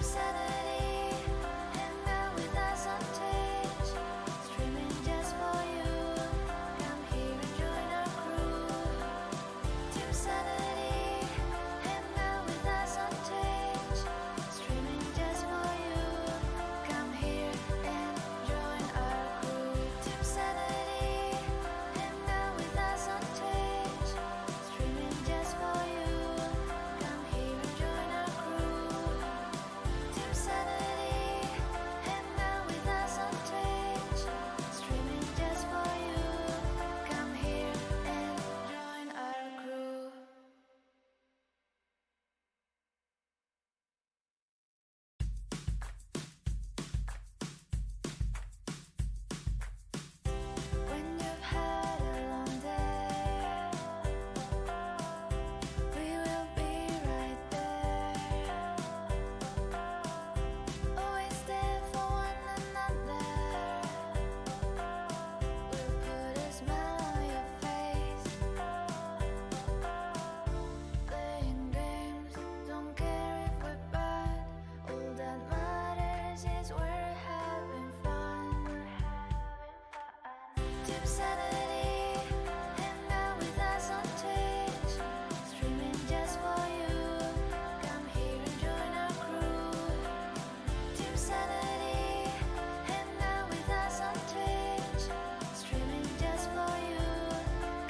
Sanity, hang out with us on Twitch, streaming just for you. Come here and join our crew. Team Sanity, hang out with us on Twitch, streaming just for you. Come here and join our crew. Team Sanity, hang out with us on Twitch, streaming just for you. Come here and join our crew. Team Sanity, hang out with us on Twitch, streaming just for you. Come here and join our crew. When you've had a long day, we will be right there. Always there for one another. We'll put a smile on your face. Playing games, don't care if we're bad. All that matters is we're having fun. Team Sanity, hang out with us on Twitch, streaming just for you. Come here and join our crew. Team Sanity, hang out with us on Twitch, streaming just for you.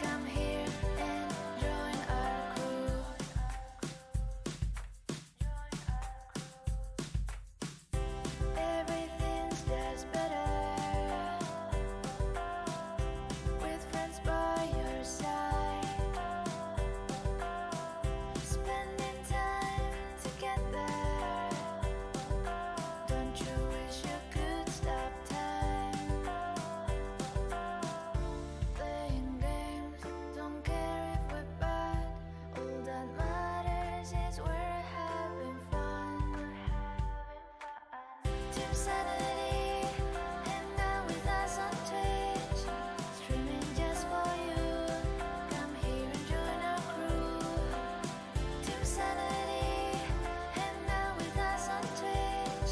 Come here and join our crew. Everything's just better with friends by your side, spending time together. Don't you wish you could stop time? Playing games, don't care if we're bad. All that matters is we're having fun. Team Sanity, hang out with us on Twitch, streaming just for you. Come here and join our crew. Team Sanity, hang out with us on Twitch,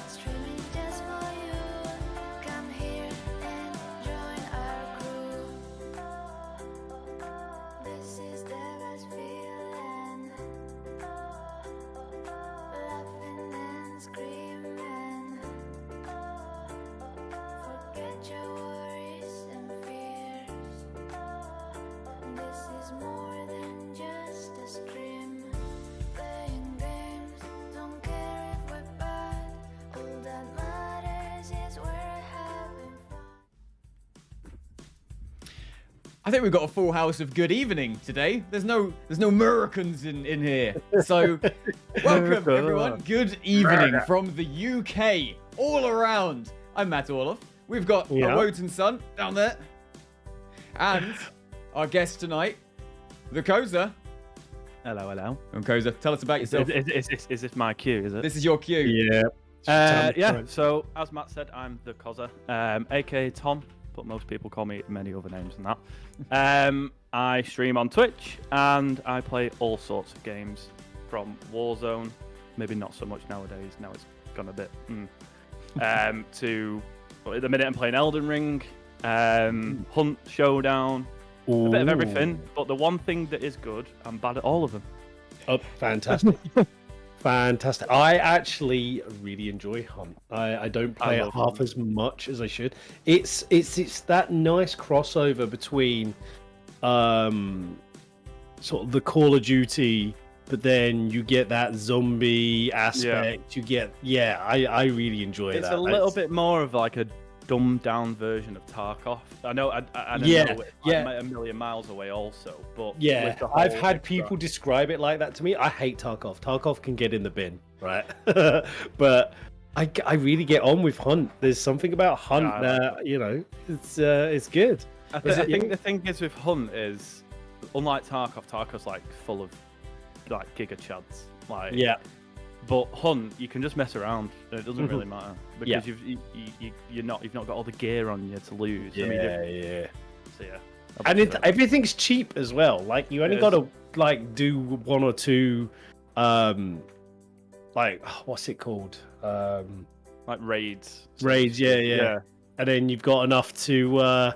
streaming just for you. Come here and join our crew. This is the best feeling, laughing and screaming. Forget your worries and fears. This is more than just a stream. Playing games, don't care if we're bad. All that matters is we're having fun. I think we've got a full house of good evening today. There's no Americans in here. So welcome everyone. Good evening from the UK all around. I'm Matt Orloff. We've got Yeah. Wotan Sun down there. And our guest tonight, TheCozzer. Hello, hello. And Koza, tell us about yourself. Is this my cue, is it? This is your cue. Yeah. Yeah, so as Matt said, I'm TheCozzer, aka Tom, but most people call me many other names than that. I stream on Twitch, and I play all sorts of games, from Warzone, maybe not so much nowadays, now it's gone a bit, to, at the minute I'm playing Elden Ring, Hunt, Showdown, a bit of everything, but the one thing that is good, I'm bad at all of them. Oh, fantastic. Fantastic. I actually really enjoy Hunt. I don't play it love half Hunt. as much as I should. It's that nice crossover between sort of the Call of Duty, but then you get that zombie aspect. You get I really enjoy It's that. a little bit more of like a dumbed down version of Tarkov. I know I know it's a million miles away also, but Yeah, with the I've whole had extra- people describe it like that to me. I hate Tarkov. Tarkov can get in the bin, right? But I really get on with Hunt. There's something about Hunt I like that, it's good. I think the thing is with Hunt is, unlike Tarkov, Tarkov's like full of like giga chads. Like Yeah. But Hunt, you can just mess around. It doesn't really matter because Yeah. you've not got all the gear on you to lose. Yeah, I mean, yeah. so yeah. And everything's cheap as well. Like you only It got to like do one or two like what's it called? Like raids. Raids, yeah. And then you've got enough to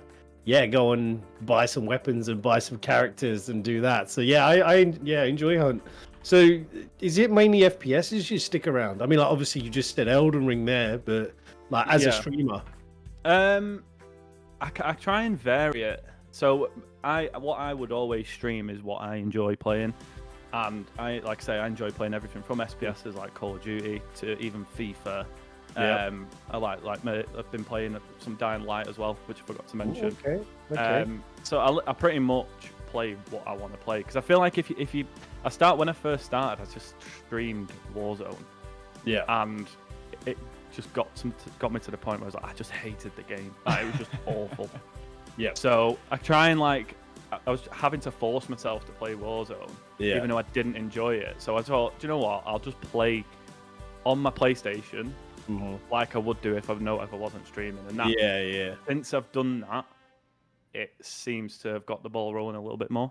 go and buy some weapons and buy some characters and do that. So yeah, I enjoy Hunt. So is it mainly FPSs you stick around? I mean, like obviously you just said Elden Ring there, but like as a streamer, I try and vary it. So what I would always stream is what I enjoy playing, and I enjoy playing everything from SPSs like Call of Duty to even FIFA. Yep. I've been playing some Dying Light as well, which I forgot to mention. Ooh, okay. So I pretty much play what I want to play, because I feel like when I first started, I just streamed Warzone. Yeah. And it just got me to the point where I was like, I just hated the game. Like, it was just awful. Yeah. So I try and I was having to force myself to play Warzone, even though I didn't enjoy it. So I thought, do you know what? I'll just play on my PlayStation. Like I would do if I wasn't streaming, and that since I've done that, it seems to have got the ball rolling a little bit more.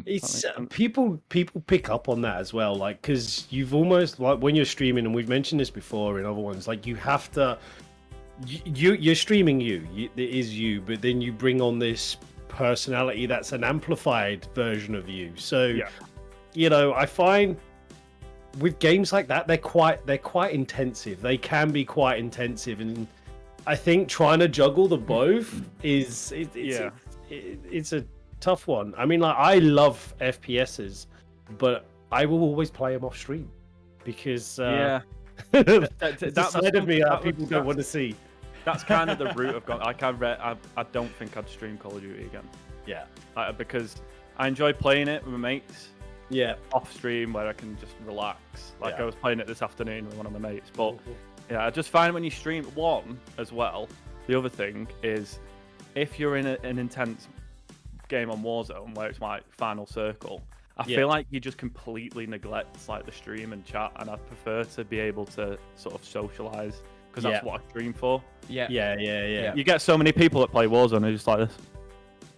It's people pick up on that as well, like because you've almost like when you're streaming, and we've mentioned this before in other ones, like you have to you're streaming it is you, but then you bring on this personality that's an amplified version of you. So I find with games like that, they're quite intensive. They can be quite intensive, and I think trying to juggle the both it's a tough one. I mean, like I love FPSs, but I will always play them off stream because that's a side of me that people don't want to see. That's kind of the route I've gone. Like I don't think I'd stream Call of Duty again. Yeah, because I enjoy playing it with my mates. Yeah, off stream where I can just relax. Like I was playing it this afternoon with one of my mates. But I just find when you stream one as well, the other thing is if you're in an intense game on Warzone where it's like final circle, I feel like you just completely neglect like the stream and chat, and I prefer to be able to sort of socialize, because that's what I stream for. Yeah. You get so many people that play Warzone who's just like this.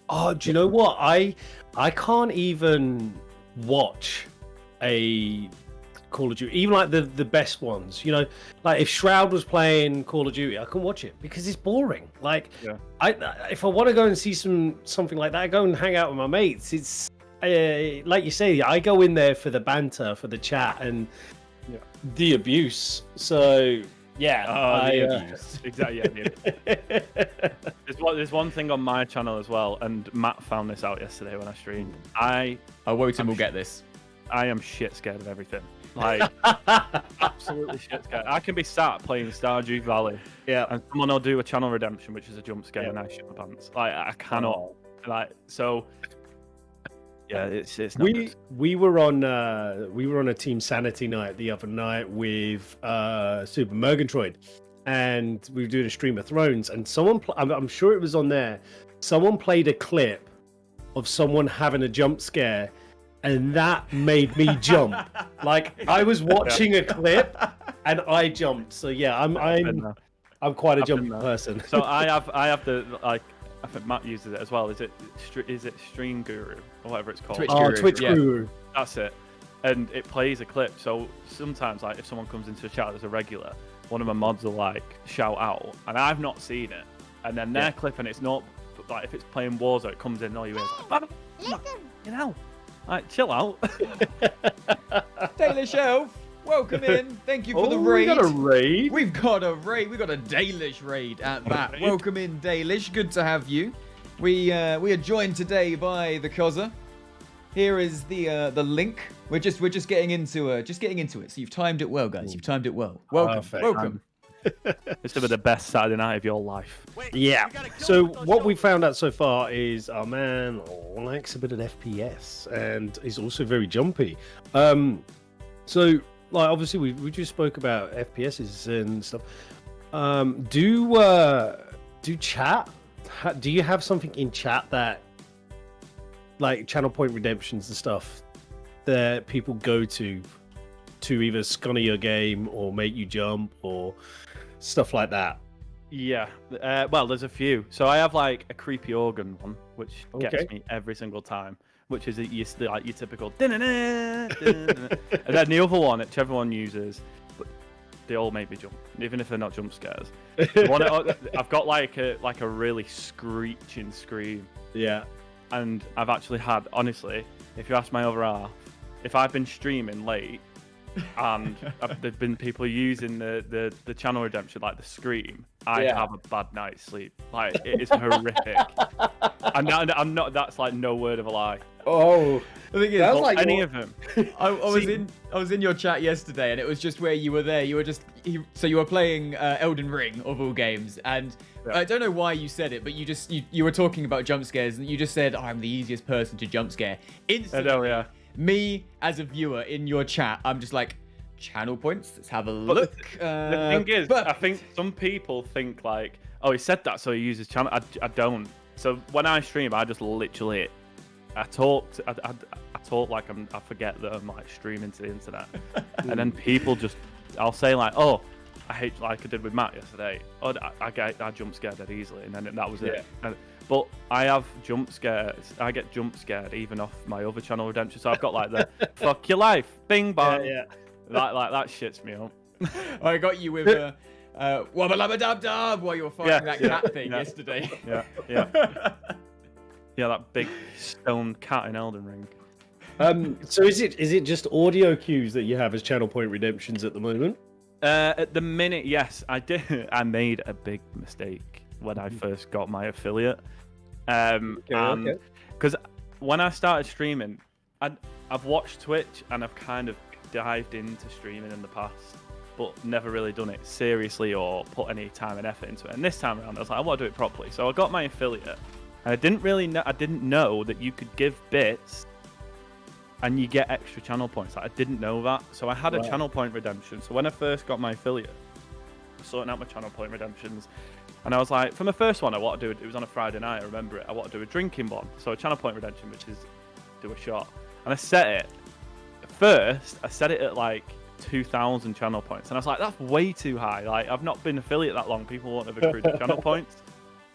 Oh, do you know what? I can't even watch a Call of Duty, even like the best ones. Like if Shroud was playing Call of Duty, I couldn't watch it because it's boring. Like if I want to go and see something like that, I go and hang out with my mates. It's like you say, I go in there for the banter, for the chat, and the abuse. So the abuse. Exactly. There's one thing on my channel as well, and Matt found this out yesterday when I streamed. Wotan will get this. I am shit scared of everything. Like absolutely shit scared. I can be sat playing Stardew Valley, and someone will do a channel redemption, which is a jump scare, and I shit my pants. Like I cannot. It's not good. We were on a Team Sanity night the other night with Super Murgatroyd, and we were doing a Stream of Thrones, and someone I'm sure it was on there. Someone played a clip of someone having a jump scare, and that made me jump. Like I was watching a clip and I jumped. So I'm quite a jumpy person. So I have the I think Matt uses it as well. Is it Stream Guru or whatever it's called? Twitch Guru. That's it. And it plays a clip. So sometimes, like if someone comes into a chat as a regular, one of my mods will like shout out, and I've not seen it. And then their clip, and it's not like if it's playing Warzone, it comes in and all you hear is like, chill out. Dalish Elf, welcome in. Thank you for the raid. We got a raid. We've got a raid. We've got a Dalish raid at that. Welcome in, Dalish. Good to have you. We are joined today by TheCozzer. Here is the link. We're just getting into it. So you've timed it well, guys. You've timed it well. Welcome. Perfect. Welcome. It's been the best Saturday night of your life. Yeah. So what we found out so far is our man likes a bit of FPS and is also very jumpy. So like obviously we just spoke about FPSs and stuff. Do chat? Do you have something in chat that like channel point redemptions and stuff that people go to either scunner your game or make you jump or stuff like that? Yeah, well, there's a few. So I have like a creepy organ one, which gets me every single time, which is your typical and then the other one, which everyone uses, they all make me jump, even if they're not jump scares. I've got like a really screeching scream, Yeah. and I've actually had, honestly, if you ask my other half, if I've been streaming late and there've been people using the channel redemption, like the scream, I have a bad night's sleep. Like, it is horrific. I'm not. That's like no word of a lie. Oh, The thing is, That's like Any what- of them. I was in your chat yesterday, and it was just where you were there. You were so you were playing Elden Ring of all games, and Yeah. I don't know why you said it, but you were talking about jump scares, and you just said, "I'm the easiest person to jump scare." Instantly, I know, yeah. me as a viewer in your chat, I'm just like, channel points. Let's have a look. The thing is, but I think some people think like, oh, he said that, so he uses channel. I don't. So when I stream, I just literally, I talk like I forget that I'm like streaming to the internet, and then people just, I'll say like, oh, I hate, like I did with Matt yesterday. Oh, I jump scared dead easily, and then that was it. But I have jump scares. I get jump scared even off my other channel redemption. So I've got like the fuck your life, bing bong. yeah. That shits me up. I got you with wabba labba dub dub while you were fighting that cat thing yesterday. Yeah. Yeah, that big stone cat in Elden Ring. So is it just audio cues that you have as channel point redemptions at the moment? At the minute, yes, I did. I made a big mistake when I first got my affiliate. Okay. Because when I started streaming, I've watched Twitch and I've kind of dived into streaming in the past, but never really done it seriously or put any time and effort into it. And this time around, I was like, I want to do it properly. So I got my affiliate, and I didn't know that you could give bits and you get extra channel points. Like, I didn't know that. So I had a channel point redemption. So when I first got my affiliate, I was sorting out my channel point redemptions. And I was like, for my first one, I want to do it. It was on a Friday night, I remember it. I want to do a drinking one. So a channel point redemption, which is do a shot. And I set it. First, I set it at like 2,000 channel points. And I was like, that's way too high. Like, I've not been affiliate that long. People won't have accrued the channel points.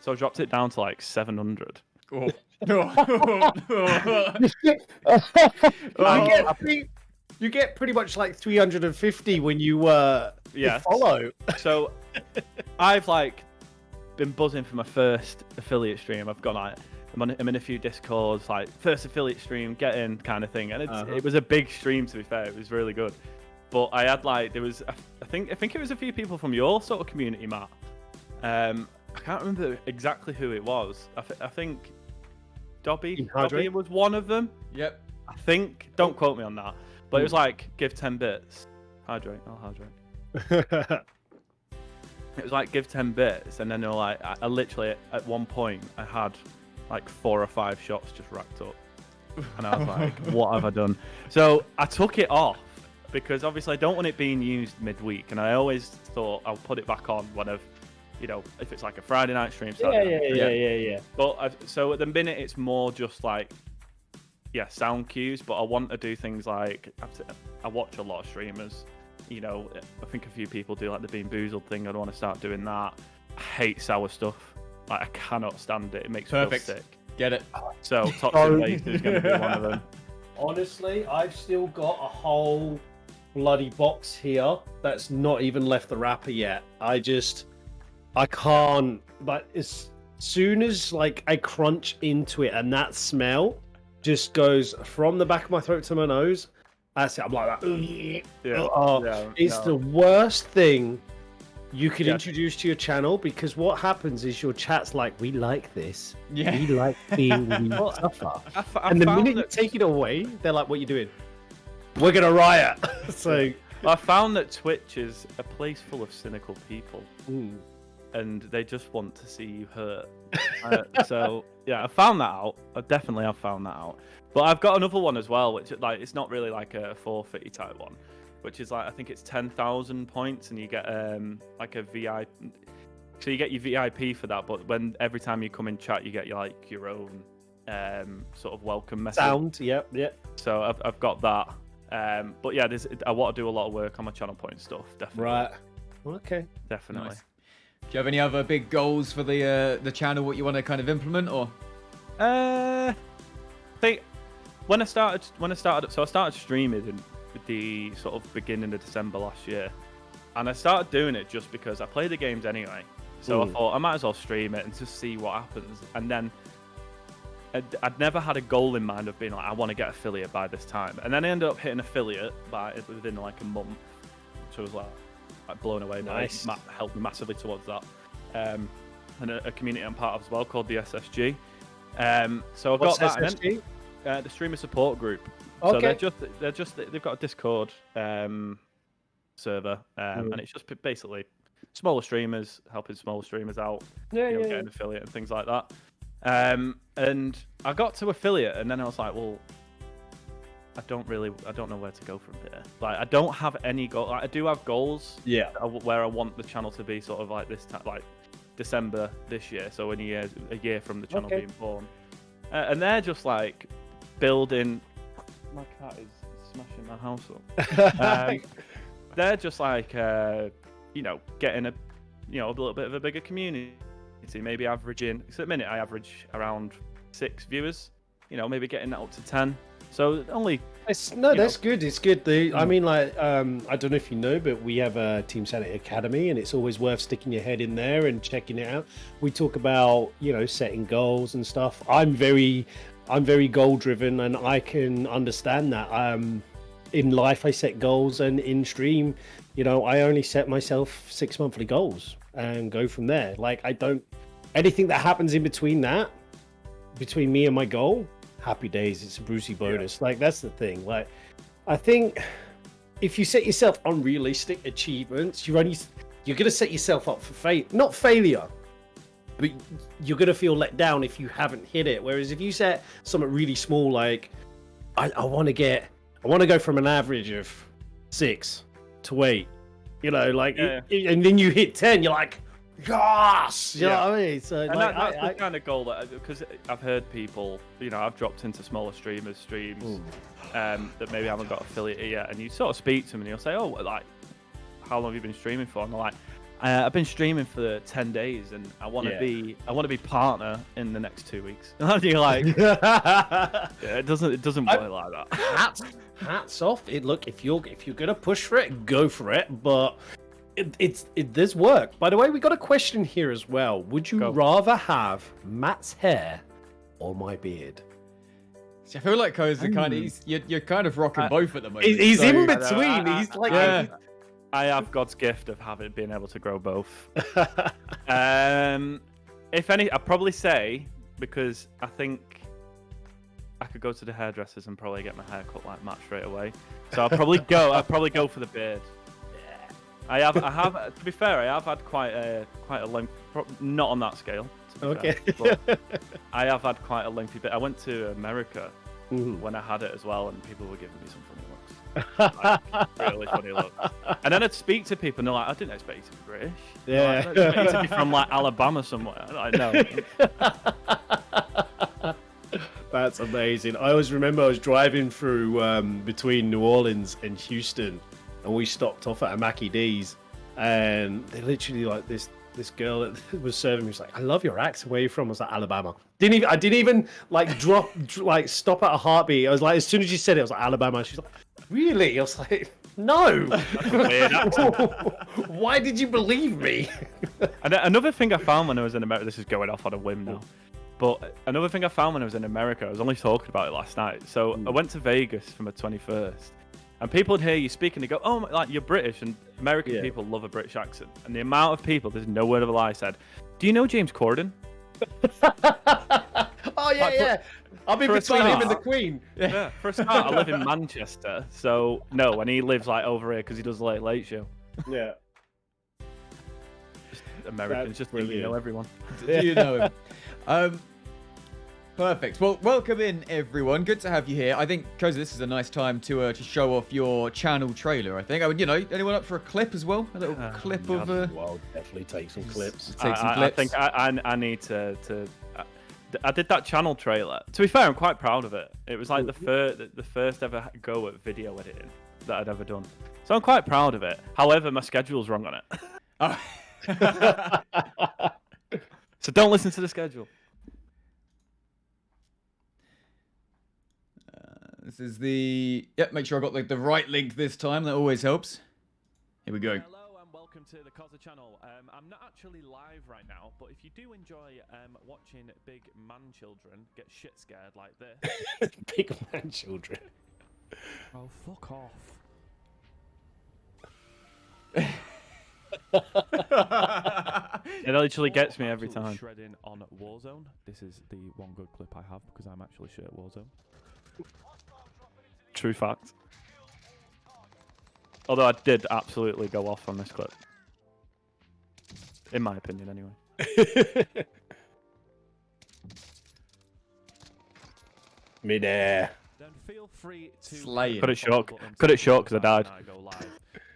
So I dropped it down to like 700. Oh. You get pretty much like 350 when you Yes. follow. So I've like been buzzing for my first affiliate stream. I've got like I'm in a few Discords, like first affiliate stream, get in kind of thing, and it was a big stream, to be fair. It was really good, but I had like there was I think it was a few people from your sort of community, Matt. I can't remember exactly who it was. I think Dobby was one of them. Yep. I think. Don't quote me on that, but it was like give 10 bits. Hydrate. I'll hydrate. It was like give 10 bits, and then they were like, I literally at one point I had like 4 or 5 shots just racked up, and I was like, what have I done? So I took it off because obviously I don't want it being used midweek, and I always thought I'll put it back on when I've, you know, if it's like a Friday night stream. Yeah. But so at the minute it's more just like, sound cues, but I want to do things like I watch a lot of streamers. You know, I think a few people do like the Bean Boozled thing. I want to start doing that. I hate sour stuff. Like, I cannot stand it. It makes me feel sick. Get it. So Toxic Waste is going to be one of them. Honestly, I've still got a whole bloody box here that's not even left the wrapper yet. I can't. But as soon as like I crunch into it and that smell just goes from the back of my throat to my nose, that's it. I'm like that. It's the worst thing you could introduce to your channel, because what happens is your chat's like, we like this. Yeah. We like seeing you suffer. And the minute you take it away, they're like, what are you doing? We're going to riot. So I found that Twitch is a place full of cynical people. And they just want to see you hurt. So I found that out. I definitely have found that out. But I've got another one as well, which like it's not really like a forfeit type one, which is like I think it's 10,000 points, and you get like a VIP. So you get your VIP for that, but when every time you come in chat, you get your own sort of welcome message. Sound, yep. So I've got that. But yeah, I want to do a lot of work on my channel point stuff. Definitely. Right. Okay. Definitely. Nice. Do you have any other big goals for the channel? What you want to kind of implement, or? I think when I started, so I started streaming in the sort of beginning of December last year, And I started doing it just because I play the games anyway. So I thought I might as well stream it and just see what happens. And then I'd never had a goal in mind of being like, I want to get affiliate by this time. And then I ended up hitting affiliate within like a month, which I was like blown away. Nice. That helped me massively towards that. And a community I'm part of as well called the SSG. So I got What's that. SSG? And then, the streamer support group. Okay. So they've got a Discord server, and it's just basically smaller streamers helping smaller streamers out, getting affiliate and things like that. And I got to affiliate, and then I was like, well, I don't know where to go from here. Like, I don't have any goal. Like, I do have goals, where I want the channel to be sort of like this time, like December this year, so in a year from the channel being born, and they're just like building. My cat is smashing my house up. They're just like getting a little bit of a bigger community, maybe averaging. So at the minute I average around 6 viewers, maybe getting that up to 10. So only that's good. It's good. I mean, like, I don't know if you know, but we have a Team Sanity Academy, and it's always worth sticking your head in there and checking it out. We talk about setting goals and stuff. I'm very goal driven, and I can understand that. In life, I set goals, and in stream, I only set myself 6 monthly goals and go from there. Like, I don't anything that happens in between that, between me and my goal, happy days. It's a Brucey bonus. Like, that's the thing. Like, I think if you set yourself unrealistic achievements, you're gonna set yourself up for not failure, but you're gonna feel let down if you haven't hit it. Whereas if you set something really small, like I want to go from an average of 6 to 8, and then you hit 10, you're like, yes, you know what I mean? So, and like, that's the kind of goal that, because I've heard people, I've dropped into smaller streams that maybe haven't got affiliate yet, and you sort of speak to them and you'll say, oh, like, how long have you been streaming for? And they're like, I've been streaming for 10 days, and I want to be partner in the next 2 weeks. And you're like, it doesn't work like that. Hats off. Look, if you're gonna push for it, go for it. But it does work. By the way, we got a question here as well. Would you rather have Matt's hair or my beard? I feel like Kozzer kind of you're kind of rocking both at the moment. He's in between. He's like. I have God's gift of being able to grow both. If any, I'd probably say, because I think I could go to the hairdressers and probably get my hair cut like Matt straight away. So I'd probably go for the beard. I have. To be fair, I have had quite a length. Not on that scale. Okay. Fair, but I have had quite a lengthy bit. I went to America when I had it as well, and people were giving me some funny looks. Really funny look. And then I'd speak to people and they're like, I didn't expect you to be British. Yeah. Like, I expect you to be from like Alabama somewhere. I know. That's amazing. I always remember I was driving through between New Orleans and Houston, and we stopped off at a Mackie D's, and they literally, like, this girl that was serving me was like, I love your accent. Where are you from? I was like, Alabama. I didn't even like stop at a heartbeat. I was like, as soon as you said it, I was like, Alabama. She's like, really? I was like, no. Why did you believe me? And another thing I found when I was in America, this is going off on a whim now, but another thing I found when I was in America, I was only talking about it last night. So I went to Vegas for my 21st, and people would hear you speak and they go, oh, like, you're British, and American people love a British accent. And the amount of people, there's no word of a lie, said, do you know James Corden? Oh, yeah. I'll be between him and the Queen. Yeah, for a start, I live in Manchester, so no, and he lives like over here because he does the Late Show. Yeah. Just Americans, just think you know everyone. Do you know him? Perfect. Well, welcome in, everyone. Good to have you here. I think, Kozzer, this is a nice time to show off your channel trailer, I think. Anyone up for a clip as well? A little clip of... Well, definitely take some clips. I think I need to... I did that channel trailer. To be fair, I'm quite proud of it. It was like the first ever go at video editing that I'd ever done. So I'm quite proud of it. However, my schedule's wrong on it. Oh. So don't listen to the schedule. This is the... Yep, make sure I got the right link this time. That always helps. Here we go. Hello and to the TheCozzer channel. I'm not actually live right now, but if you do enjoy watching big man children get shit scared like this... Big man children. Oh, fuck off. It literally gets me every time. Shredding on Warzone. This is the one good clip I have because I'm actually shit at Warzone. True fact. Although I did absolutely go off on this clip. In my opinion, anyway. Mid-air. Then feel free to... Slaying. Cut it short because I died.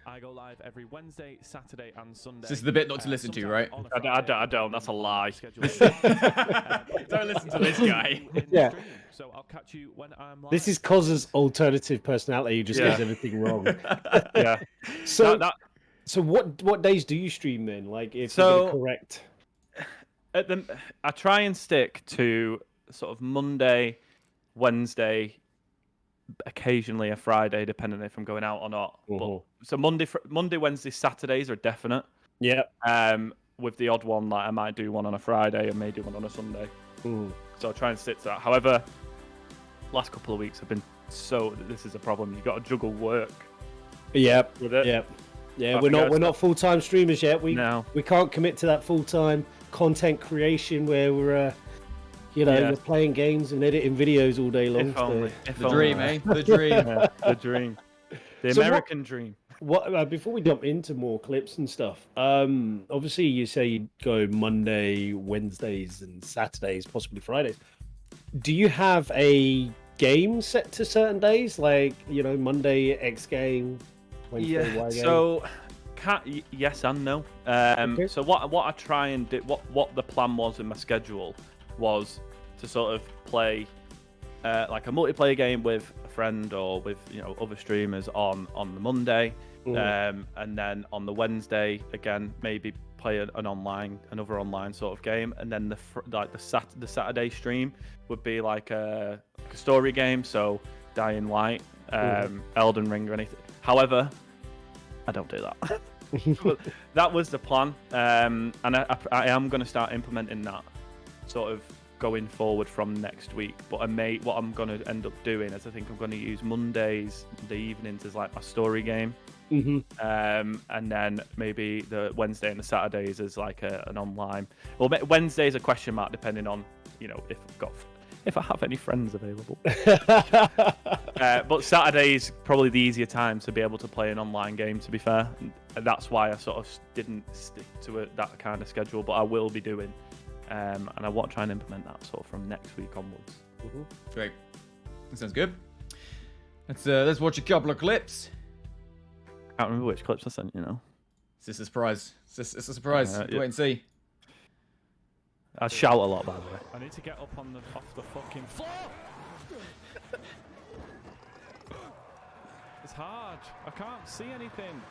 I go live every Wednesday, Saturday, and Sunday. This is the bit not to listen to, right? I don't. That's a lie. Don't listen to this guy. Yeah. So I'll catch you when I'm live. This is Cozzer's alternative personality. He just gets everything wrong. Yeah. So, so what days do you stream then? Like, if you're correct. I try and stick to sort of Monday, Wednesday, occasionally a Friday, depending if I'm going out or not. But, so Monday, Wednesday, Saturdays are definite. Yeah. With the odd one, like I might do one on a Friday and maybe one on a Sunday. So I'll try and stick to that. However, last couple of weeks have been this is a problem. You've got to juggle work. Yep. With it. Yep. Yeah, we're not full-time streamers yet. We can't commit to that full-time content creation where we're you're playing games and editing videos all day long. The dream, eh? The dream. The dream. The American dream. What before we jump into more clips and stuff? Obviously, you say you go Monday, Wednesdays, and Saturdays, possibly Fridays. Do you have a game set to certain days, like Monday X game, Wednesday Y game? So yes and no. So what I try and do, what the plan was in my schedule was to sort of play like a multiplayer game with a friend or with other streamers on the Monday. And then on the Wednesday again maybe play another online sort of game, and then the Saturday stream would be like a story game, so Dying Light, Elden Ring or anything. However, I don't do that. But that was the plan, and I am going to start implementing that sort of going forward from next week. But what I'm going to end up doing is I think I'm going to use Mondays, the evenings, as like my story game. And then maybe the Wednesday and the Saturdays as like an online. Well, Wednesday's a question mark depending on if I have any friends available. But Saturday's probably the easier time to be able to play an online game, to be fair. And that's why I sort of didn't stick to that kind of schedule, but I will be doing. And I want to try and implement that sort of from next week onwards. Great. That sounds good. Let's watch a couple of clips. I can't remember which clips I sent, It's just a surprise. It's a surprise. Wait and see. I shout a lot, by the way. I need to get up off the fucking floor. It's hard. I can't see anything.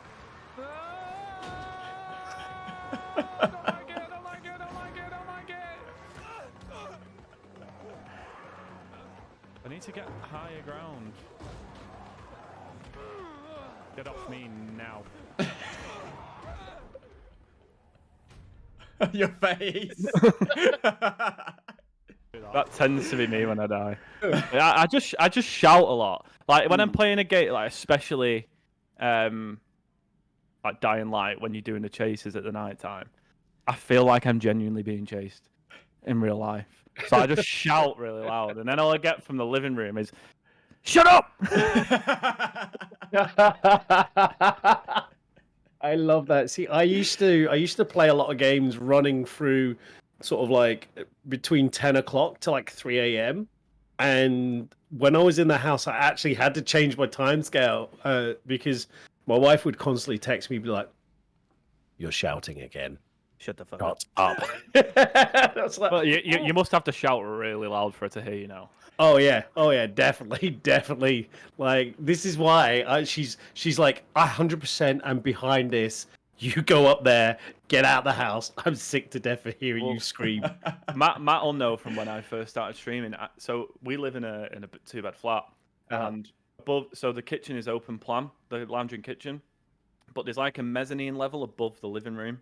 I don't like it. I need to get higher ground. Get off me now. Your face. That tends to be me when I die. I just shout a lot. Like when I'm playing a game, like especially like Dying Light, when you're doing the chases at the night time, I feel like I'm genuinely being chased in real life. So I just shout really loud, and then all I get from the living room is, "Shut up!" I love that. See, I used to play a lot of games running through sort of like between 10 o'clock to like 3 a.m. And when I was in the house, I actually had to change my time scale because my wife would constantly text me, be like, "You're shouting again. Shut the fuck up." That's like, well, you must have to shout really loud for her to hear you now. Oh yeah, definitely. Like this is why she's like 100%. I'm behind this. You go up there, get out of the house. I'm sick to death of hearing you scream. Matt will know from when I first started streaming. So we live in a 2-bed flat, and above, so the kitchen is open plan, the lounge and kitchen. but there's like a mezzanine level above the living room.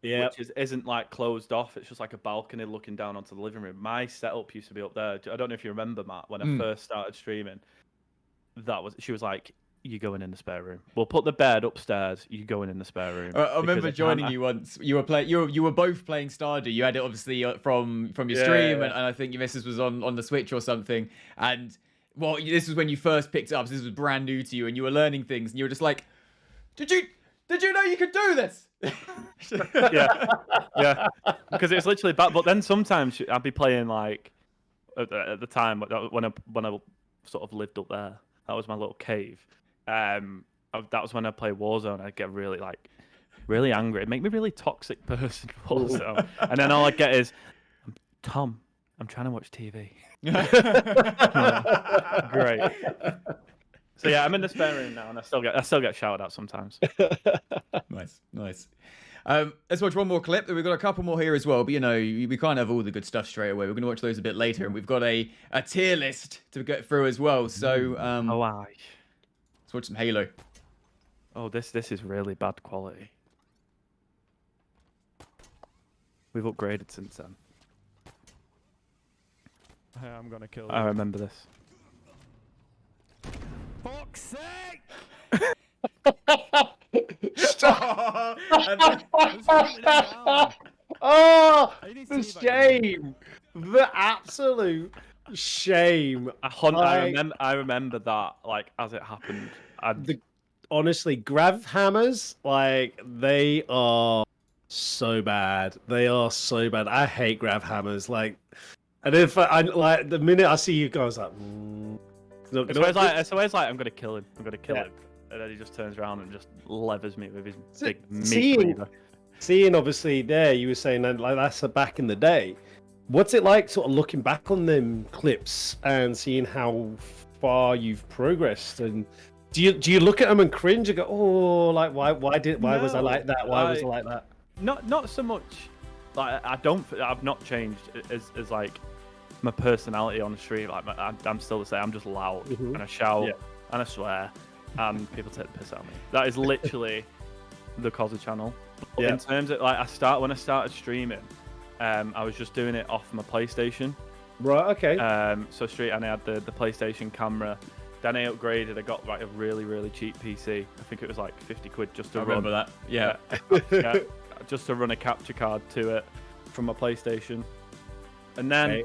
Yeah. Which isn't like closed off. It's just like a balcony looking down onto the living room. My setup used to be up there. I don't know if you remember, Matt, when I first started streaming. She was like, "You going in the spare room? We'll put the bed upstairs. You going in the spare room." I remember joining you once. You were playing. You were both playing Stardew. You had it obviously from your stream, and I think your missus was on the Switch or something. And well, this was when you first picked it up. So this was brand new to you, and you were learning things, and you were just like, "Did you know you could do this?" yeah, because it was literally bad. But then sometimes I'd be playing like at the time when I sort of lived up there. That was my little cave. That was when I played Warzone. I'd get really angry. It'd make me a really toxic person. Warzone. And then all I get is, Tom, I'm trying to watch TV. Great. So yeah, I'm in the spare room now, and I still get shouted at sometimes. Nice. Let's watch one more clip. We've got a couple more here as well, but we can't have all the good stuff straight away. We're going to watch those a bit later, and we've got a tier list to get through as well. So let's watch some Halo. Oh, this is really bad quality. We've upgraded since then. I'm gonna kill you. I remember this. Fuck's sake! Stop! Oh, the shame! The absolute shame! I remember that like as it happened. Honestly, grav hammers, like they are so bad. They are so bad. I hate grav hammers. Like, and if I like the minute I see you guys, like, it's always like I'm gonna kill him. Him. And then he just turns around and just levers me with his big meat cleaver. Seeing obviously there, you were saying that like that's back in the day. What's it like, sort of looking back on them clips and seeing how far you've progressed? And do you look at them and cringe and go, oh, like why was I like that? Why was I like that? Not so much. Like I've not changed as like my personality on the street. Like I'm still the same. I'm just loud and I shout and I swear. And people take the piss out of me. That is literally the TheCozzer channel. But in terms of like when I started streaming, I was just doing it off my PlayStation. Right. Okay. And I had the PlayStation camera. Then I upgraded. I got like a really cheap PC. I think it was like 50 quid just to run. Remember that? Yeah. Just to run a capture card to it from my PlayStation. And then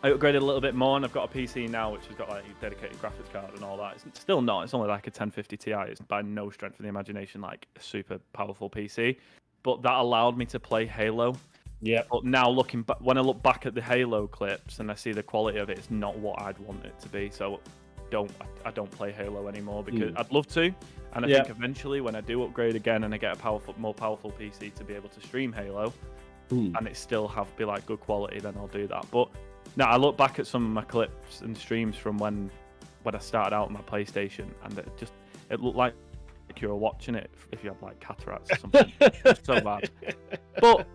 I upgraded a little bit more, and I've got a PC now which has got like a dedicated graphics card and all that. It's still not. It's only like a 1050 Ti. It's by no strength of the imagination like a super powerful PC. But that allowed me to play Halo. Yeah. But now when I look back at the Halo clips and I see the quality of it, it's not what I'd want it to be. So I don't play Halo anymore because I'd love to. And I think eventually when I do upgrade again and I get a more powerful PC to be able to stream Halo, and it still be like good quality, then I'll do that. But now I look back at some of my clips and streams from when I started out on my PlayStation, and it looked like you were watching it if you had like cataracts or something. It's so bad. But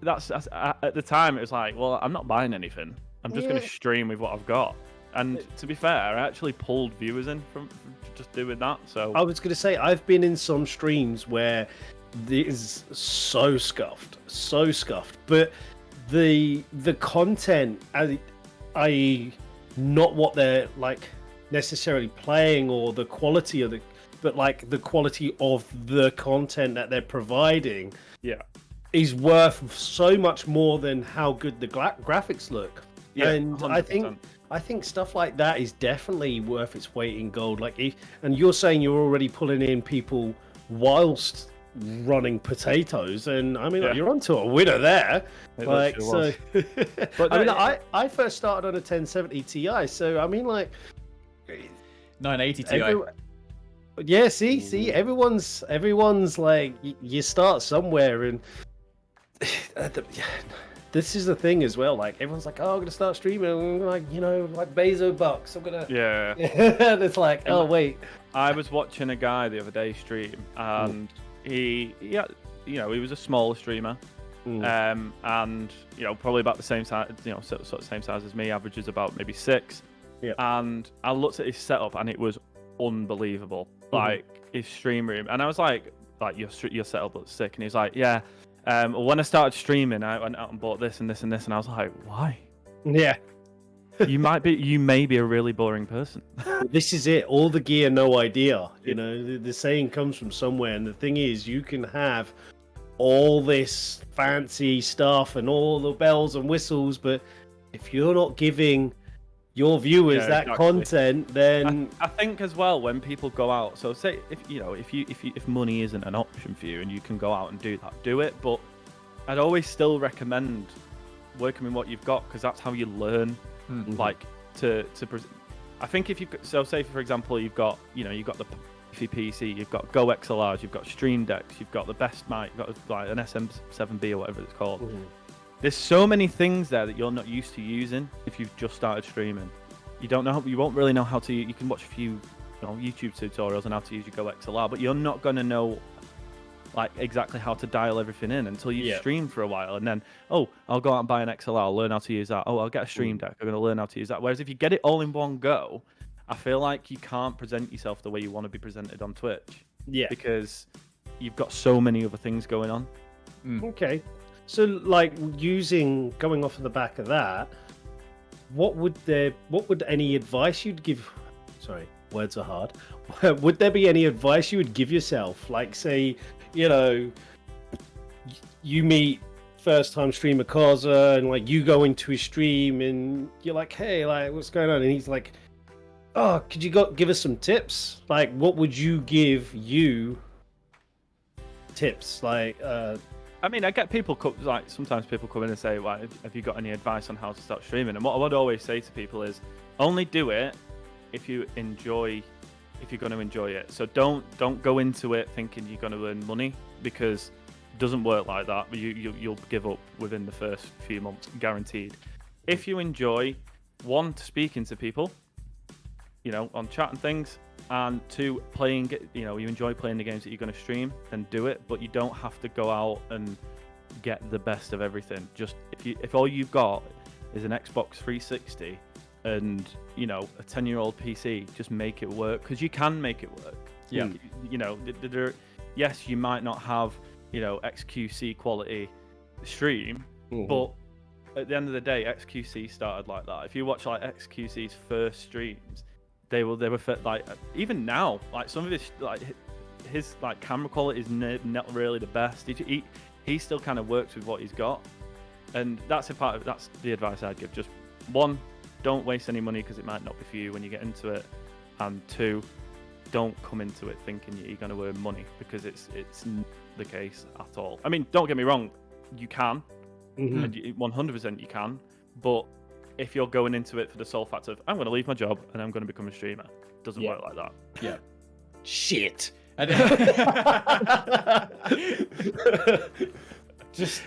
that's at the time it was like, well, I'm not buying anything. I'm just going to stream with what I've got. And to be fair, I actually pulled viewers in from just doing that. So I was going to say, I've been in some streams where it is so scuffed, but the content, i.e. not what they're like necessarily playing or the quality of but like the quality of the content that they're providing, is worth so much more than how good the graphics look. And 100%. I think stuff like that is definitely worth its weight in gold. And you're saying you're already pulling in people whilst running potatoes, and I mean, you're onto a winner there. But I first started on a 1070 Ti, so I mean, like 980 Ti. See, everyone's like, you start somewhere, and this is the thing as well. Like everyone's like, oh, I'm gonna start streaming, like like Bezo bucks. I'm gonna and it's like, oh wait. I was watching a guy the other day stream, and he was a smaller streamer, and probably about the same size, sort of same size as me. Averages about maybe 6. And I looked at his setup, and it was unbelievable. like his stream room, and I was like your setup looks sick, and he's like, yeah. When I started streaming, I went out and bought this and this and this, and I was like, why? Yeah. You may be a really boring person. This is it. All the gear, no idea. You know, the saying comes from somewhere, and the thing is, you can have all this fancy stuff and all the bells and whistles, but if you're not giving your viewers that content, then I think as well when people go out. So say if money isn't an option for you and you can go out and do that, do it. But I'd always still recommend working with what you've got, because that's how you learn. Like I think if you say for example you've got the PC, you've got Go XLRs, you've got Stream Decks, you've got the best mic, you've got like an SM7B or whatever it's called. There's so many things there that you're not used to using if you've just started streaming. You won't really know how to. You can watch a few YouTube tutorials on how to use your Go XLR, but you're not going to know like exactly how to dial everything in until you stream for a while, and then I'll go out and buy an XLR, I'll learn how to use that. I'll get a Stream Deck, I'm going to learn how to use that. Whereas if you get it all in one go, I feel like you can't present yourself the way you want to be presented on Twitch. Yeah, because you've got so many other things going on. Okay, so like going off of the back of that, what would any advice you'd give? Sorry, words are hard. Would there be any advice you would give yourself? Like, say, you meet first time streamer TheCozzer, and like you go into his stream and you're like, hey, like what's going on? And he's like, oh, could you give us some tips? Like, what would you give you tips? Like, I mean, I get people sometimes people come in and say, well, have you got any advice on how to start streaming? And what I would always say to people is, only do it if you're going to enjoy it. So don't go into it thinking you're going to earn money, because it doesn't work like that. You'll give up within the first few months, guaranteed. If you enjoy, one, speaking to people, on chat and things, and two, playing, you enjoy playing the games that you're going to stream, then do it. But you don't have to go out and get the best of everything. Just if all you've got is an Xbox 360 and a 10-year-old PC, just make it work, because you can make it work. Yeah. Yes, you might not have XQC quality stream, but at the end of the day, XQC started like that. If you watch like XQC's first streams, they were like, even now, like some of his like camera quality is not really the best. He still kind of works with what he's got, and that's the advice I'd give. Just one, don't waste any money, because it might not be for you when you get into it, and two, don't come into it thinking you're going to earn money, because it's not the case at all. I mean, don't get me wrong, you can, and 100% you can, but if you're going into it for the sole fact of, I'm going to leave my job and I'm going to become a streamer, it doesn't work like that. Yeah. Shit. Just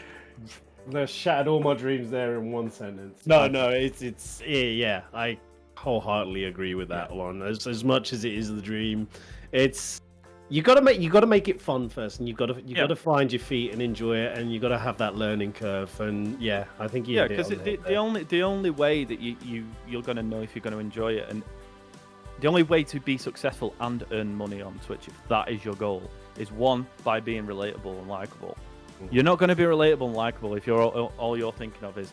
they shattered all my dreams there in one sentence. No, it's I wholeheartedly agree with that one. As much as it is the dream, it's you got to make it fun first, and you got to find your feet and enjoy it, and you got to have that learning curve. And I think because the only way that you're going to know if you're going to enjoy it, and the only way to be successful and earn money on Twitch, if that is your goal, is one, by being relatable and likable. You're not going to be relatable and likable if all you're thinking of is,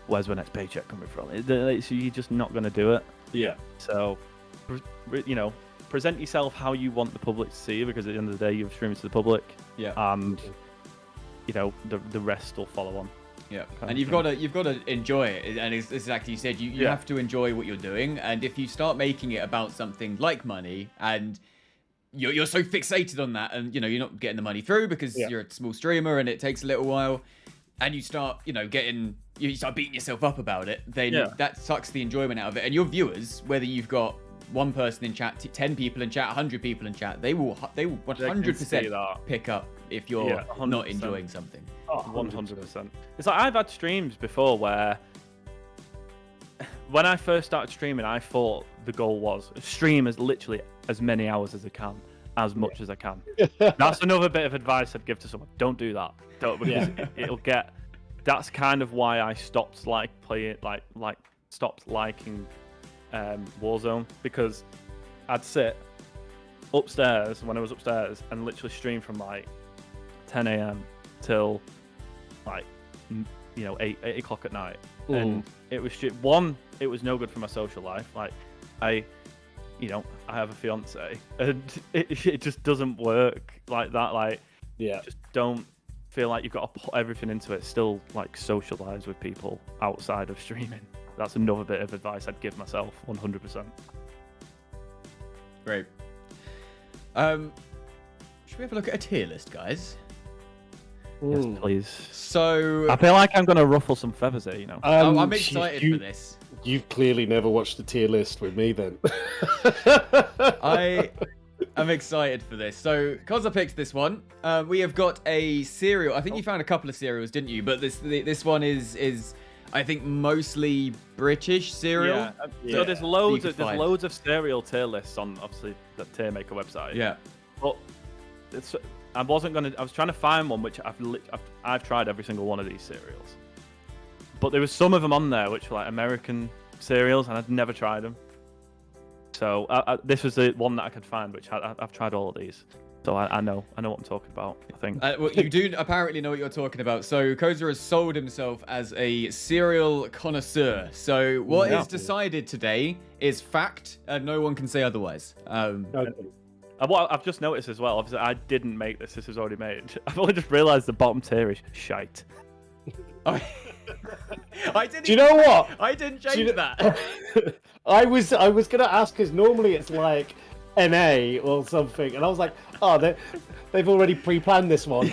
where's my next paycheck coming from? So you're just not going to do it. Yeah. So, present yourself how you want the public to see you, because at the end of the day, you're streaming to the public. Yeah. And the rest will follow on. Yeah. And you've got to enjoy it, and it's exactly you said. You have to enjoy what you're doing, and if you start making it about something like money, and you're so fixated on that, and you're not getting the money through because you're a small streamer and it takes a little while, and you start you start beating yourself up about it, then that sucks the enjoyment out of it. And your viewers, whether you've got one person in chat, 10 people in chat, 100 people in chat, they will 100% pick up if you're not enjoying something. 100%. It's like I've had streams before where when I first started streaming, I thought the goal was stream literally as many hours as I can, as much as I can. That's another bit of advice I'd give to someone. Don't do that. Because it'll get. That's kind of why I stopped stopped liking Warzone, because I'd sit upstairs when I was upstairs and literally streamed from like 10 a.m. till like 8 o'clock at night. And it was it was no good for my social life. Like I have a fiance, and it just doesn't work like that. Like, just don't feel like you've got to put everything into it. Still, like, socialize with people outside of streaming. That's another bit of advice I'd give myself, 100%. Great. Should we have a look at a tier list, guys? Yes, please. So I feel like I'm gonna ruffle some feathers here. I'm excited for this. You've clearly never watched the tier list with me, then. I'm excited for this. So, Kozzer picked this one. We have got a cereal. I think you found a couple of cereals, didn't you? But this one is I think mostly British cereal. So there's loads of cereal tier lists on obviously the Tier Maker website. Yeah. But I was trying to find one which I've tried every single one of these cereals. But there was some of them on there which were like American cereals, and I'd never tried them. So this was the one that I could find, which I've tried all of these. So I know what I'm talking about, I think. Well, you do apparently know what you're talking about. So Kozzer has sold himself as a cereal connoisseur. So what is decided today is fact, and no one can say otherwise. What I've just noticed as well, obviously I didn't make this. This was already made. I've only just realised the bottom tier is shite. I didn't. Do you know what? I didn't change that. I was gonna ask, because normally it's like NA or something, and I was like, oh, they've already pre-planned this one.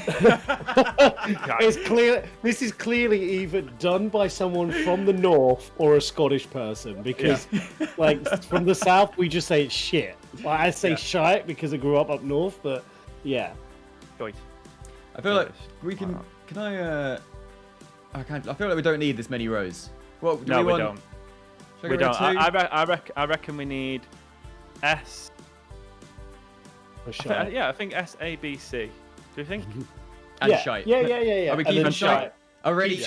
It's clear. This is clearly either done by someone from the north or a Scottish person, because like from the south we just say it's shit. Like, I say shite because I grew up north, but yeah. Choice. I feel like we can. Can I? I can't. I feel like we don't need this many rows. Well, we don't. We don't. I reckon we need S. I think S, A, B, C. Do you think? And shite. Yeah. Are we keeping shite? Already.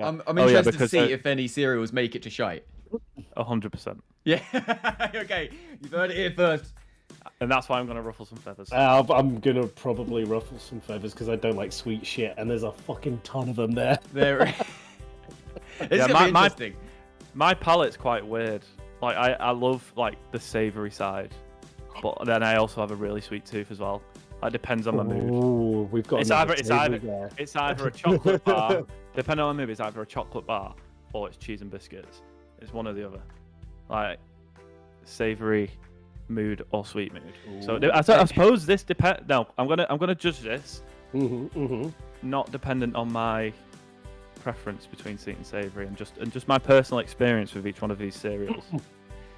I'm interested to see if any cereals make it to shite. 100%. Yeah. Okay. You've heard it here first. And that's why I'm gonna ruffle some feathers. I'm gonna probably ruffle some feathers because I don't like sweet shit, and there's a fucking ton of them there. It's gonna be interesting. My palate's quite weird. Like I love like the savoury side, but then I also have a really sweet tooth as well. It depends on my mood. Ooh, we've got. It's either a chocolate bar. Depending on my mood, it's either a chocolate bar or it's cheese and biscuits. It's one or the other. Like savoury mood or sweet mood. Ooh. So I suppose this depends. No, I'm gonna judge this. Not dependent on my preference between sweet and savoury, and just my personal experience with each one of these cereals.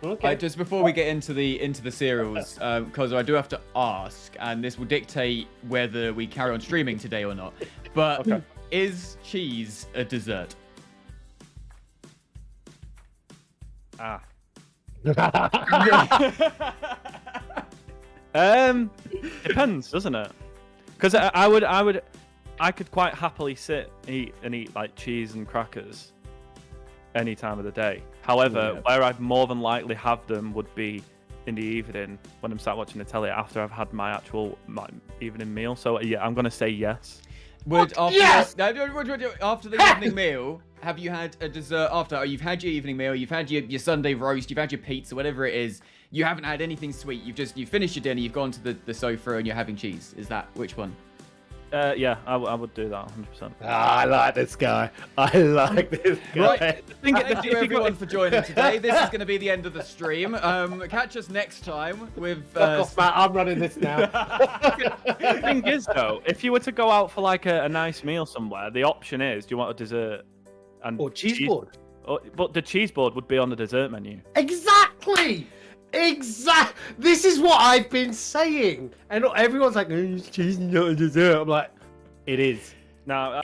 Okay. Just before we get into the cereals, because I do have to ask, and this will dictate whether we carry on streaming today or not. But is cheese a dessert? Depends, doesn't it? Because I could quite happily sit and eat like cheese and crackers any time of the day. However, where I'd more than likely have them would be in the evening when I'm sat watching the telly after I've had my evening meal. So yeah, I'm gonna say yes. After the evening meal, have you had a dessert after? Oh, you've had your evening meal, you've had your Sunday roast, you've had your pizza, whatever it is. You haven't had anything sweet. You've finished your dinner, you've gone to the sofa, and you're having cheese. Is that which one? Yeah, I would do that 100%. I like this guy. I like this guy. Right. Thank you everyone for joining today. This is going to be the end of the stream. Catch us next time with. Fuck off, Matt. I'm running this now. The thing is, though, if you were to go out for like a nice meal somewhere, the option is: do you want a dessert or cheese board? But the cheese board would be on the dessert menu. Exactly. This is what I've been saying, and everyone's like, "Cheese not a dessert." I'm like, "It is." No,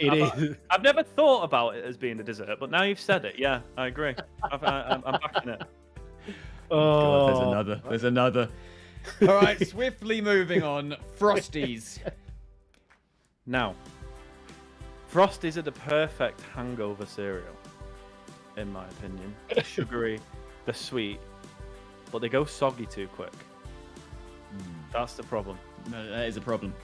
I've never thought about it as being a dessert, but now you've said it. Yeah, I agree. I'm backing it. Oh, God, there's another. All right, swiftly moving on. Frosties. Now, Frosties are the perfect hangover cereal, in my opinion. They're sugary, they're sweet, but they go soggy too quick. That's the problem. No, that is a problem.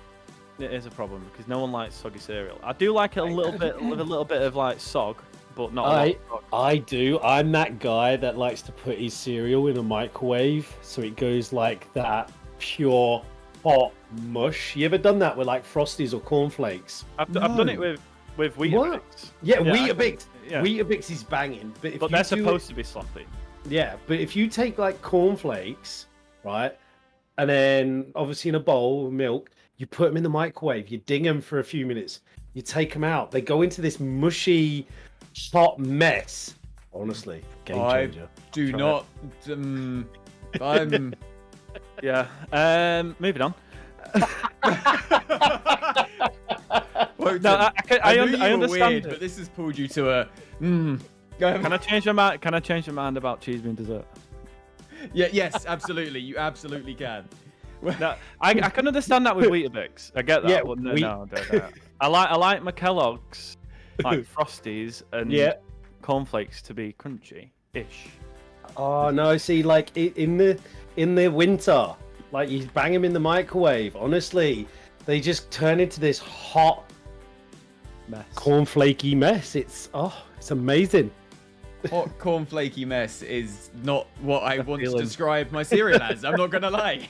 It is a problem because no one likes soggy cereal. I do like it a little bit with a little bit of like sog, but not a lot of sog. I do. I'm that guy that likes to put his cereal in a microwave so it goes like that pure hot mush. You ever done that with like Frosties or cornflakes? I've done it with Weetabix. Yeah, Yeah, Weetabix. yeah. Weetabix is banging, but But they're supposed to be sloppy. Yeah, but if you take like cornflakes, right, and then obviously in a bowl of milk, you put them in the microwave, you ding them for a few minutes, you take them out, they go into this mushy, hot mess. Honestly, game changer. Do Try not. I'm. Yeah. Moving on. Wotan, No, I knew you were understand weird, it. but this has pulled you to a. Can I change my mind? Can I change my mind about cheese being dessert? Yeah. Yes. Absolutely. You absolutely can. No, I can understand that with Weetabix. I get that. Yeah, but no. I like my Kellogg's, like Frosties and cornflakes to be crunchy-ish. Oh no! See, like in the winter, like you bang them in the microwave. Honestly, they just turn into this hot, Mess. cornflakey mess. It's amazing. Hot cornflakey mess is not what I want to feeling. describe my cereal as. I'm not gonna lie.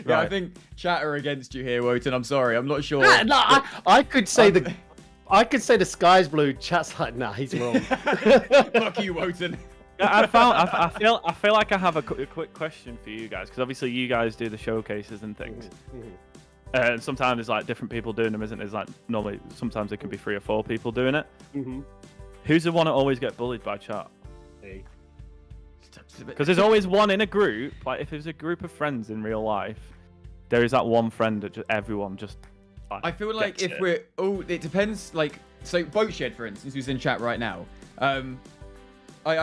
Yeah, I Right. think chat are against you here, Wotan. I'm sorry. I'm not sure. No, I could say the sky's blue. Chat's like, nah, he's wrong. Fuck you, Wotan. I feel like I have a quick question for you guys because obviously you guys do the showcases and things. And sometimes it's like different people doing them, isn't it? It's like normally sometimes it can be 3 or 4 people doing it. Who's the one that always get bullied by chat? Because there's always one in a group. Like if there's a group of friends in real life, there is that one friend that everyone just. Like, I feel like gets if it. we're it depends. Like so, Boatshed, for instance, who's in chat right now. I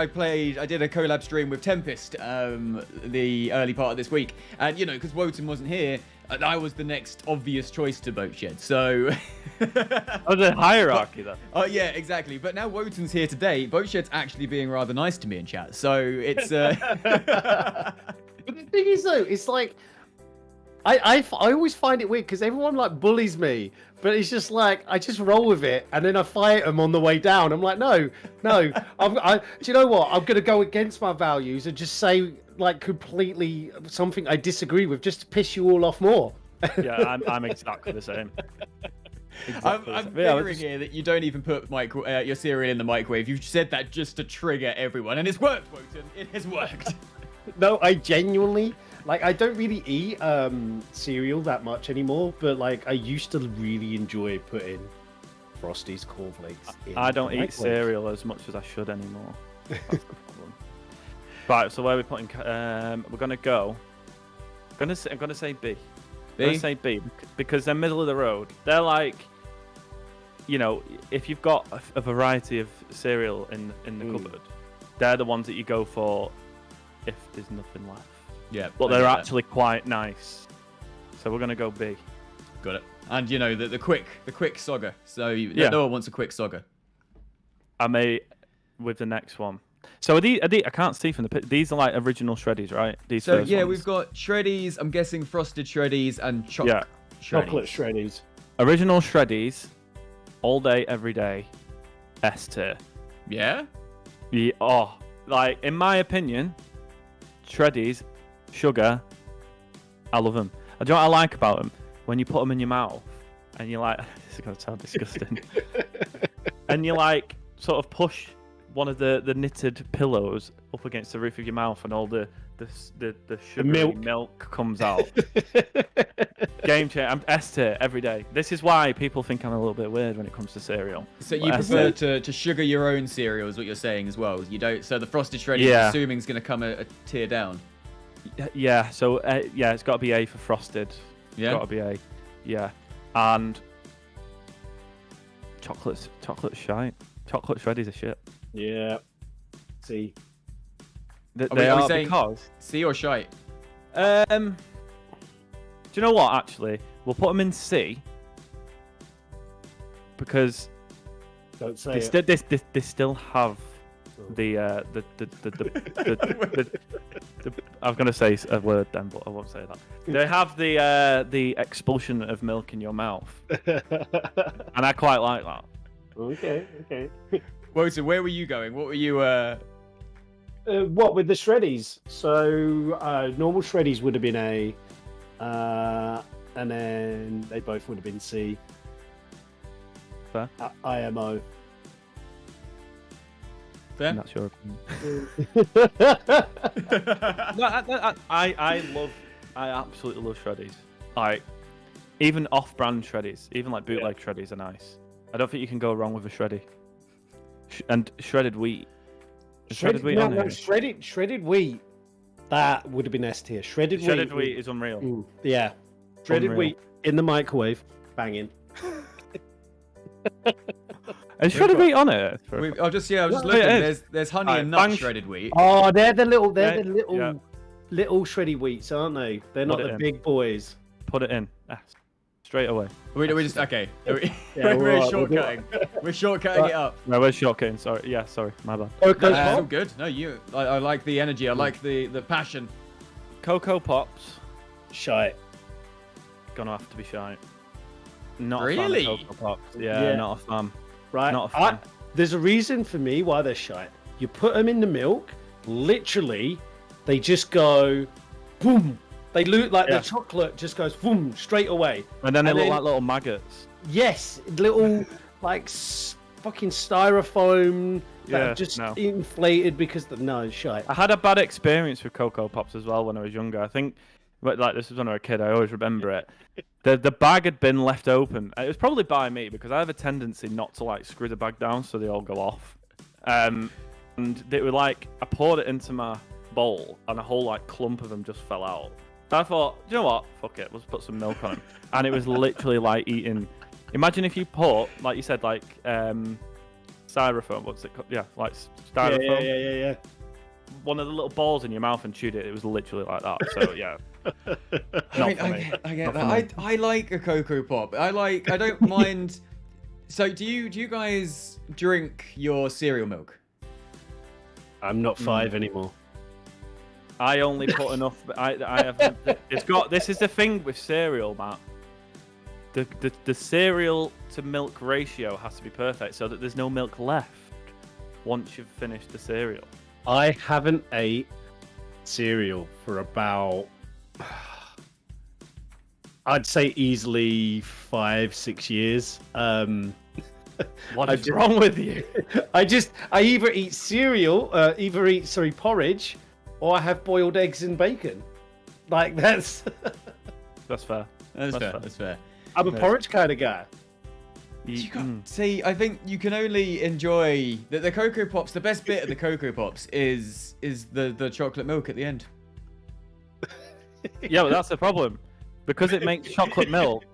did a collab stream with Tempest the early part of this week, and because Wotan wasn't here, I was the next obvious choice to Boatshed. So. Oh, the hierarchy then. Oh yeah, exactly. But now Wotan's here today. Boatshed's actually being rather nice to me in chat, so it's. But the thing is, though, it's like I always find it weird because everyone like bullies me, but it's just like I just roll with it, and then I fight them on the way down. I'm like, no. Do you know what? I'm gonna go against my values and just say like completely something I disagree with, just to piss you all off more. Yeah, I'm exactly the same. I'm Yeah, figuring here that you don't even put your cereal in the microwave. You've said that just to trigger everyone, and it's worked, Wotan. It has worked. No, I genuinely I don't really eat cereal that much anymore, but like I used to really enjoy putting Frosties, cornflakes. I don't the eat microwave. cereal as much as I should anymore. That's the problem. Right, so where are we putting? We're gonna go. I'm gonna say B. I'm gonna say B because they're middle of the road. They're like, if you've got a variety of cereal in the cupboard, they're the ones that you go for if there's nothing left. Yeah, But I they're get that. actually quite nice. So we're gonna go B. Got it. And the quick sogger. So Yeah. no one wants a quick sogger. I may with the next one. So are these, I can't see from the pit. These are like original shreddies, right? These So first yeah, ones. we've got shreddies. I'm guessing frosted shreddies and chocolate. Chocolate shreddies. Original shreddies, all day, every day, S tier. Yeah. Like in my opinion, shreddies, sugar, I love them. Do you know what I like about them? When you put them in your mouth and you're like, this is gonna sound disgusting, and you like sort of push one of the knitted pillows up against the roof of your mouth, and all the sugary milk comes out. Game changer. I'm S tier every day. This is why people think I'm a little bit weird when it comes to cereal. So you S prefer tier. to sugar your own cereal, is what you're saying as well. You don't. So the frosted shreddies, Yeah. I'm assuming, is going to come a tier down. Yeah. So it's got to be A for frosted. Yeah. Got to be A. Yeah. And chocolate shite. Chocolate shreddies are shit. Yeah. See. They we are saying because. C or shite? Do you know what? Actually, we'll put them in C because Don't say they still have the I'm gonna say a word then, but I won't say that. They have the expulsion of milk in your mouth, and I quite like that. Okay. Wotan, where were you going? What were you? What with the shreddies? So normal shreddies would have been A, and then they both would have been C. Fair. IMO. Fair? And that's your opinion. No, I absolutely love shreddies. Like, even off-brand shreddies, even like bootleg shreddies are nice. I don't think you can go wrong with a shreddy. And shredded wheat. Is shredded wheat on here? Shredded wheat. That would have been S tier. Shredded wheat is unreal. Yeah. Shredded Unreal. wheat in the microwave, banging. Is shredded wheat on it? I was just looking. There's honey Alright, and nut bang- shredded wheat. Oh, they're the little Yeah. shreddy wheats, aren't they? They're not Put it the in. big boys. Put it in. Straight away. We just okay. Yeah, we're right, shortcutting. We're shortcutting it up. No, where's shotgun? Sorry. Yeah, sorry. My bad. Okay. That's all good. No, I like the energy. I like the passion. Cocoa Pops. Shite. Gonna have to be shy. Not Really? a fan of Cocoa Pops. Yeah, Yeah. not a fan. Right. Not a fan. There's a reason for me why they're shite. You put them in the milk, literally, they just go boom. They look like Yeah. the chocolate just goes boom straight away. And then they And look then- like little maggots. Yes, little like fucking styrofoam that Yeah, are just no. inflated because no shite. I had a bad experience with Cocoa Pops as well when I was younger. I think, like, this was when I was a kid. I always remember it. The bag had been left open. It was probably by me because I have a tendency not to like screw the bag down so they all go off. And they were like, I poured it into my bowl and a whole like clump of them just fell out. So I thought, you know what? Fuck it. Let's put some milk on them. And it was literally like eating. Imagine if you put, like you said, like styrofoam. What's it called? Yeah, like styrofoam. Yeah. One of the little balls in your mouth and chewed it. It was literally like that. So yeah. I get Not that. for me. I like a Cocoa Pop. I don't mind. So do you guys drink your cereal milk? I'm not 5 anymore. I only put enough. I haven't. This is the thing with cereal, Matt. The cereal to milk ratio has to be perfect so that there's no milk left once you've finished the cereal. I haven't ate cereal for about, I'd say easily 5-6 years. What is wrong with you? I either eat cereal, porridge, or I have boiled eggs and bacon. Like that's That's fair. That's fair. fair. That's fair. I'm a porridge kind of guy. See, I think you can only enjoy the Cocoa Pops. The best bit of the Cocoa Pops is the chocolate milk at the end. Yeah, but that's the problem. Because it makes chocolate milk,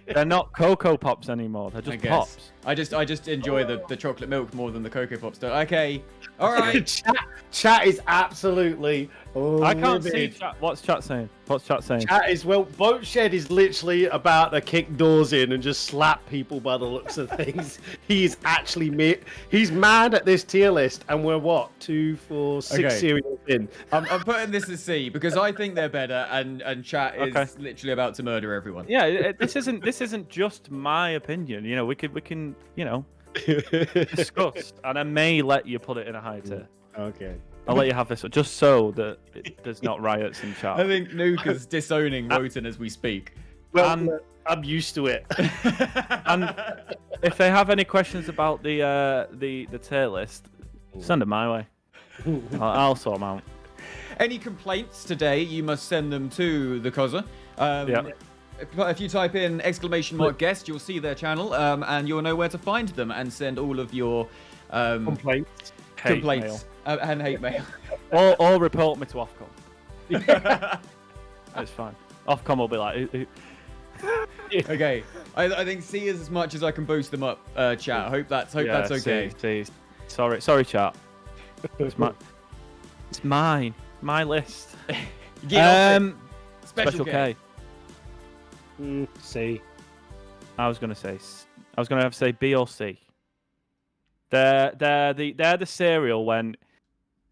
they're not Cocoa Pops anymore. They're I just guess. pops. I just enjoy the chocolate milk more than the Cocoa Pops. So, okay, all right. Chat is absolutely. I can't see livid. chat. What's chat saying? What's chat saying? Chat is Boat Shed is literally about to kick doors in and just slap people by the looks of things. He's actually he's mad at this tier list, and we're what 2, 4, 6 Okay. cereals in. I'm putting this as C because I think they're better, and chat is Okay. literally about to murder everyone. Yeah, this isn't just my opinion. You know, we can discuss, and I may let you put it in a high tier. Okay. I'll let you have this one, just so that there's not riots in chat. I think Nuke is disowning Wotan as we speak. Well, And- I'm used to it. And if they have any questions about the tier list, send them my way. I'll sort them out. Any complaints today, you must send them to TheCozzer. Yeah. If you type in !guest, you'll see their channel, and you'll know where to find them and send all of your Complaints. Hate complaints and hate mail. mail. Or report me to Ofcom. It's fine. Ofcom will be like, Okay, I think C is as much as I can boost them up. Chat. Hope that's okay. see. Sorry, chat. It's mine. My list. Get off it. Special K. C. I was gonna have to say B or C. They're the cereal when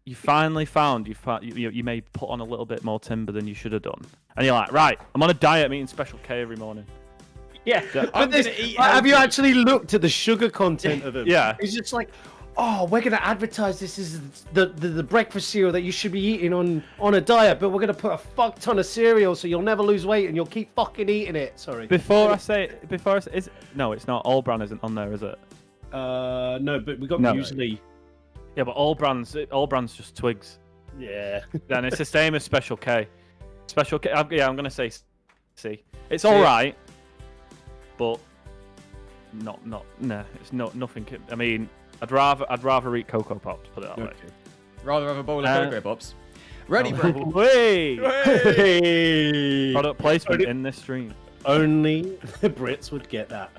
you finally found you may put on a little bit more timber than you should have done, and you're like, right, I'm on a diet, I'm eating Special K every morning. Yeah, I'm but gonna eat have you healthy. actually looked at the sugar content of them? Yeah. It's just like, oh, we're gonna advertise this as the breakfast cereal that you should be eating on a diet, but we're gonna put a fuck ton of cereal so you'll never lose weight and you'll keep fucking eating it. Sorry. Before I say, no, it's not. All Bran isn't on there, is it? No, but we got No. muesli. Yeah, but all brands just twigs. Yeah. Then it's the same as Special K. Special K, I'm gonna say C. It's all right, but it's nothing. I mean, I'd rather eat Cocoa Pops. Put it that way. Rather have a bowl of Cocoa Pops. Ready, bro? Hey! Hey! Product placement in this stream. Only the Brits would get that.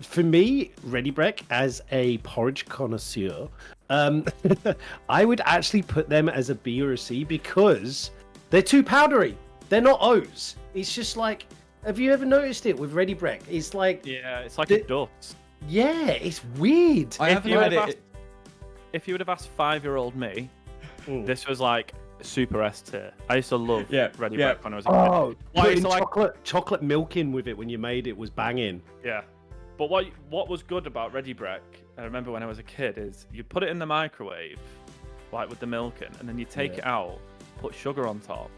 For me, Ready Break as a porridge connoisseur, I would actually put them as a B or a C because they're too powdery. They're not oats. It's just like, have you ever noticed it with Ready Break? It's like, Yeah, it's like a dust. yeah, it's weird. I haven't had it. If you would have asked 5-year-old me, Mm. this was like super S tier. I used to love Ready yeah. Break when I was a kid. Oh, Why, putting so like- chocolate milk in with it when you made it was banging. Yeah. But what was good about Ready Break, I remember when I was a kid, is you put it in the microwave, like with the milk in, and then you take it out, put sugar on top,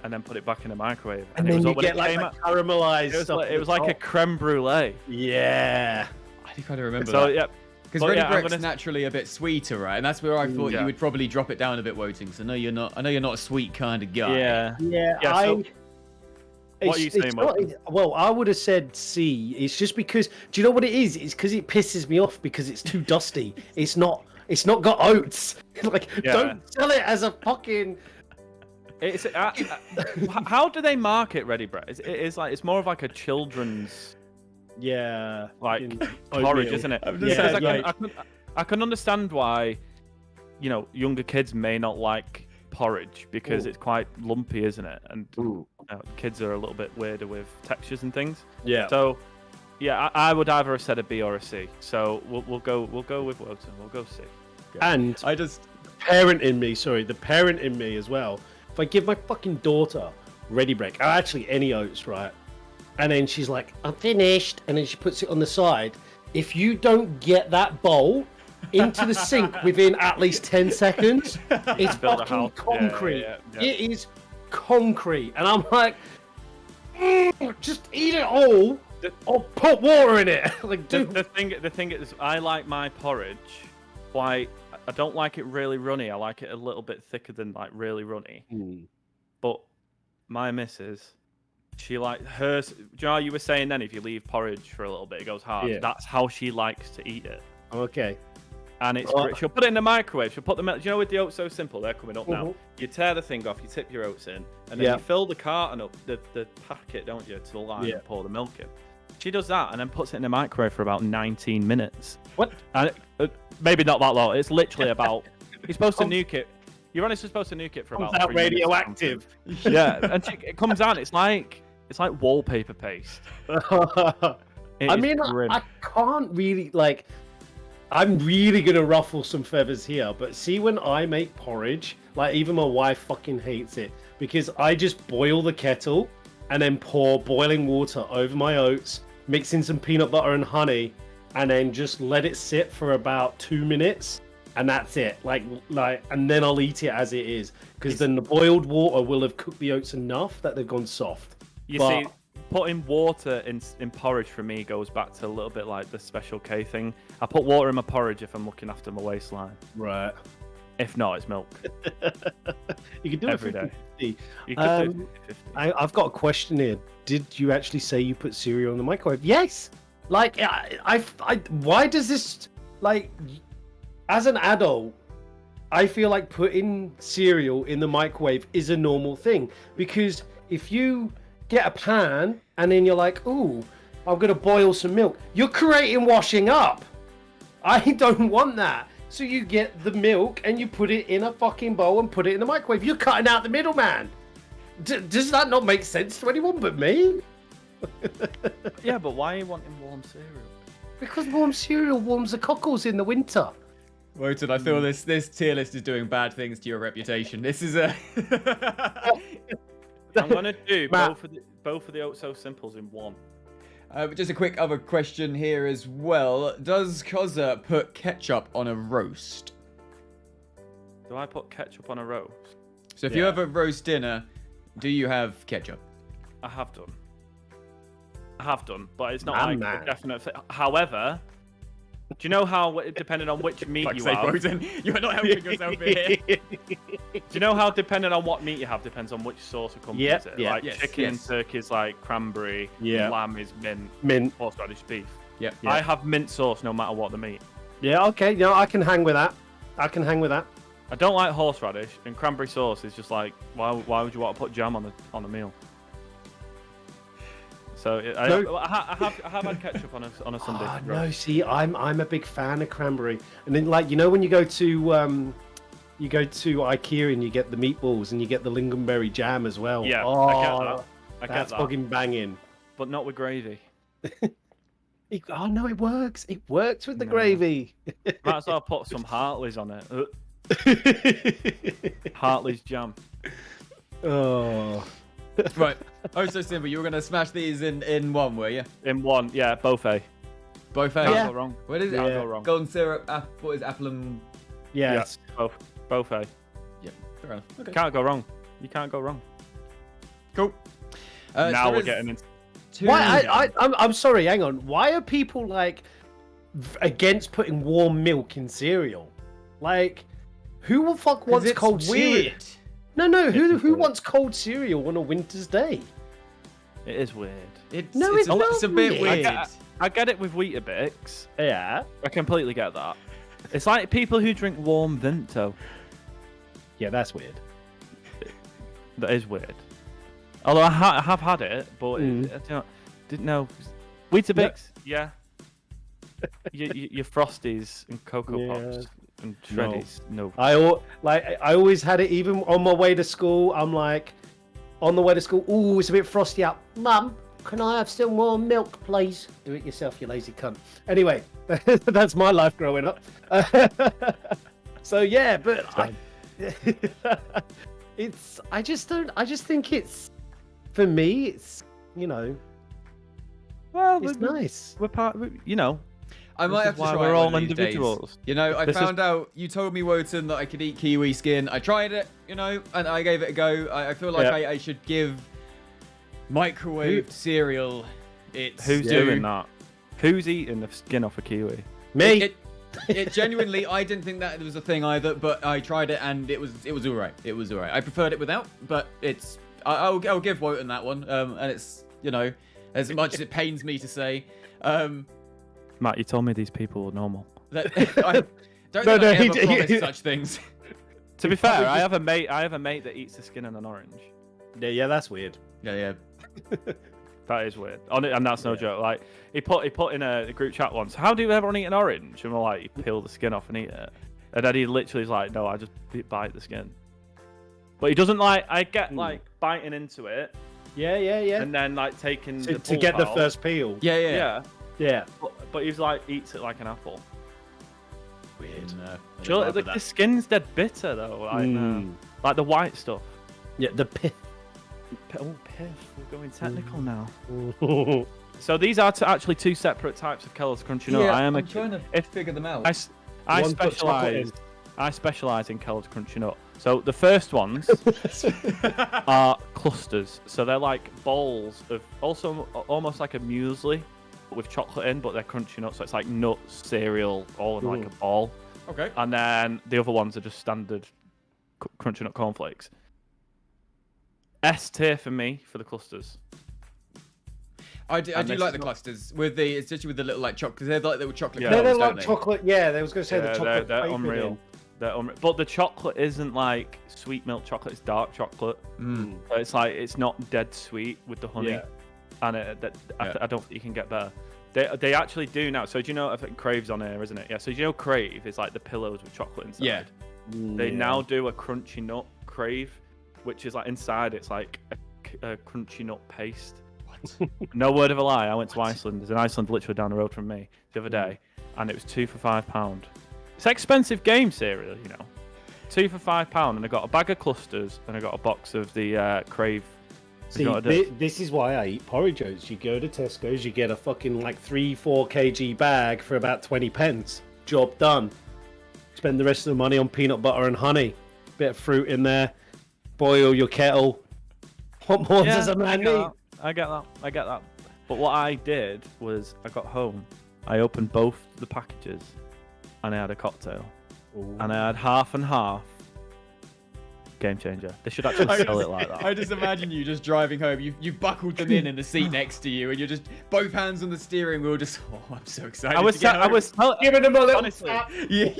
and then put it back in the microwave. And it then was you when get it like came that out, caramelized it was stuff. like, at it was the like a top. creme brulee. Yeah. I do kind of remember So that. yeah, Because but Ready yeah, I'm Break's gonna- naturally a bit sweeter, right? And that's where I thought Yeah. you would probably drop it down a bit, Woting. So I know you're not a sweet kind of guy. yeah. Yeah, Yeah, so- What are you it's saying, not- Martin? well, I would have said C. It's just because, do you know what it is? It's because it pisses me off because it's too dusty. It's not got oats. Like, Yeah. don't sell it as a fucking. It's how do they market Ready Break? It's like it's more of like a children's Yeah. like fucking porridge, oatmeal. isn't it? I'm just saying, I can understand why, younger kids may not like porridge because Ooh. it's quite lumpy, isn't it? And Ooh. kids are a little bit weirder with textures and things. Yeah. So, yeah, I would either have said a B or a C. So we'll go with Wotan. We'll go C. And I just the parent in me as well. If I give my fucking daughter Ready Break, or actually any oats, right? And then she's like, I'm finished. And then she puts it on the side. If you don't get that bowl into the sink within at least 10 seconds, it's Build a fucking house. concrete. Yeah. It is concrete. And I'm like, just eat it all or put water in it. Like, The, dude. the thing is, I like my porridge quite. I don't like it really runny. I like it a little bit thicker than like really runny. But my missus, she like hers. Do you know how you were saying then? If you leave porridge for a little bit, it goes hard. Yeah. That's how she likes to eat it. Okay. And it's Oh. great. She'll put it in the microwave. She'll put the milk. Do you know with the oats so simple? They're coming up now. Mhm. You tear the thing off. You tip your oats in, and then Yeah. you fill the carton up, the packet, don't you, to the line Yeah. and pour the milk in. She does that and then puts it in the microwave for about 19 minutes. What? And maybe not that long. It's literally about. You're supposed to nuke it. You're honestly supposed to nuke it for about. Comes out 3 minutes or radioactive. something. Yeah, and it comes out. It's like wallpaper paste. It I is mean, grim. I can't really like. I'm really gonna ruffle some feathers here, but see, when I make porridge, like even my wife fucking hates it because I just boil the kettle and then pour boiling water over my oats, mix in some peanut butter and honey, and then just let it sit for about 2 minutes, and that's it. Like, and then I'll eat it as it is because then the boiled water will have cooked the oats enough that they've gone soft. You But- see, putting water in porridge for me goes back to a little bit like the Special K thing. I put water in my porridge if I'm looking after my waistline. Right. If not, it's milk. You can do Every it day. 50-50. You could do 50-50. I've got a question here. Did you actually say you put cereal in the microwave? Yes. Like, why does this, like, as an adult, I feel like putting cereal in the microwave is a normal thing because if you get a pan and then you're like, ooh, I'm gonna boil some milk, you're creating washing up. I don't want that. So you get the milk and you put it in a fucking bowl and put it in the microwave. You're cutting out the middleman. Does that not make sense to anyone but me? Yeah, but why are you wanting warm cereal? Because warm cereal warms the cockles in the winter. Wotan, I feel this tier list is doing bad things to your reputation. This is a. I'm gonna do Matt. both of the Oh So Simples in one. Just a quick other question here as well. Does TheCozzer put ketchup on a roast? Do I put ketchup on a roast? So if you have a roast dinner, do you have ketchup? I have done, but it's not Man, like man. a definite. However, do you know how depending on which meat Like you say, have? Wotan, you are not helping yourself here. Do you know how depending on what meat you have depends on which sauce accompanies Yep, it? yeah. Like Yes, chicken and yes. turkey is like cranberry, Yeah. lamb is mint, Mint. horseradish beef. Yep. Yeah. I have mint sauce no matter what the meat. Yeah, okay. No, I can hang with that. I can hang with that. I don't like horseradish, and cranberry sauce is just like why would you want to put jam on a meal? So I have had ketchup on a Sunday. Oh, no, see, I'm a big fan of cranberry. And then, like, you know, when you go to IKEA and you get the meatballs and you get the lingonberry jam as well. Yeah, oh, I get that. I get that's that, fucking banging. but not with gravy. Oh no, it works. It works with the No. gravy. Might as well put some Hartley's on it. Hartley's jam. Oh. Right. Oh, so simple. You were going to smash these in one, were you? In one, yeah, both A. Both Can't A. go wrong. What is it? Can't Yeah. go wrong. Golden syrup. What is it? Apple and. Yes. Both A. Yeah. Fair enough. Okay. Can't go wrong. You can't go wrong. Cool. Now so we're there's getting into. two- Why? I'm sorry. Hang on. Why are people like against putting warm milk in cereal? Like, who the fuck 'Cause wants it's cold cereal? weird. No. Who weird. wants cold cereal on a winter's day? It is weird. It's, No, it's, it's not it's a bit weird. weird. I get it with Weetabix. Yeah. I completely get that. It's like people who drink warm Vimto. Yeah, that's weird. That is weird. Although I have had it, but Mm. didn't know. Weetabix, yeah. Your Frosties and Cocoa Yeah. Pops and Shreddies, no. I always had it even on my way to school. I'm like, on the way to school, ooh, it's a bit frosty out. Mum, can I have some more milk, please? Do it yourself, you lazy cunt. Anyway, that's my life growing up. So yeah, but I just think it's, for me, it's, you know, Well, it's nice. we're part. You know, I might This have is to why try we're it all one of these days. individuals. You know, I This is- found out. You told me, Wotan, that I could eat kiwi skin. I tried it, you know, and I gave it a go. I feel like Yeah. I should give microwaved cereal its who's due. doing that? Who's eating the skin off a kiwi? Me. It genuinely, I didn't think that it was a thing either, but I tried it and it was all right. It was all right. I preferred it without, but it's I'll give Wotan that one. And it's, you know, as much as it pains me to say, Matt, you told me these people were normal. that I don't No, think no, I he ever did- promised such things. To be fair, I have a mate that eats the skin in an orange. Yeah, that's weird. Yeah. That is weird, and that's no joke. Like he put in a group chat once. How do everyone eat an orange? And we're like, you peel the skin off and eat it. And then he literally is like, no, I just bite the skin. But he doesn't like. I get like biting into it Yeah. and then like taking To, the to get the pulp out. first peel. Yeah. Yeah, but he's like eats it like an apple. Weird. No, Sure, the skin's dead bitter though. Like the white stuff. Yeah, the pith. Oh, piff. We're going technical now. So these are actually two separate types of Kellogg's Crunchy Nut. Yeah, I am I'm trying to figure them out. I One's got chocolate specialize in Kellogg's Crunchy Nut. So the first ones are clusters. So they're like balls of also almost like a muesli but with chocolate in, but they're crunchy nuts. So it's like nut cereal all in like a ball. Okay. And then the other ones are just standard crunchy nut cornflakes. S tier for me for the clusters. I do And like this the is clusters with the, especially with the little like chocolate, because they're like little chocolate Yeah. No, colours, they're don't like they? chocolate. Yeah, they was going to say the chocolate. They're flavour unreal. in. They're unreal. But the chocolate isn't like sweet milk chocolate. It's dark chocolate. Mm. So it's like it's not dead sweet with the honey, Yeah. and I don't think you can get better. They actually do now. So do you know? I think Crave's on here, isn't it? Yeah. So do you know Crave is like the pillows with chocolate inside. Yeah. They now do a crunchy nut Crave, which is like inside. It's like a crunchy nut paste. No word of a lie. I went to Iceland. There's an Iceland literally down the road from me the other day, and it was 2 for £5. It's expensive game cereal, you know. 2 for £5, and I got a bag of clusters, and I got a box of the Crave. See, this is why I eat porridge oats. You go to Tesco's, you get a fucking like 3-4 kg bag for about 20 pence. Job done. Spend the rest of the money on peanut butter and honey. Bit of fruit in there. Boil your kettle. What more does a man need? I get that. But what I did was I got home, I opened both the packages, and I had a cocktail. Ooh. And I had half and half. Game changer. They should actually sell it like that. I just imagine you just driving home. You've buckled them in the seat next to you, and you're just both hands on the steering wheel. Just, oh, I'm so excited. I was Giving them a little honestly, tap. Yeah.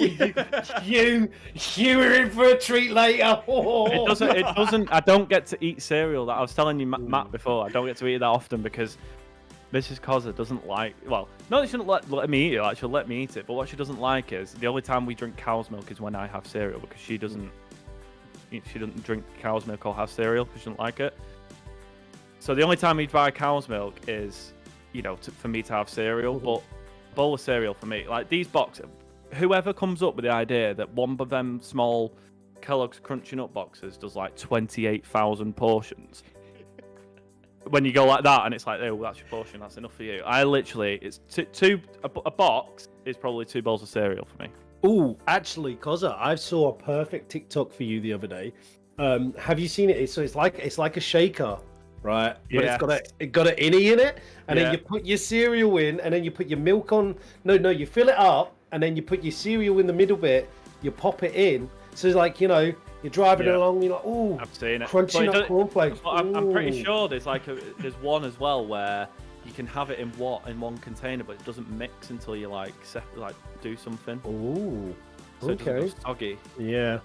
You were in for a treat later. It doesn't. I don't get to eat cereal. That I was telling you, Matt, before. I don't get to eat it that often because Mrs. Cozzer doesn't like. Well, no, she shouldn't let me eat it. Like, she'll let me eat it. But what she doesn't like is the only time we drink cow's milk is when I have cereal because she doesn't. She doesn't drink cow's milk or have cereal because she doesn't like it. So the only time we'd buy cow's milk is, you know, for me to have cereal. But bowl of cereal for me, like these boxes, whoever comes up with the idea that one of them small Kellogg's Crunchy Nut boxes does like 28,000 portions. When you go like that and it's like, oh, that's your portion, that's enough for you. I literally, it's a box is probably 2 bowls of cereal for me. Ooh, actually, Cozzer, I saw a perfect TikTok for you the other day. Have you seen it? So it's like a shaker, right? But it's got an innie in it, and then you put your cereal in, and then you put your milk on. No, you fill it up, and then you put your cereal in the middle bit. You pop it in. So it's like, you know, you're driving along, you're like, ooh, I've seen it. Crunchy Nut cornflakes. I'm pretty sure there's there's one as well where you can have it in one container, but it doesn't mix until you do something. Ooh, so it doesn't go soggy. Yeah.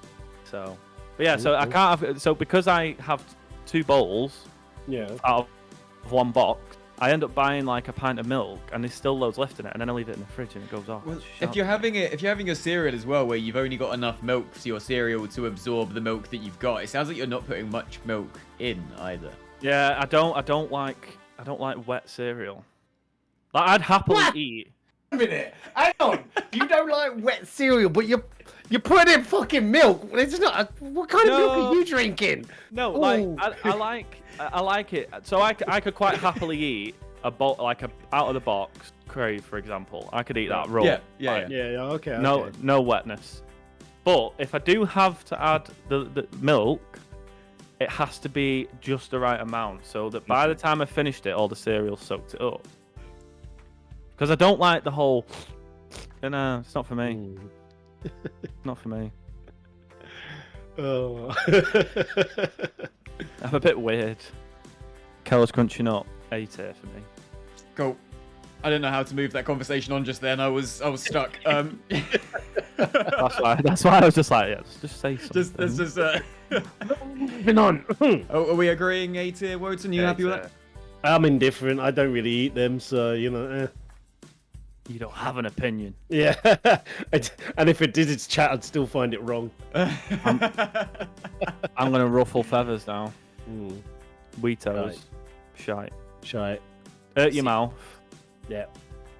So, but yeah, so I can't have. So because I have 2 bowls, out of one box, I end up buying like a pint of milk, and there's still loads left in it, and then I leave it in the fridge, and it goes off. Well, if you're having a cereal as well, where you've only got enough milk for your cereal to absorb the milk that you've got, it sounds like you're not putting much milk in either. Yeah, I don't like wet cereal. Like I'd happily eat. Wait a minute, hang on. You don't like wet cereal, but you're putting in fucking milk. It's not. What kind of milk are you drinking? No, Ooh. I like it. So I could quite happily eat a out of the box Crave, for example. I could eat that raw. Yeah. Okay. No wetness. But if I do have to add the milk, it has to be just the right amount so that by the time I finished it, all the cereal soaked it up. Because I don't like the whole. No, it's not for me. Not for me. Oh. I'm a bit weird. Kellogg's Crunchy Nut, A tier for me. Cool. I didn't know how to move that conversation on just then. I was stuck. That's why I was just like, just say something. Moving on. Are we agreeing A tier, Wotan? You happy with that? I'm indifferent. I don't really eat them, so you know. You don't have an opinion. Yeah, and if it did its chat, I'd still find it wrong. I'm gonna ruffle feathers now. Weetos, shite. Hurt your mouth. Yeah.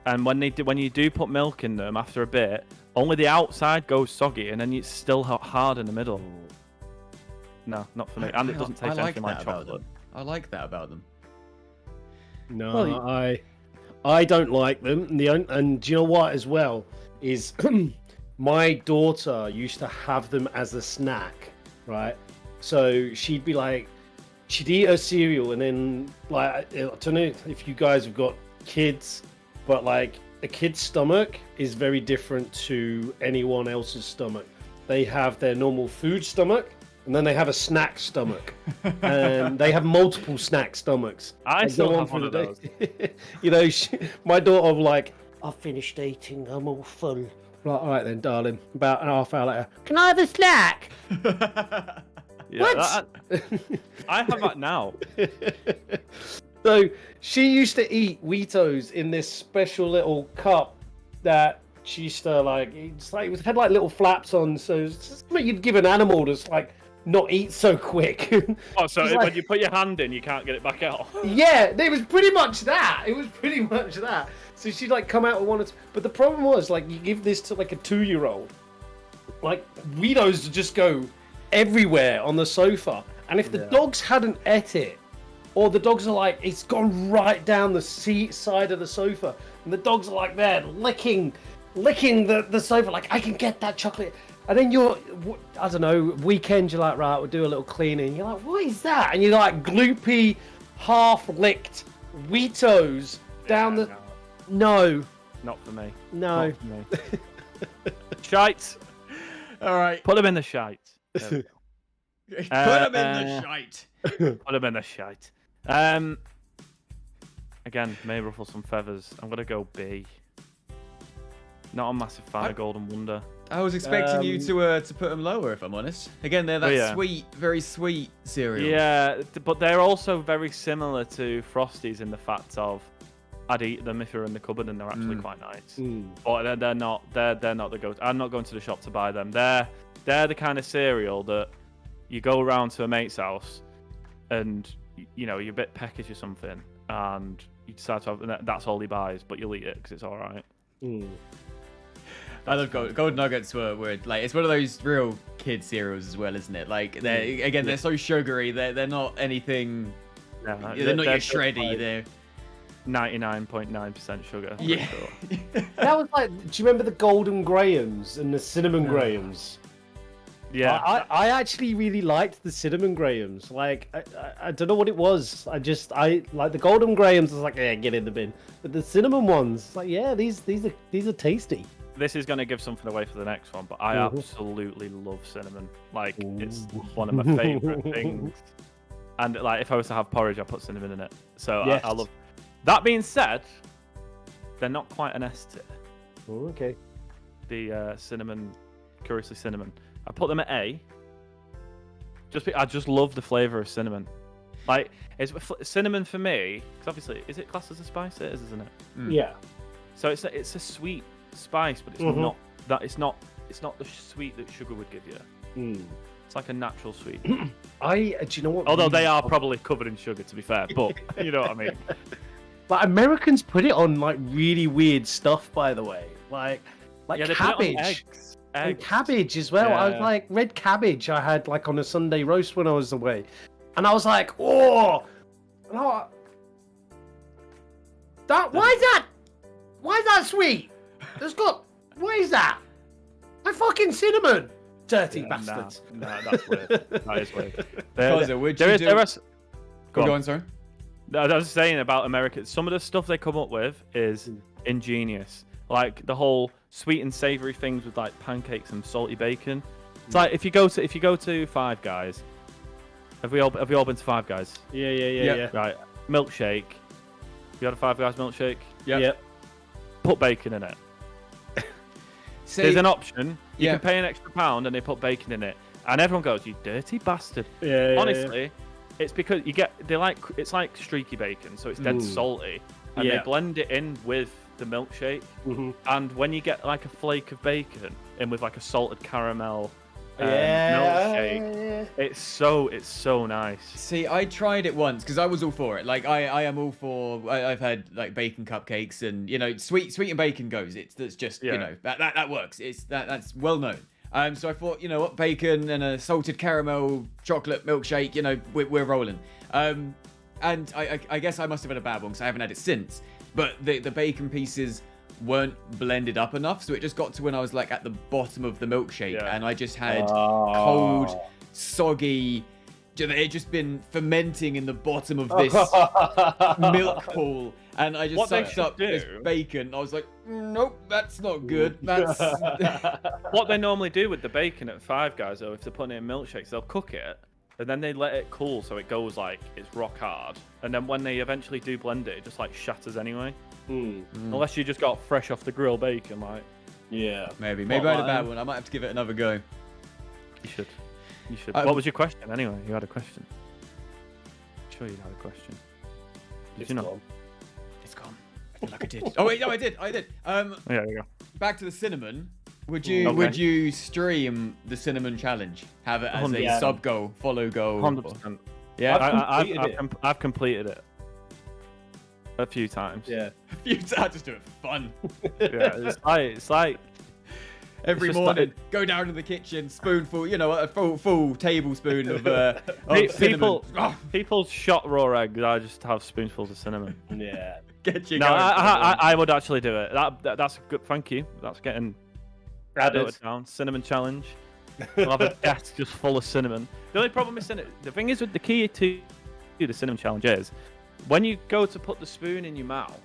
And when you do put milk in them, after a bit, only the outside goes soggy, and then it's still hard in the middle. No, not for me. And it doesn't taste anything like chocolate. I like that about them. No, Well, I don't like them. And do you know what as well is my daughter used to have them as a snack, right? So she'd eat her cereal, and then like I don't know if you guys have got kids, but like a kid's stomach is very different to anyone else's stomach. They have their normal food stomach, and then they have a snack stomach, and they have multiple snack stomachs. I still have one of those. You know, my daughter was like, "I've finished eating. I'm all full." Like, all right then, darling. About an half hour later, can I have a snack? Yeah, What? I have that now. So she used to eat Weetos in this special little cup that she used to it had like little flaps on, so it's just what you'd give an animal that's like not eat so quick. Oh, so It's when like- you put your hand in, you can't get it back out. Yeah, it was pretty much that. So she'd like come out with one, but the problem was like you give this to like a 2-year-old, like Weedos just go everywhere on the sofa. And if the dogs hadn't ate it, or the dogs are like, it's gone right down the side of the sofa, and the dogs are like there licking the sofa, like, I can get that chocolate. And then I don't know, weekend you're like, right, we'll do a little cleaning. You're like, what is that? And you're like, gloopy, half-licked Weetos down the... No. Not for me. No. Not for me. Shite. All right. Put them in the shite. There we go. Put them in the shite. Put them in the shite. Again, may ruffle some feathers. I'm gonna go B. Not a massive fan of Golden Wonder. I was expecting you to put them lower, if I'm honest. Again, they're that sweet, very sweet cereal. Yeah, but they're also very similar to Frosties in the fact of I'd eat them if they're in the cupboard and they're actually quite nice. But they're not the go. I'm not going to the shop to buy them. They're the kind of cereal that you go around to a mate's house and you're a bit peckish or something, and you decide to have that's all he buys, but you'll eat it because it's all right. I love Golden Nuggets were like, it's one of those real kid cereals as well, isn't it? Like they're so sugary. They're not anything. No, they're not your shreddy. They're 99.9% sugar. Yeah. Sure. That was like, do you remember the Golden Grahams and the Cinnamon Grahams? Yeah. I actually really liked the Cinnamon Grahams. Like, I don't know what it was. I like the Golden Grahams. I was like, yeah, get in the bin. But the cinnamon ones, like, yeah, these are tasty. This is going to give something away for the next one, but I absolutely love cinnamon. Like, it's one of my favorite things. And like, if I was to have porridge, I put cinnamon in it. So Yes. I love. That being said, they're not quite an S tier. Oh, okay. The cinnamon, curiously cinnamon. I put them at A. I just love the flavor of cinnamon. Like, cinnamon for me, because obviously, is it classed as a spice? It is, isn't it? Yeah. So it's a sweet spice, but it's not that. It's not the sweet that sugar would give you. It's like a natural sweet. Do you know what? Although they are probably covered in sugar, to be fair, but you know what I mean. But Americans put it on like really weird stuff, by the way. Like Yeah, they put it cabbage. on eggs. And cabbage as well. I was Yeah. like, red cabbage I had like on a Sunday roast when I was away. And I was like, oh! And I was like, why is that sweet? What is that? My fucking cinnamon! Dirty bastards. Nah, that's weird. That is weird. Cozzer, would you There do... is. Go on, sorry. I was saying about America, some of the stuff they come up with is ingenious. Like the whole sweet and savory things with like pancakes and salty bacon. It's like if you go to Five Guys. Have we all been to Five Guys? Yeah. Right. Milkshake. You had a Five Guys milkshake? Yeah. Put bacon in it. There's an option. You can pay an extra £1 and they put bacon in it. And everyone goes, you dirty bastard. Yeah. Honestly, it's because it's like streaky bacon, so it's dead salty. And they blend it in with the milkshake. And when you get like a flake of bacon in with like a salted caramel milkshake, it's so nice. See, I tried it once because I was all for it. Like I am all for. I've had like bacon cupcakes and sweet and bacon goes. That's just that works. That's well known. So I thought, you know what, bacon and a salted caramel chocolate milkshake. We're rolling. And I guess I must have had a bad one because I haven't had it since. But the bacon pieces weren't blended up enough, so it just got to when I was like at the bottom of the milkshake, and I just had cold, soggy. It had just been fermenting in the bottom of this milk pool, and I just sucked up this bacon. I was like, nope, that's not good. That's what they normally do with the bacon at Five Guys, though. If they're putting it in milkshakes, they'll cook it. And then they let it cool so it goes like it's rock hard. And then when they eventually do blend it, it just like shatters anyway. Unless you just got fresh off the grill bacon, like. Yeah. Maybe I had a bad one. I might have to give it another go. You should. What was your question anyway? You had a question. I'm sure you had a question. Did you not? It's gone. I feel like I did. Oh wait, no, I did. Yeah, there you go. Back to the cinnamon. Would you stream the cinnamon challenge? Have it as a sub goal, follow goal? 100%. Yeah, I've completed it a few times. Yeah. a few times. Just do it for fun. Yeah, it's like Every just morning, go down to the kitchen, spoonful, a full tablespoon of cinnamon. People's shot raw eggs. I just have spoonfuls of cinnamon. Yeah. Get you No, going. I would actually do it. That's good. Thank you. That's getting Added. noted down. Cinnamon challenge. I'll have a desk just full of cinnamon. The only problem with cinnamon, the thing is with the key to the cinnamon challenge is when you go to put the spoon in your mouth,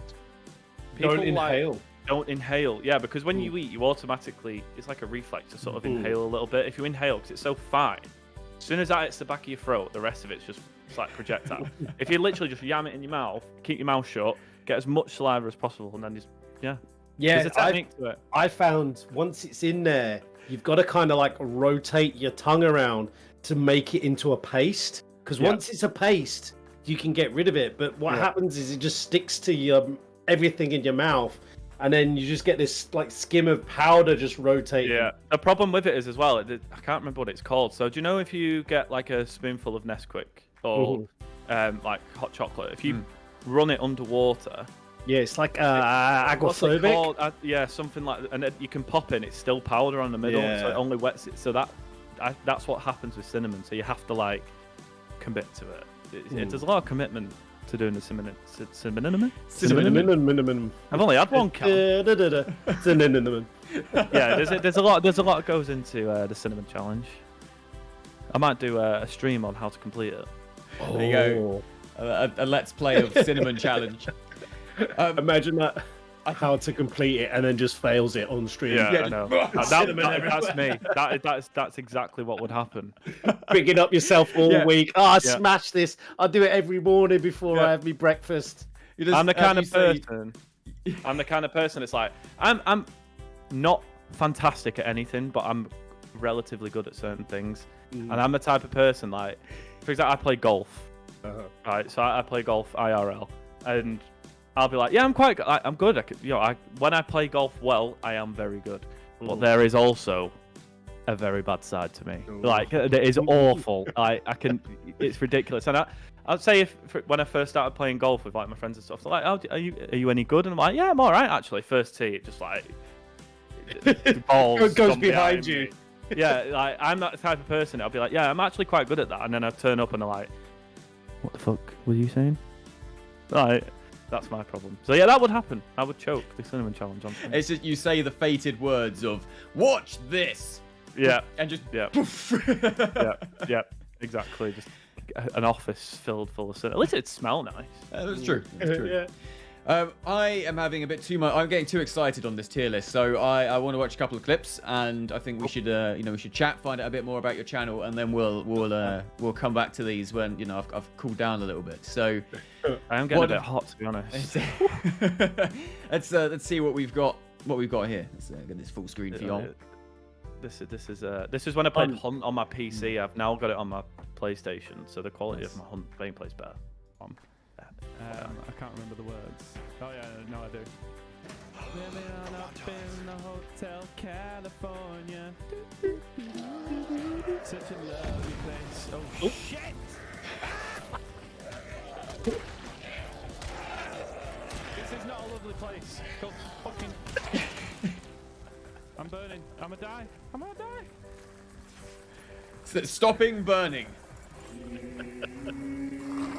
people Don't inhale. Don't inhale, yeah, because when you eat, you automatically, it's like a reflex to sort of inhale a little bit. If you inhale, because it's so fine, as soon as that hits the back of your throat, the rest of it's like projectile. If you literally just yam it in your mouth, keep your mouth shut, get as much saliva as possible, and then just, Yeah, there's a technique to it. I found once it's in there, you've got to kind of like rotate your tongue around to make it into a paste. Because once it's a paste, you can get rid of it. But what happens is it just sticks to your everything in your mouth. And then you just get this like skim of powder just rotating. Yeah. The problem with it is as well, I can't remember what it's called. So do you know if you get like a spoonful of Nesquik or like hot chocolate, if you run it underwater? Yeah, it's like What's it aquaphobic. called? Yeah, something like, and you can pop in. It's still powder on the middle, so it only wets it. So that's what happens with cinnamon. So you have to like commit to it. There's a lot of commitment to doing the cinnamon. Cinnamon. I've only had one can. Cinnamon. Yeah, there's a lot that goes into the cinnamon challenge. I might do a stream on how to complete it. There you go. A let's play of cinnamon challenge. Imagine that. How to complete it and then just fails it on stream. Yeah, I know. That's me. That's exactly what would happen. Picking up yourself all week. I smash this. I do it every morning before I have my breakfast. I'm the kind of person. I'm the kind of person. It's like I'm not fantastic at anything, but I'm relatively good at certain things. And I'm the type of person like, for example, I play golf. Right, so I play golf IRL, and I'll be like, yeah, I'm quite good. I'm good. When I play golf well, I am very good. But there is also a very bad side to me. Like, it is awful. It's ridiculous. And I'd say when I first started playing golf with like my friends and stuff, they're like, oh, are you any good? And I'm like, yeah, I'm all right actually. First tee, it just like the balls goes behind you. Me. Yeah, like I'm that type of person. I'll be like, yeah, I'm actually quite good at that. And then I turn up and I'm like, what the fuck were you saying? Right. That's my problem. So yeah, that would happen. I would choke the cinnamon challenge on. It's just you say the fated words of "Watch this." Yeah. And just yeah, exactly. Just an office filled full of cinnamon. At least it smell nice. That's true. That's true. Yeah. I am having a bit too much. I'm getting too excited on this tier list, so I want to watch a couple of clips, and I think we should we should chat, find out a bit more about your channel, and then we'll come back to these when I've cooled down a little bit. So I am getting a bit hot, to be honest. let's see what we've got here. Let's get this full screen for y'all. This is when I played Hunt on my PC. I've now got it on my PlayStation, so the quality of my Hunt gameplay's better. I can't remember the words. Oh yeah, no I do. Living on up in the Hotel California. Such a lovely place. Oh shit! This is not a lovely place. Go fucking. I'm burning. I'm gonna die. Stopping burning.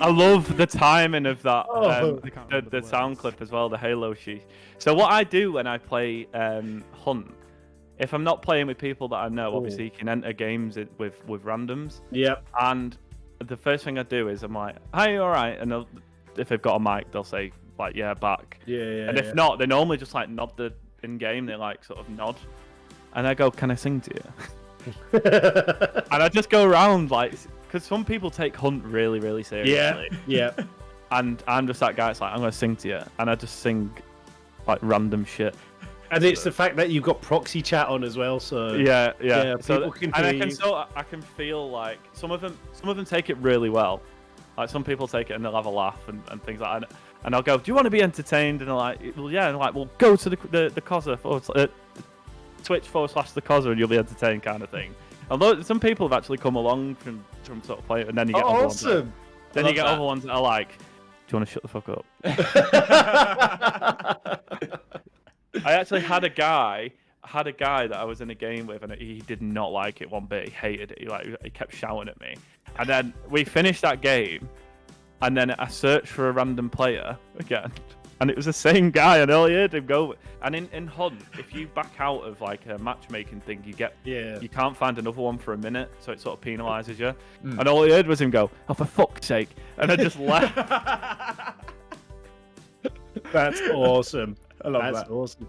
I love the timing of that, the the sound clip as well, the Halo sheet. So what I do when I play Hunt, if I'm not playing with people that I know, obviously you can enter games with randoms. Yep. And the first thing I do is I'm like, "Hi, you all right?" And if they've got a mic, they'll say like, "Yeah, back." Yeah. And if not, they normally just like nod in game. They like sort of nod, and I go, "Can I sing to you?" And I just go around like. Because some people take Hunt really, really seriously. Yeah. And I'm just that guy. It's like, I'm going to sing to you. And I just sing like random shit. And it's the fact that you've got proxy chat on as well. So yeah. So I can feel like some of them take it really well. Like some people take it and they'll have a laugh and things like that. And I'll go, "Do you want to be entertained?" And they're like, "Well, yeah." And I'm like, "Well, go to TheCozzer Twitch/TheCozzer and you'll be entertained," kind of thing. Although some people have actually come along from sort of playing, and then you get other ones. Then you get other ones that are like, "Do you want to shut the fuck up?" I actually had a guy. had a guy that I was in a game with, and he did not like it one bit. He hated it. He kept shouting at me. And then we finished that game, and then I searched for a random player again, and it was the same guy, and all I heard him go. And in Hunt, if you back out of like a matchmaking thing, you can't find another one for a minute, so it sort of penalises you. And all I heard was him go, "Oh, for fuck's sake!" And I just left. That's awesome. I love That's that. awesome.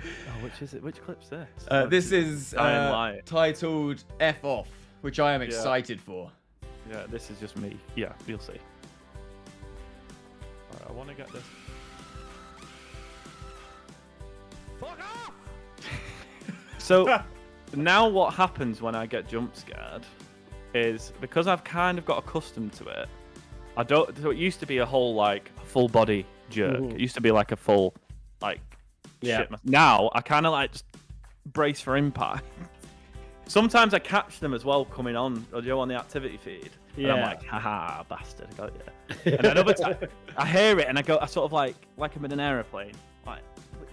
Oh, which is it? Which clip's this? This is Dying Light. titled F Off, which I am excited for. Yeah, this is just me. Yeah, you'll see. Alright, I want to get this. Fuck off! So now what happens when I get jump scared is because I've kind of got accustomed to it. I don't. So it used to be a whole like full body jerk. It used to be like a full like shit. Now I kind of like just brace for impact. Sometimes I catch them as well coming on, or on the activity feed. And I'm like, haha, bastard, I got you. And then other time, I hear it and I sort of like I'm in an aeroplane. Like, put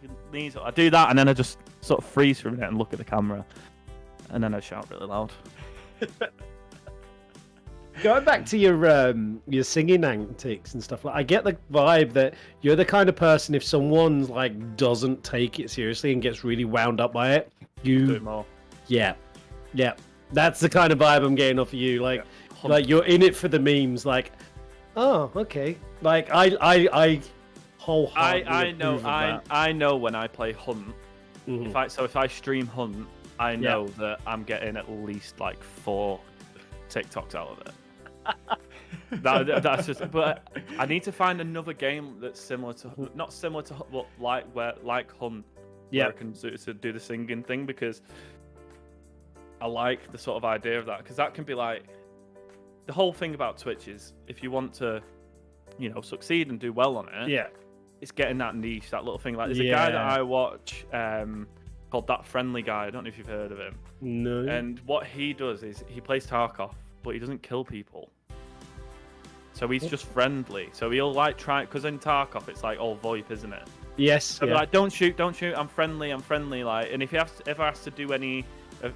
your knees up. I do that and then I just sort of freeze for a minute and look at the camera. And then I shout really loud. Going back to your singing antics and stuff, like I get the vibe that you're the kind of person, if someone's like doesn't take it seriously and gets really wound up by it, you Do it more. Yeah. That's the kind of vibe I'm getting off of you. Like you're in it for the memes. Like, oh, okay. Like I wholeheartedly I know approve of that. I know when I play Hunt. Mhm. If I stream Hunt, I know that I'm getting at least like 4 TikToks out of it. That's just. But I need to find another game that's similar to, not similar to, but like Hunt. Yeah. Where I can do the singing thing, because I like the sort of idea of that, because that can be like the whole thing about Twitch is if you want to, succeed and do well on it. Yeah. It's getting that niche, that little thing. Like there's a guy that I watch called That Friendly Guy. I don't know if you've heard of him. No. And what he does is he plays Tarkov, but he doesn't kill people. So he's just friendly. So he'll like try, because in Tarkov it's like all VoIP, isn't it? Yes. So like, don't shoot. I'm friendly. Like, and if he ever has to do any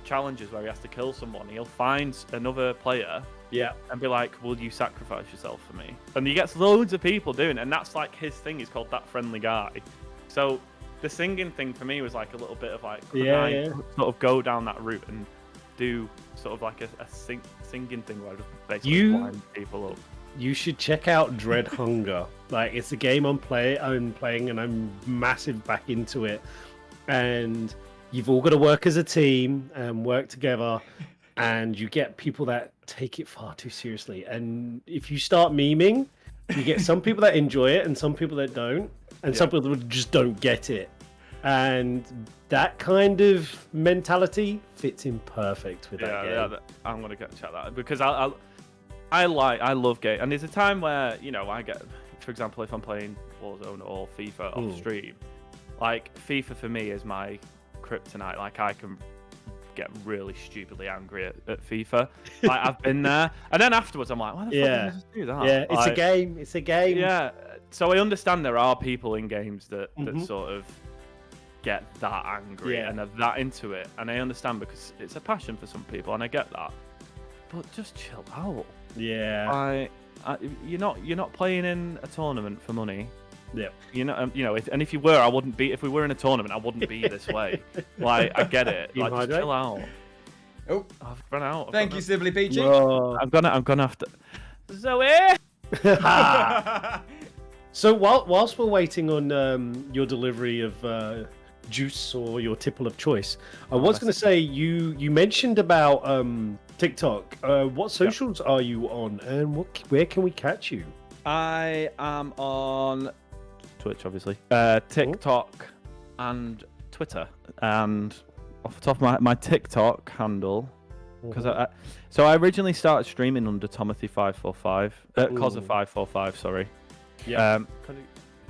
challenges where he has to kill someone, he'll find another player. Yeah. And be like, will you sacrifice yourself for me? And he gets loads of people doing it, and that's like his thing. He's called That Friendly Guy. So the singing thing for me was like a little bit of like, could I sort of go down that route and do sort of like a singing thing where I just basically wind people up. You should check out Dread Hunger. Like, it's a game I'm playing and I'm massive back into it. And you've all got to work as a team and work together. And you get people that take it far too seriously. And if you start memeing, you get some people that enjoy it and some people that don't. And some people that just don't get it. And that kind of mentality fits in perfect with that game. Yeah, I'm going to check that, because I love game. And there's a time where, I get, for example, if I'm playing Warzone or FIFA off stream, like FIFA for me is my kryptonite. Like I can get really stupidly angry at FIFA. Like I've been there, and then afterwards I'm like, why the fuck did I just do that? Yeah, it's a game. It's a game. Yeah. So I understand there are people in games that sort of get that angry and are that into it, and I understand because it's a passion for some people, and I get that. But just chill out. Yeah. You're not playing in a tournament for money. Yeah. If you were, I wouldn't be. If we were in a tournament, I wouldn't be this way. Like, I get it. Like, just chill out. Oh, I've run out. thank you, Sibley Peachy. I'm gonna have to. Zoe. So whilst we're waiting on your delivery of juice or your tipple of choice, I was going to say you mentioned about TikTok. What socials are you on, and where can we catch you? I am on Twitch, obviously, TikTok, and Twitter. And off the top of my TikTok handle, because I originally started streaming under Tomothy545, TheCozzer545, sorry. Yeah.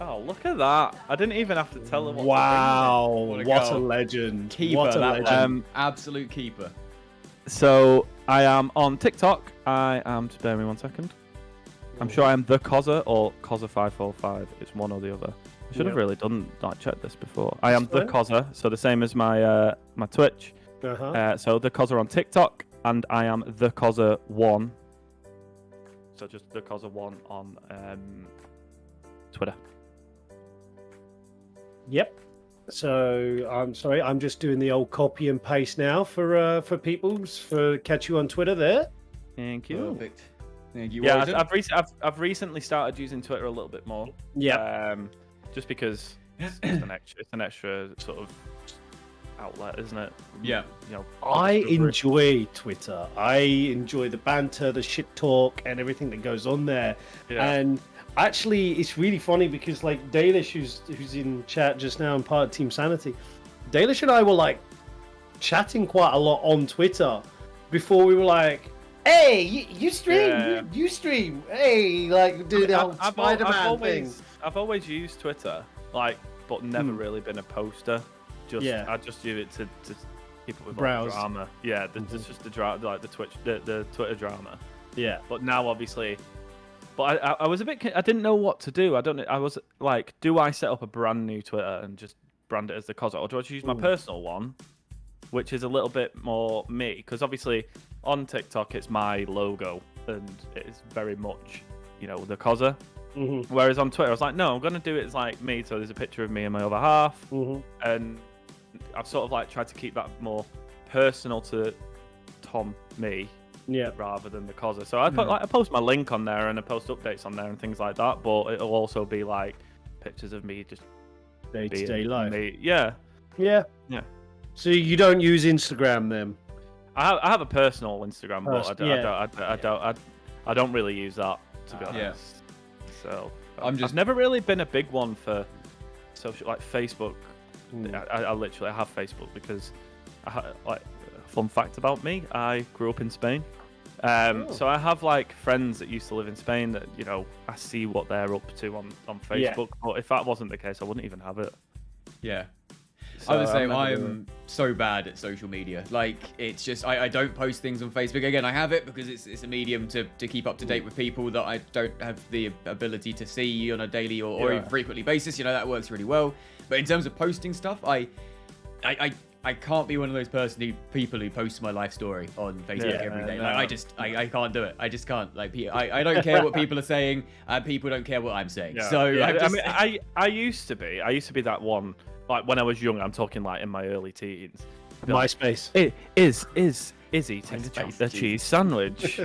Oh, look at that! I didn't even have to tell them what. Wow! What a What a goal. legend! Keeper, What a that legend! absolute keeper. So I am on TikTok. I am. Spare me 1 second. I'm sure I am TheCozzer or Cozzer545. It's one or the other. I should have Yeah. really done check this before. I am That's fine. TheCozzer, so the same as my my Twitch. Uh-huh. So TheCozzer on TikTok, and I am TheCozzer1. So just TheCozzer1 on Twitter. Yep. So I'm sorry, I'm just doing the old copy and paste now for people's for catch you on Twitter there. Thank you. Perfect. Thank you. Yeah, Warrington. I've recently started using Twitter a little bit more. Yeah. Just because it's an extra sort of outlet, isn't it? Yeah. You know, I discovery. enjoy Twitter. I enjoy the banter, the shit talk, and everything that goes on there. Yeah. And actually, it's really funny because like Dalish, who's in chat just now and part of Team Sanity, Dalish and I were like chatting quite a lot on Twitter before we were like, "Hey, you stream, Yeah. you stream, hey, like do the whole Spider-Man thing." I've always used Twitter, like, but never really been a poster. Just Yeah. I just use it to keep up with Browse. like, drama. Yeah, it's just the drama, like the Twitter drama. Yeah. But now, obviously, but I was a bit. I didn't know what to do. I was like, do I set up a brand new Twitter and just brand it as TheCozzer, or do I just use my personal one, which is a little bit more me? Because obviously, on TikTok, it's my logo, and it's very much, TheCozzer. Mm-hmm. Whereas on Twitter, I was like, no, I'm gonna do it as like me. So there's a picture of me and my other half, Mm-hmm. and I've sort of like tried to keep that more personal to Tom, me, Yeah. rather than TheCozzer. So I post my link on there and I post updates on there and things like that. But it'll also be like pictures of me just Day-to-day being life. me. Yeah, Yeah. Yeah. So you don't use Instagram then? I have a personal Instagram, but Yeah. I don't really use that, to be honest. Yeah. So I'm just- I've never really been a big one for social, like Facebook. Mm. I literally have Facebook because like, fun fact about me, I grew up in Spain. So I have like friends that used to live in Spain that I see what they're up to on Yeah. Facebook. But if that wasn't the case, I wouldn't even have it. Yeah. So I would say I've never I'm really- so bad at social media. Like, it's just, I don't post things on Facebook. Again, I have it because it's a medium to keep up to date with people that I don't have the ability to see on a daily or even frequently basis. That works really well. But in terms of posting stuff, I can't be one of those people who post my life story on Facebook every day. no. Like, I can't do it. I just can't. Like, I don't care what people are saying, and people don't care what I'm saying. Yeah. So Yeah, I'm just, I used to be that one. Like when I was young, I'm talking like in my early teens. MySpace. It is eating MySpace the cheese sandwich.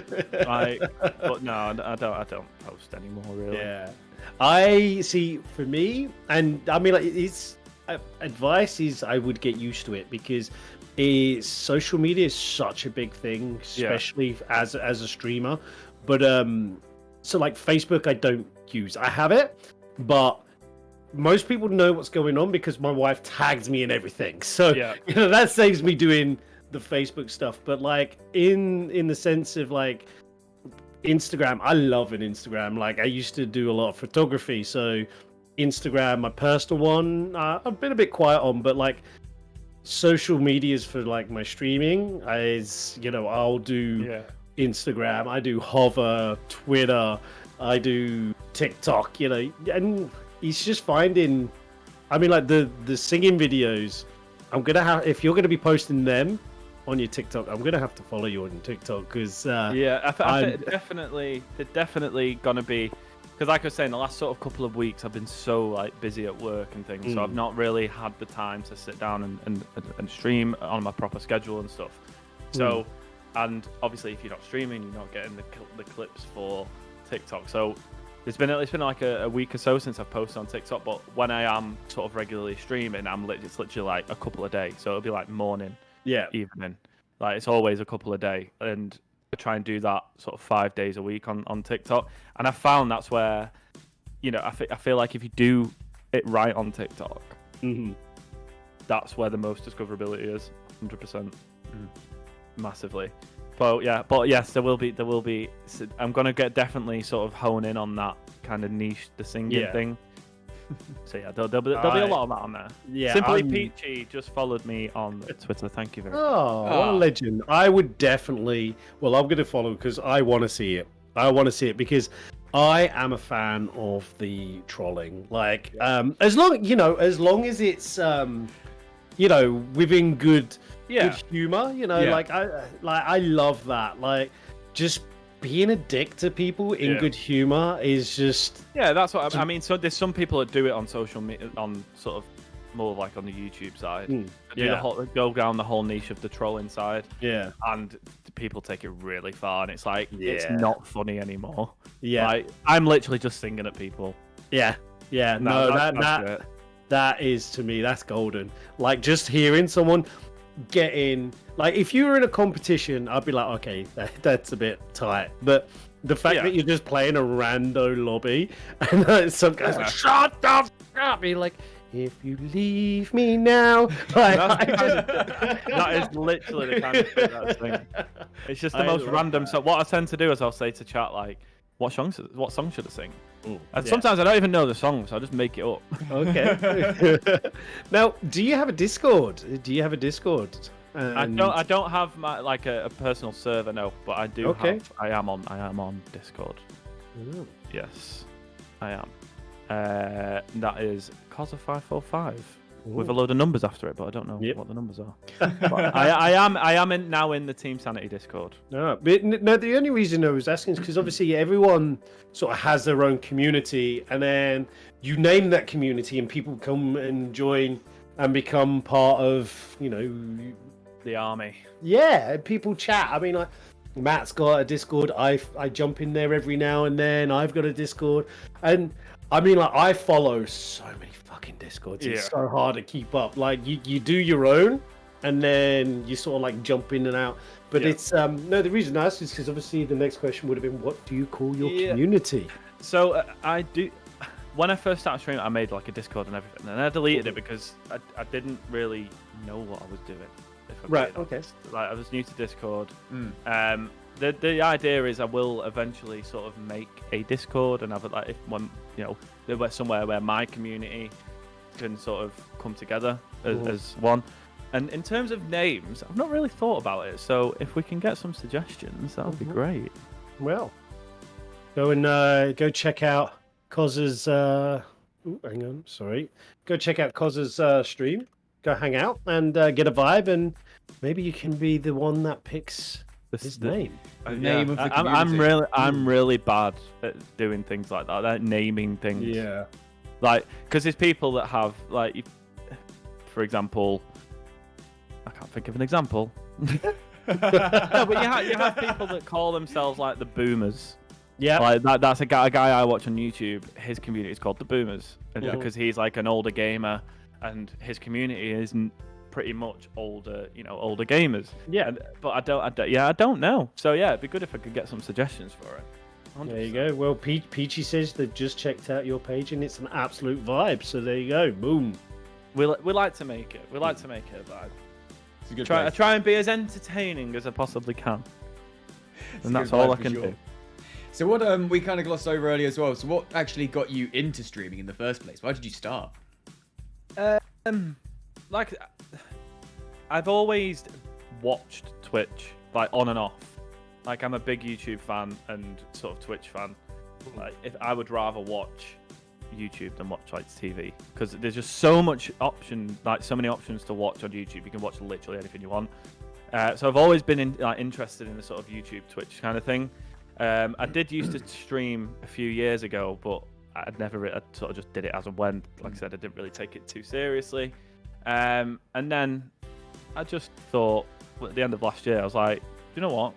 Like, but no, I don't post anymore really. Yeah. I see, for me, and I mean, like, it's advice is I would get used to it because social media is such a big thing, especially as a streamer. But so like Facebook, I don't use. I have it, but most people know what's going on because my wife tags me in everything. So that saves me doing the Facebook stuff. But like in the sense of like Instagram, I love an Instagram. Like I used to do a lot of photography, so Instagram, my personal one, I've been a bit quiet on, but like social medias for like my streaming is, I'll do Instagram, I do Hover, Twitter, I do TikTok, and it's just finding, I mean, like the singing videos, I'm gonna have, if you're gonna be posting them on your TikTok, I'm gonna have to follow you on TikTok because I think they're definitely gonna be, because like I was saying, the last sort of couple of weeks I've been so like busy at work and things, so I've not really had the time to sit down and stream on my proper schedule and stuff. So, and obviously if you're not streaming, you're not getting the clips for TikTok. So it's been like a week or so since I've posted on TikTok, but when I am sort of regularly streaming, it's literally like a couple a day. So it'll be like morning, evening, like it's always a couple a day, and I try and do that sort of 5 days a week on TikTok. And I found that's where, I feel like if you do it right on TikTok, that's where the most discoverability is, 100%, massively. But yes, there will be. I'm gonna definitely sort of hone in on that kind of niche, the singing thing. So yeah, there'll be a lot of that on there. Yeah, Simply Peachy just followed me on Twitter. Thank you very much. Oh, what a legend. I would definitely, well, I'm going to follow because I want to see it. I want to see it because I am a fan of the trolling. Like, as long as it's within good humor. Like I love that. Like, just being a dick to people in good humor is just that's what I mean. So there's some people that do it on social media, on sort of more like on the YouTube side. Go down the whole niche of the trolling side. Yeah, and people take it really far, and it's like it's not funny anymore. Yeah, like I'm literally just singing at people. Yeah. No, that is, to me, that's golden. Like, just hearing someone getting, like, if you were in a competition, I'd be like, okay, that's a bit tight. But the fact that you're just playing a rando lobby and some guy's like, shut the f up, be like, if you leave me now. Like, that is literally the kind of thing that's thing. It's just the most random. So what I tend to do is I'll say to chat, like, what song should I sing? And sometimes I don't even know the song, so I just make it up. Okay. Now, do you have a Discord? I don't have my a personal server, no, but I do have. I am on Discord. Ooh. Yes, I am. That is TheCozzer545 with a load of numbers after it, but I don't know what the numbers are. But I am now in the Team Sanity Discord. No, but no, the only reason I was asking is because obviously everyone sort of has their own community, and then you name that community, and people come and join and become part of, the army. Yeah, people chat. I mean, like, Matt's got a Discord. I jump in there every now and then. I've got a Discord, and I mean, like, I follow so many fucking Discords. It's so hard to keep up. Like, you do your own, and then you sort of like jump in and out. But it's no. The reason I asked is because obviously the next question would have been, what do you call your community? So I do. When I first started streaming, I made like a Discord and everything, and I deleted it because I didn't really know what I was doing. Right. Okay. Like, I was new to Discord. The idea is I will eventually sort of make a Discord and have it like somewhere where my community can sort of come together as one. And in terms of names, I've not really thought about it. So if we can get some suggestions, that would be great. Well, go check out Cozzer's. Hang on, sorry. Go check out Cozzer's stream. Go hang out and get a vibe, and maybe you can be the one that picks his name. The name of the community. I'm really bad at doing things like that. Naming things. Yeah. Like, because there's people that have, like, for example, I can't think of an example. No, but you have people that call themselves like the Boomers. Yeah. Like that's a guy I watch on YouTube. His community is called the Boomers, because he's like an older gamer, and his community is pretty much older gamers. Yeah. But I don't know. So yeah, it'd be good if I could get some suggestions for it. 100%. There you go. Well, Peachy says they've just checked out your page and it's an absolute vibe. So there you go. Boom. We like to make it. We like to make it a vibe. It's a good I try and be as entertaining as I possibly can. And that's all I can do. So what we kind of glossed over earlier as well. So what actually got you into streaming in the first place? Why did you start? Like, I've always watched Twitch, like, on and off. Like, I'm a big YouTube fan and sort of Twitch fan. Like, if I would rather watch YouTube than watch like TV, because there's just so much option, like so many options to watch on YouTube. You can watch literally anything you want. So I've always been interested in the sort of YouTube Twitch kind of thing. I did used to stream a few years ago, but I sort of just did it as and when. Like I said, I didn't really take it too seriously. And then I just thought, at the end of last year, I was like, you know what?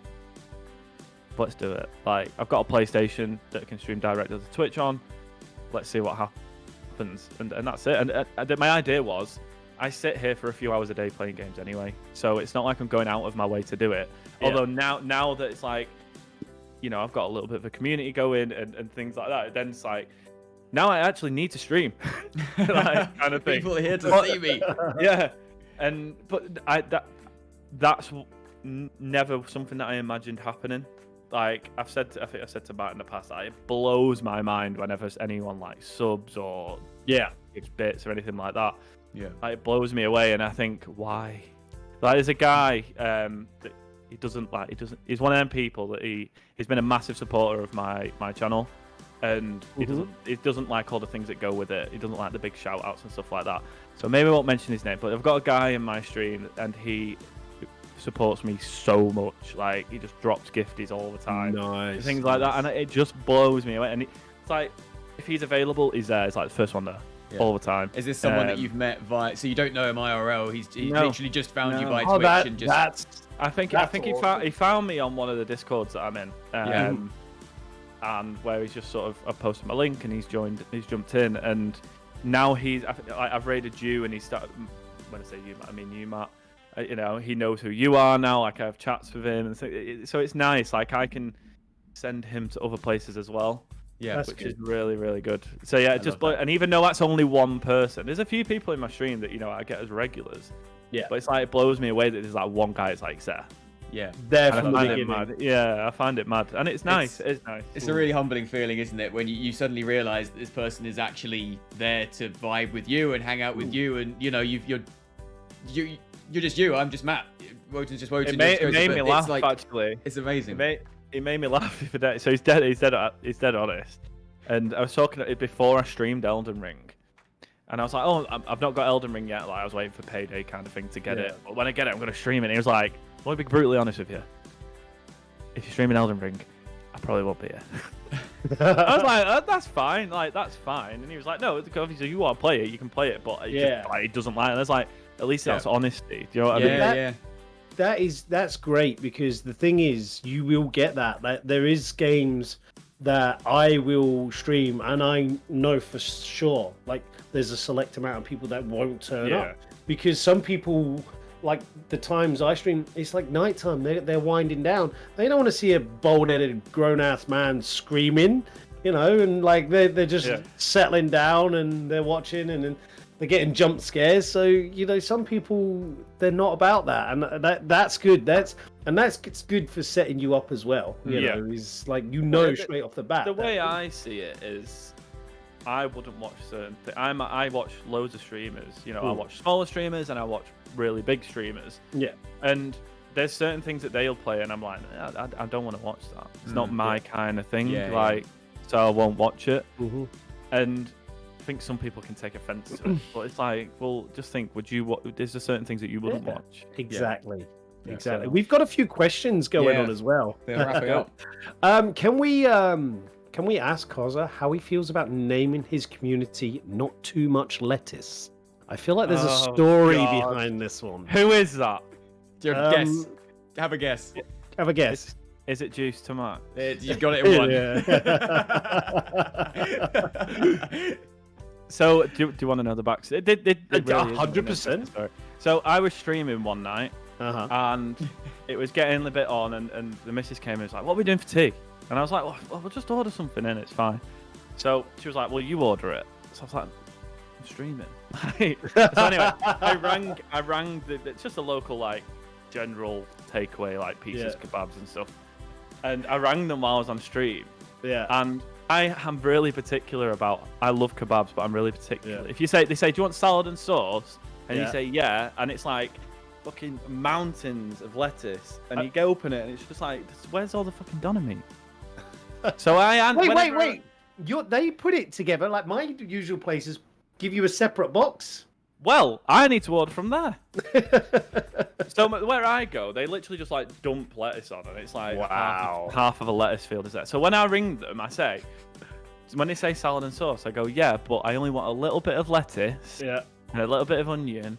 Let's do it. Like, I've got a PlayStation that can stream directly to Twitch on. Let's see what happens. And that's it. And my idea was, I sit here for a few hours a day playing games anyway. So it's not like I'm going out of my way to do it. Yeah. Although now that it's like, I've got a little bit of a community going and things like that, then it's like, now I actually need to stream. Like, kind of thing. People are here to see me. Yeah. But that's never something that I imagined happening. Like, I think I've said to Matt in the past, that it blows my mind whenever anyone like subs or gives bits or anything like that. Yeah, like, it blows me away, and I think, why? Like, there's a guy that he doesn't like. He doesn't. He's one of them people that he's been a massive supporter of my channel, and he doesn't like all the things that go with it. He doesn't like the big shout outs and stuff like that. So maybe I won't mention his name, but I've got a guy in my stream, and he supports me so much. Like, he just drops gifties all the time, Nice. things like that, and it just blows me away. And it's like, if he's available, he's there. It's like the first one there. Yeah. All the time. Is this someone that you've met via? So you don't know him IRL? He's No. literally just found you No. by Oh, Twitch and just. I think awesome. he found me on one of the Discords that I'm in. Yeah. And where he's just sort of, I posted my link and he's jumped in, and now I've raided you, and he started. When I say you, Matt, I mean you, Matt. You know, he knows who you are now. Like, I have chats with him, and so it's nice. Like, I can send him to other places as well. Yeah, That's which good. is really, really good. So yeah, and even though that's only one person, there's a few people in my stream that I get as regulars. Yeah. But it's like, it blows me away that there's like one guy that's like there. yeah. There And I from the find it beginning. mad. Yeah, I find it mad, and it's nice. It's nice. It's a really humbling feeling, isn't it, when you suddenly realise that this person is actually there to vibe with you and hang out with you, and you're just you. I'm just Matt. Wotan's just Wotan. It made but me it's laugh, like, actually. It's amazing. It made me laugh the other day. So he's dead honest. And I was talking before I streamed Elden Ring, and I was like, "Oh, I've not got Elden Ring yet. Like, I was waiting for payday kind of thing to get it. But when I get it, I'm gonna stream it." And he was like, "I'll be brutally honest with you. If you're streaming Elden Ring, I probably won't be here." I was like, "That's fine. Like, that's fine." And he was like, "No, obviously you want to play it, you can play it, but it doesn't like." And I was like, "At least that's honesty." Do you know what I mean? Yeah. That's great, because the thing is, you will get that there is games that I will stream, and I know for sure, like, there's a select amount of people that won't turn up, because some people, like, the times I stream, it's like nighttime, they're winding down, they don't want to see a bald-headed grown-ass man screaming, and like they're just settling down, and they're watching, and then they're getting jump scares. So some people, they're not about that, and that's good. It's good for setting you up as well. You know, is like straight off the bat. The way I see it is, I wouldn't watch certain things. I watch loads of streamers. I watch smaller streamers and I watch really big streamers. Yeah. And there's certain things that they'll play, and I'm like, I don't want to watch that. It's not my kind of thing. So I won't watch it. And I think some people can take offense to it, but it's like, well, just think, there's just certain things that you wouldn't watch. Exactly. Yeah, Exactly. so- We've got a few questions going on as well. They're wrapping up. Can we ask Kozzer how he feels about naming his community Not Too Much Lettuce? I feel like there's a story behind this one. Who is that? Do you have a guess? Have a guess. Have a guess. Is it Juice Tomat? You've got it in one. So, do you want to know the backstory? It really is 100%. story. So, I was streaming one night, and it was getting a bit on, and the missus came and was like, "What are we doing for tea?" And I was like, "Well, we'll just order something in. It's fine." So she was like, "Well, you order it." So I was like, "I'm streaming." So anyway, I rang it's just a local, like, general takeaway, like pizzas, kebabs and stuff. And I rang them while I was on stream. Yeah. And I am really particular about, I love kebabs, but I'm really particular. If they say, "Do you want salad and sauce?" And you say, "Yeah," and it's like fucking mountains of lettuce, and you go open it, and it's just like, where's all the fucking doner meat? So Wait. They put it together. Like, my usual places give you a separate box. Well, I need to order from there. So where I go, they literally just like dump lettuce on, and it's like half of a lettuce field is there. So when I ring them, I say, when they say salad and sauce, I go, "Yeah, but I only want a little bit of lettuce, and a little bit of onion,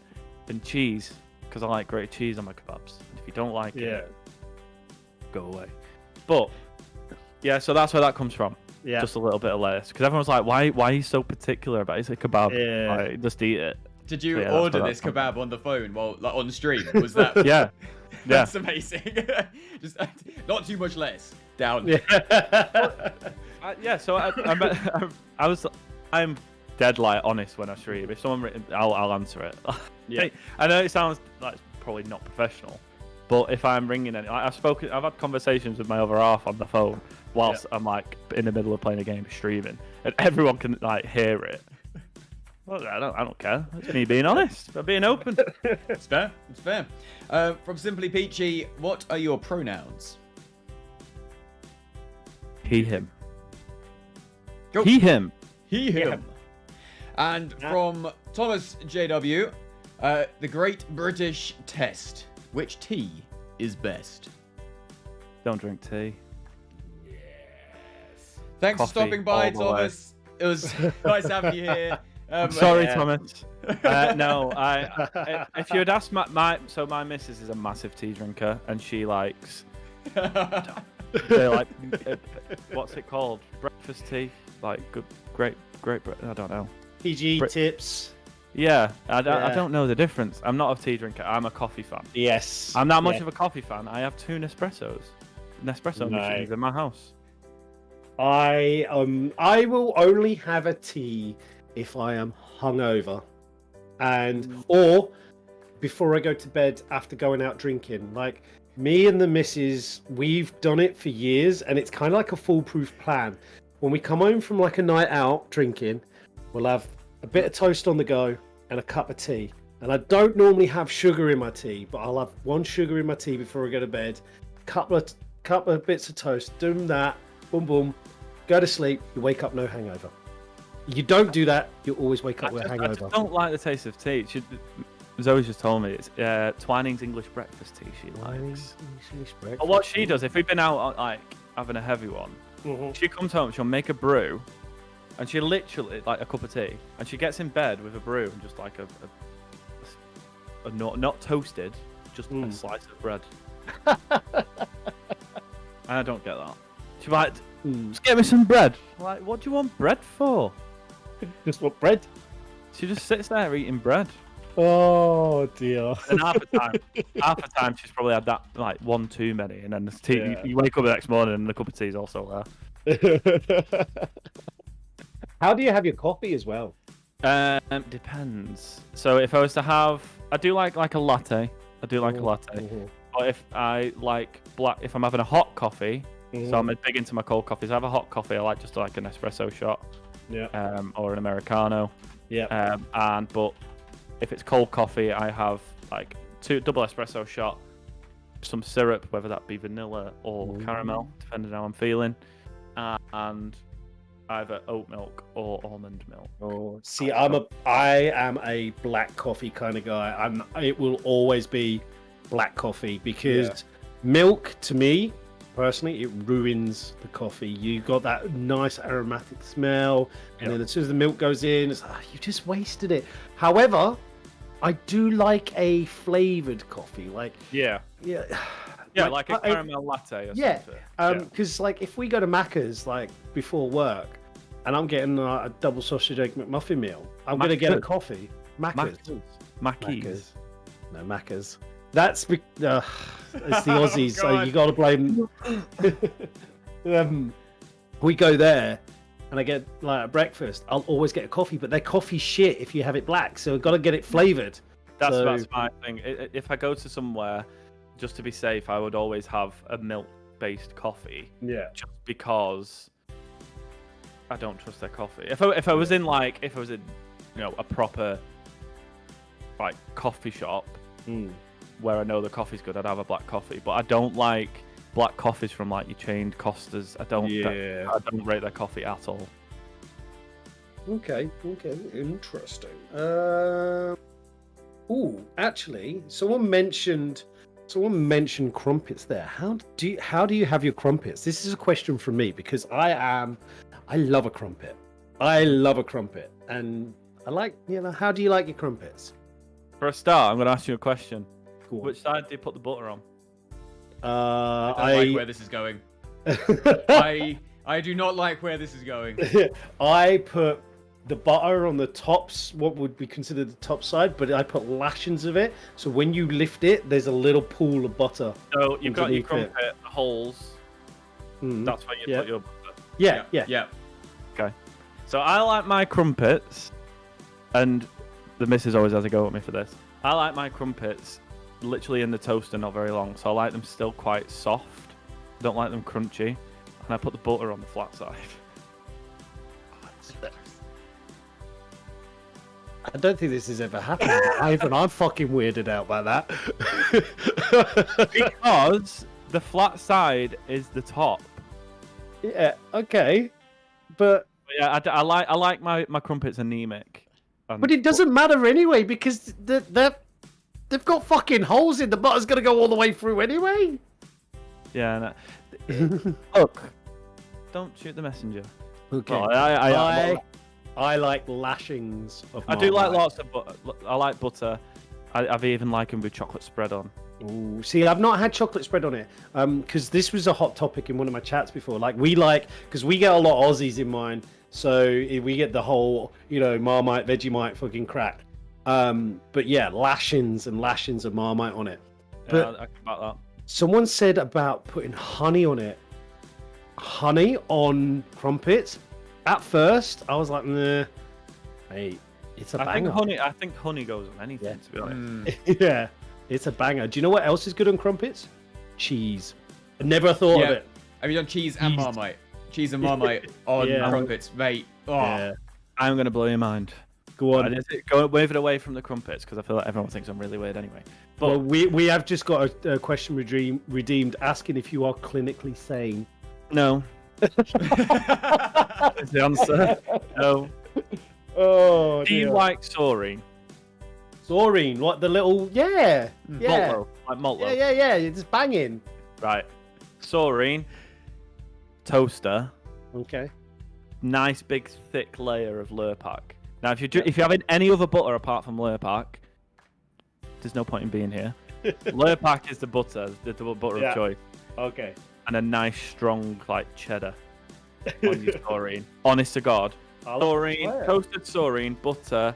and cheese, because I like grated cheese on my kebabs. And if you don't like it, go away." But yeah, so that's where that comes from. Yeah, just a little bit of lettuce, because everyone's like, "Why are you so particular about it? It's a kebab. Like, just eat it." Did you order this kebab on the phone while, like, on stream? Was that? Yeah. That's amazing. Just not too much lettuce. Down. So I'm dead like honest when I stream. If someone written, I'll answer it. Yeah. I know it sounds like probably not professional, but if I'm ringing I've had conversations with my other half on the phone whilst I'm like in the middle of playing a game streaming, and everyone can like hear it. Well, I don't care. It's me being honest. I'm being open. It's fair. It's fair. From Simply Peachy, what are your pronouns? He, him. Go. He, him. He, him. And from Thomas JW, the Great British Test. Which tea is best? Don't drink tea. Thanks Coffee for stopping by, all the way. Thomas. It was nice having you here. Sorry, yeah. Thomas. No, if you had asked my missus is a massive tea drinker, and she likes, they like, what's it called? Breakfast tea, like great. I don't know. PG tips. Yeah, I don't know the difference. I'm not a tea drinker. I'm a coffee fan. Yes. I'm that much of a coffee fan. I have 2 Nespresso machines in my house. I will only have a tea if I am hungover, or before I go to bed after going out drinking. Like me and the missus, we've done it for years, and it's kind of like a foolproof plan. When we come home from like a night out drinking, we'll have a bit of toast on the go and a cup of tea. And I don't normally have sugar in my tea, but I'll have 1 sugar in my tea before I go to bed. Couple of bits of toast. Do that. Boom, boom. Go to sleep. You wake up no hangover. You don't do that, you always wake up with a I hangover. just don't like the taste of tea. Zoe's just told me it's Twining's English breakfast tea she likes. But what she does, if we've been out like having a heavy one, she comes home, she'll make a brew, and she literally like a cup of tea, and she gets in bed with a brew and just like a not toasted, just a slice of bread. I don't get that. She's like, just get me some bread. I'm like, what do you want bread for? Just what bread? She just sits there eating bread. Oh dear. And half the time she's probably had that like 1 too many, and then the tea. You wake up the next morning and the cup of tea is also there. How do you have your coffee as well? Depends. So if I was to have, I do like a latte. I do like a latte. But if I like if I'm having a hot coffee, so I'm big into my cold coffees. I have a hot coffee. I like just like an espresso shot. Yeah. Or an Americano. Yeah. But if it's cold coffee, I have like 2 double espresso shot, some syrup, whether that be vanilla or caramel, depending on how I'm feeling, and either oat milk or almond milk. Oh, see, I am a black coffee kind of guy. It will always be black coffee because milk to me personally, it ruins the coffee. You got that nice aromatic smell, and then as soon as the milk goes in, it's like, you just wasted it. However, I do like a flavored coffee, like like a caramel latte or something. Because like if we go to Macca's like before work, and I'm getting a double sausage egg McMuffin meal, I'm gonna get a coffee. Macca's. No, Macca's. That's it's the Aussies, so you got to blame. We go there, and I get like a breakfast. I'll always get a coffee, but their coffee's shit if you have it black. So I've got to get it flavored. That's my thing. If I go to somewhere, just to be safe, I would always have a milk-based coffee. Yeah. Just because I don't trust their coffee. If I was in a proper like coffee shop. Where I know the coffee's good, I'd have a black coffee. But I don't like black coffees from like your chained Costas. I don't rate their coffee at all. Okay, interesting. Actually, someone mentioned crumpets there. How do you have your crumpets? This is a question from me because I love a crumpet. And I like, how do you like your crumpets? For a start, I'm going to ask you a question. Cool. Which side do you put the butter on? I don't like where this is going. I do not like where this is going. I put the butter on the tops, what would be considered the top side, but I put lashings of it. So when you lift it, there's a little pool of butter. So you've got your crumpet holes. That's where you put your butter. Yeah. Okay. So I like my crumpets, and the missus always has a go at me for this. I like my crumpets literally in the toaster, not very long, so I like them still quite soft. I don't like them crunchy, and I put the butter on the flat side. I don't think this has ever happened. I'm fucking weirded out by that. Because the flat side is the top. Yeah, okay, but But yeah, I like my crumpets anemic. but it doesn't matter anyway because they've got fucking holes in the butter's gonna go all the way through anyway. Yeah. No. Look, don't shoot the messenger. Okay. Well, I like lashings of. I do like Marmite. lots of butter. I like butter. I've even like them with chocolate spread on. Ooh, see, I've not had chocolate spread on it, because this was a hot topic in one of my chats before. Like because we get a lot of Aussies in mine, so we get the whole, Marmite, Vegemite, fucking crack. But yeah, lashings of Marmite on it. But Yeah, I can back that. someone said about putting honey on it. Honey on crumpets. At first, I was like, nah. Hey, it's a banger. I think honey goes on anything. Yeah. To be honest. Yeah, it's a banger. Do you know what else is good on crumpets? Cheese. I never thought of Yeah. it. Have you done cheese and Cheese. Marmite? Cheese and Marmite on Yeah. crumpets, mate. Oh, Yeah. I'm gonna blow your mind. Go on. Go wave it away from the crumpets because I feel like everyone thinks I'm really weird anyway. But Well, we have just got a question redeemed asking if you are clinically sane. no. Is the answer? No. Oh, Do you like Soaring? Zorine, what the little yeah. Malt like malt loaf. Yeah. It's banging. Right. Soaring. Toaster. Okay. Nice big thick layer of Lurpak. Now, if you're having any other butter apart from Lurpak, there's no point in being here. Lurpak is the butter, the butter Yeah. of choice, Okay. and a nice strong like cheddar on your Soaring. Honest to God, Soaring, toasted Soaring, butter,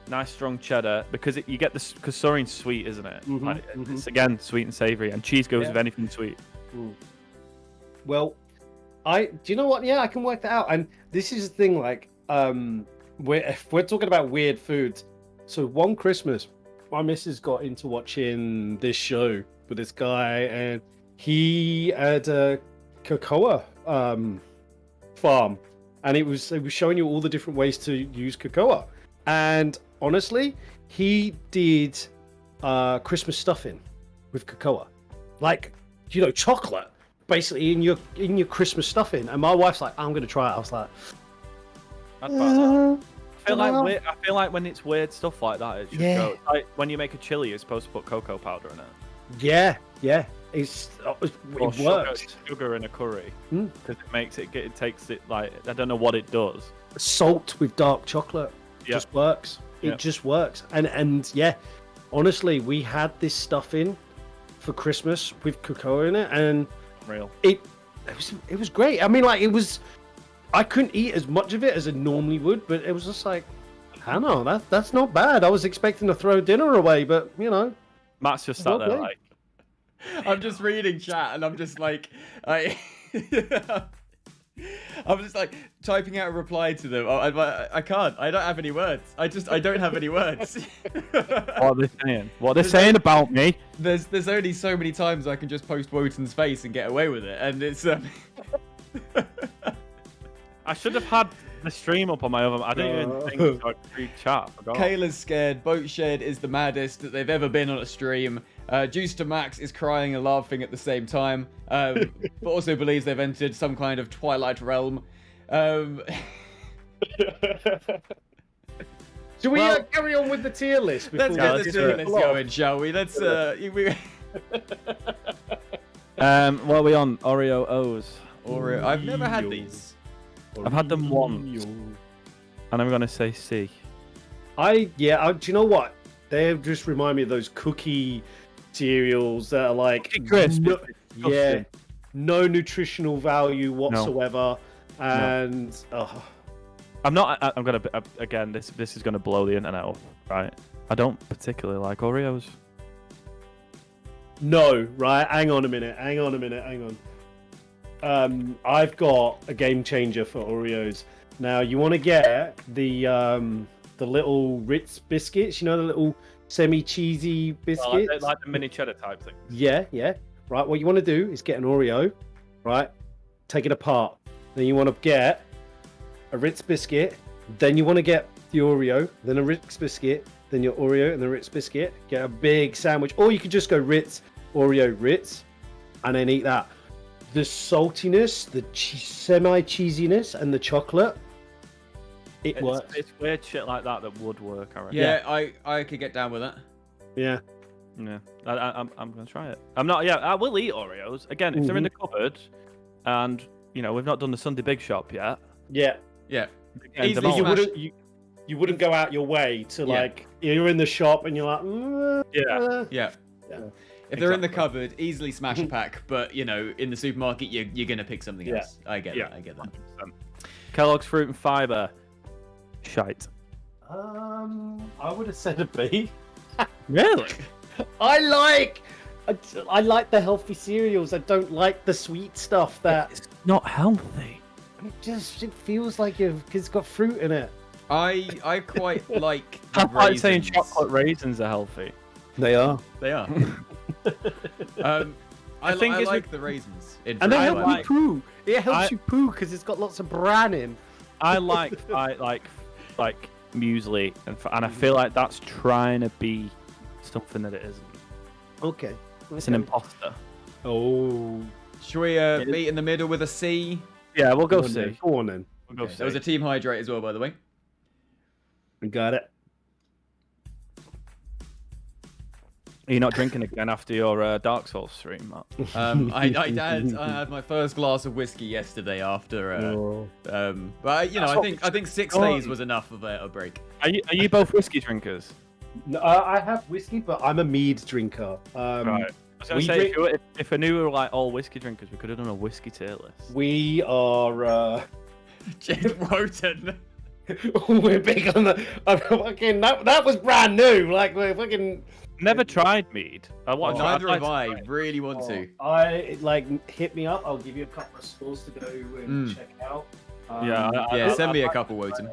nice strong cheddar because you get this because Soaring's sweet, isn't it? Mhm, It's again sweet and savoury, and cheese goes Yeah. with anything sweet. Well, do you know what? Yeah, I can work that out. And this is the thing, like, if we're talking about weird foods. So one Christmas, my missus got into watching this show with this guy, and he had a cocoa farm, and it was showing you all the different ways to use cocoa. And honestly, he did Christmas stuffing with cocoa, like chocolate, basically in your Christmas stuffing. And my wife's like, "I'm gonna try it." I was like, That's about that. I feel like when it's weird stuff like that, it should Yeah. go. It's like when you make a chili, you're supposed to put cocoa powder in it. "Yeah, it Or works." Sugar in a curry Mm. because it takes it like I don't know what it does. Salt with dark chocolate just works. It Yeah. just works. And yeah, honestly, we had this stuffing for Christmas with cocoa in it, and Real. it was great. I mean, like, I couldn't eat as much of it as I normally would, but it was just like, I don't know, that's not bad. I was expecting to throw dinner away, but Matt's just sat there Okay. like, I'm just reading chat and I'm just like, I'm just like typing out a reply to them. I can't. I don't have any words. I don't have any words. what are they saying? What are they saying about me? There's only so many times I can just post Wotan's face and get away with it, and it's. I should have had the stream up on my other. I didn't even think to read chat. I forgot. Kayla's scared. Boat Shed is the maddest that they've ever been on a stream. Juice to Max is crying and laughing at the same time, but also believes they've entered some kind of Twilight realm. Should we Well- carry on with the tier list? Let's before get we the tier list pull off? going, shall we? Let's. What are we on? Oreo O's. Oreo. I've never had these. I've had them once, and I'm gonna say C. do you know what? They just remind me of those cookie cereals that are like Cookie Crisp. no, It's disgusting. yeah, no nutritional value whatsoever, and I'm not. I'm gonna again. This is gonna blow the internet up, right? I don't particularly like Oreos. no, right? Hang on a minute. I've got a game changer for Oreos. Now you want to get the little Ritz biscuits, the little semi-cheesy biscuits. Like the mini cheddar type thing. Yeah. Right, what you want to do is get an Oreo, right? Take it apart. Then you want to get a Ritz biscuit. Then you want to get your Oreo, then a Ritz biscuit, then your Oreo and the Ritz biscuit. Get a big sandwich, or you could just go Ritz, Oreo, Ritz, and then eat that. The saltiness, the semi-cheesiness, and the chocolate. It works. It's weird shit like that would work. I reckon. Yeah, I could get down with that. Yeah. Yeah, I'm gonna try it. I'm not. Yeah, I will eat Oreos again if they're in the cupboard, and we've not done the Sunday Big Shop yet. Yeah. Yeah. Again, Easily You smash- wouldn't. You wouldn't go out your way to you're in the shop and you're like. Yeah. Yeah. Yeah. If they're in the cupboard, easily smash a pack. But in the supermarket, you're gonna pick something else. I get that. I get that. 100%. Kellogg's Fruit and Fiber. Shite. I would have said a B. Really? I like the healthy cereals. I don't like the sweet stuff that It's not healthy. it feels like it's got fruit in it. I quite like. I'm the like saying raisins. chocolate raisins are healthy. They are. They are. I think I it's like with- the raisins. In And they fruit help fiber. you poo. It helps I- you poo because it's got lots of bran in. I like muesli, and I feel like that's trying to be something that it isn't. Okay. It's an imposter. Oh. Should we meet in the middle with a C? Yeah, we'll go Go on see. then. Go on then. We'll go Okay, see. there was a team hydrate as well, by the way. We got it. Are you not drinking again after your Dark Souls stream, Matt? I had my first glass of whiskey yesterday after. But I think 6 days was enough of a break. Are you both whiskey drinkers? No, I have whiskey, but I'm a mead drinker. Right. I was gonna we say, drink- if I knew we were like all whiskey drinkers, we could have done a whiskey tier list. We are. Jed Wotan. We're big on the. Fucking that was brand new. Like we're fucking. Never tried mead. I want. Neither I'd have like I. to try it. Really want to. I hit me up. I'll give you a couple of stores to go and check out. Yeah, Yeah, send me a couple, Wotan.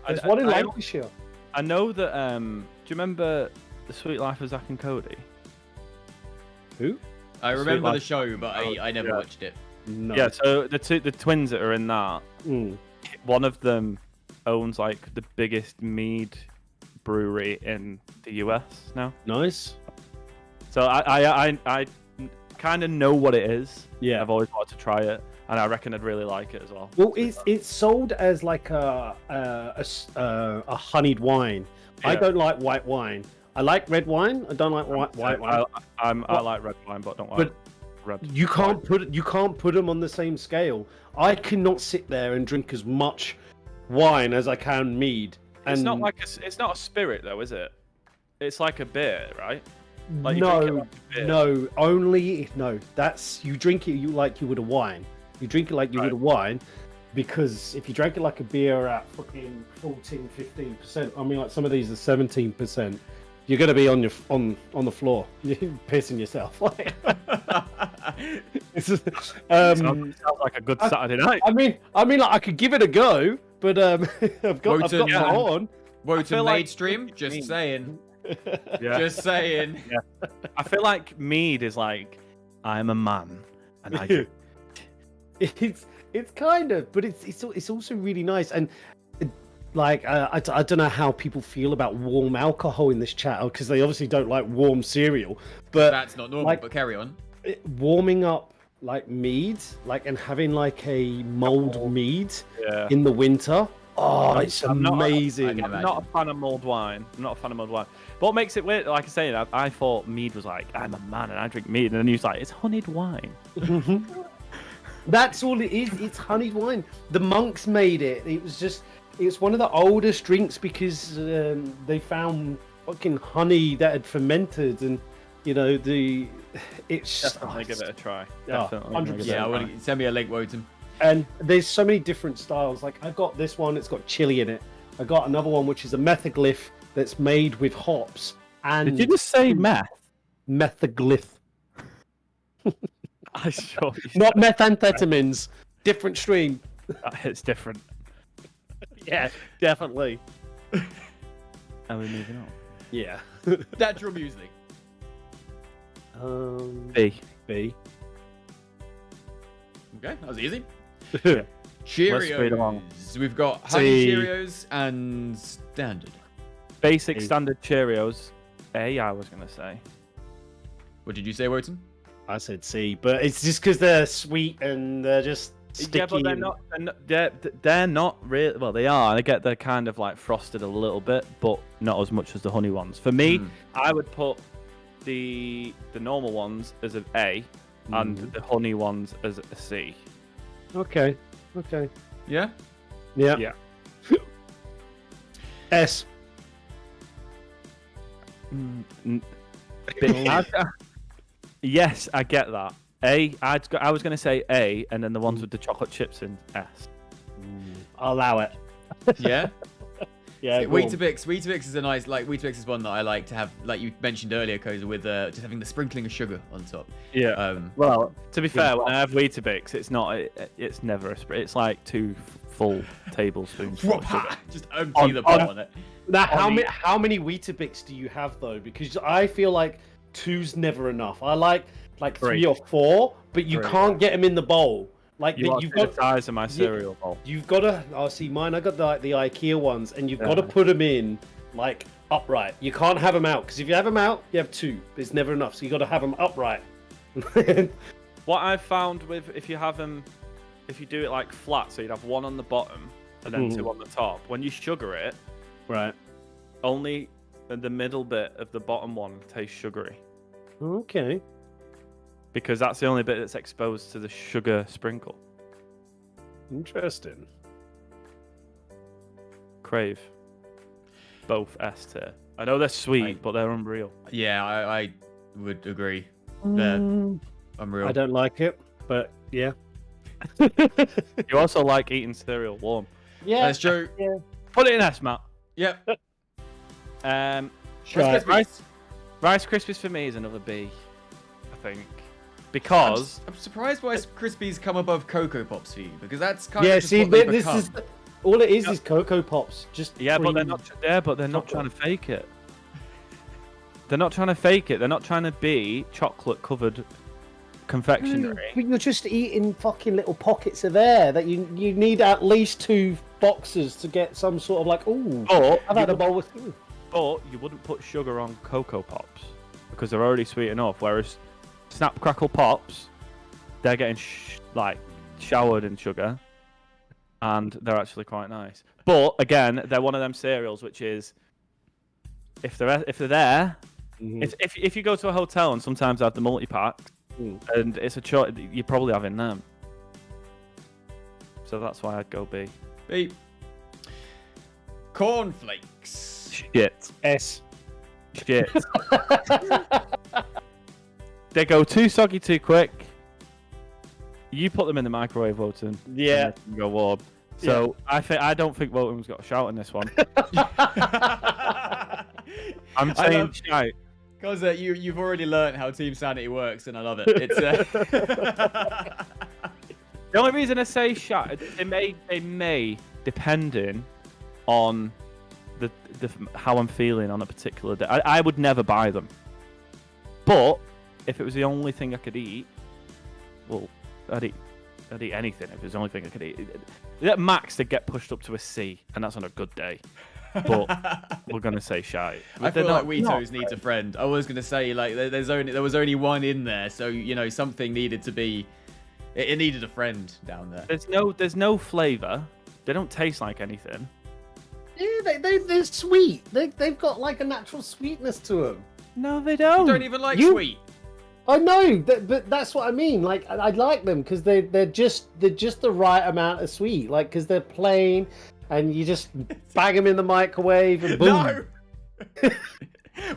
There's one in I- Lancashire. I know that. Do you remember The Sweet Life of Zack and Cody? Who? I remember the Life. show, but I never Yeah. watched it. No. Yeah. So the twins that are in that, Mm. one of them owns like the biggest mead brewery in the US now. Nice. So I kind of know what it is. Yeah. I've always wanted to try it, and I reckon I'd really like it as well. Well, it's sold as like a honeyed wine. I Yeah. don't like white wine. I like red wine. I don't like white wine. I like red wine, but don't like But red. You can't put them on the same scale. I cannot sit there and drink as much wine as I can mead. It's And not like it's not a spirit though, is it? It's like a beer, right? Like you drink it no, like a beer. no, only no. That's you drink it like you would a wine. You drink it like you would a wine, because if you drank it like a beer at fucking 14, 15%, I mean like some of these are 17%. You're gonna be on the floor, you're pissing yourself. It's just, Sounds like a good Saturday night. I mean, like I could give it a go, but I've got Wotan, my on. Wotan feel made like- stream? Just saying. Yeah. Just saying. I feel like mead is like I'm a man and I drink. It's kind of, but it's also really nice. And like I don't know how people feel about warm alcohol in this chat, because they obviously don't like warm cereal. But That's not normal, like- but carry on. warming up like mead, and having like a mulled mead Yeah. in the winter. Oh, it's I'm not- amazing. I can I'm not a fan of mulled wine. But what makes it weird, like I say, I thought mead was like, I'm a man and I drink mead. And then he was like, it's honeyed wine. That's all it is. It's honeyed wine. The monks made it. It's one of the oldest drinks because they found fucking honey that had fermented, and it's Definitely give it a try. Yeah, Definitely. 100%. give it Yeah, a I try. would send me a link, Wotan. And there's so many different styles. Like I got this one, it's got chili in it. I got another one which is a methaglyph that's made with hops and Did you just say meth? methaglyph, I sure you not methamphetamines. Different stream. It's different. Yeah, definitely. Are we moving on? Yeah. Natural muesli. B. B. Okay, that was easy. read along. Cheerios. We've got honey See. Cheerios and standard. Basic A. standard Cheerios. A, I was gonna say. What did you say, Wotan? I said C, but it's just because they're sweet and they're just sticky. Yeah, but they're and- not. They're not really. Well, they are. I get they're kind of like frosted a little bit, but not as much as the honey ones. For me, I would put the normal ones as an A, and the honey ones as a C. Okay. Yeah? Yeah. Yeah. S. Yes, I get that. A. I was gonna say A, and then the ones with the chocolate chips in S. I'll allow it. Yeah? Yeah. go on. Weetabix is a nice, like, Weetabix is one that I like to have, like you mentioned earlier, Koza, with just having the sprinkling of sugar on top. Yeah. Well, to be fair, when I have Weetabix, it's not. It's never a spray. It's like 2 full tablespoons. full of sugar. Just empty the pot on it. Now, how many Weetabix do you have though? Because I feel like 2's never enough. I like 3 or 4, but you 3, can't get them in the bowl. Like You've got the size of my cereal bowl. You've got to. Oh, see, mine. I got the IKEA ones, and you've got to put them in like upright. You can't have them out because if you have them out, you have 2. It's never enough. So you got to have them upright. What I've found with if you do it like flat, so you'd have 1 on the bottom and then 2 on the top. When you sugar it, Right. only the middle bit of the bottom one tastes sugary Okay. because that's the only bit that's exposed to the sugar sprinkle. Interesting. Crave. Both S tier. I know they're sweet, but they're unreal. Yeah, I would agree. They're unreal. I don't like it, but yeah. You also like eating cereal warm. Yeah. That's true. Put it in S, Matt. Yep. Um, Right. Rice Krispies for me is another B, I think, because I'm surprised why Krispies come above Cocoa Pops for you, because that's kind Yeah. of just See, what they but this become. is all it is Cocoa Pops. Just but they're cream. not. Yeah, but they're not trying to fake it. They're not trying to fake it. They're not trying to be chocolate covered confectionery. But you're just eating fucking little pockets of air that you need at least 2 boxes to get some sort of like, ooh, But I've had a bowl with food. But you wouldn't put sugar on Cocoa Pops because they're already sweet enough. Whereas Snap Crackle Pops, they're getting showered in sugar, and they're actually quite nice. But again, they're one of them cereals which is if they're there, if you go to a hotel and sometimes they have the multi pack, and it's a choice, you're probably having them. So that's why I'd go B. B. Cornflakes. Shit. S. Shit. They go too soggy too quick. You put them in the microwave, Wotan. Yeah. And they can go warm. So I don't think Wotan's got a shout in this one. I'm saying shite. Because you've already learned how Team Sanity works, and I love it. It's The only reason I say shite, they may, depending on the how I'm feeling on a particular day. I would never buy them. But if it was the only thing I could eat, well, I'd eat anything if it was the only thing I could eat. At max, they'd get pushed up to a C, and that's on a good day. But we're gonna say shite. I feel like Weetos needs a friend. I was gonna say like there was only one in there, so something needed to be. It needed a friend down there. There's no flavor. They don't taste like anything. Yeah, they're sweet. They've got like a natural sweetness to them. No, they don't. You don't even like You- sweet. I know, but that's what I mean. Like, I like them because they're just the right amount of sweet. Like, because they're plain, and you just bang them in the microwave and boom. No.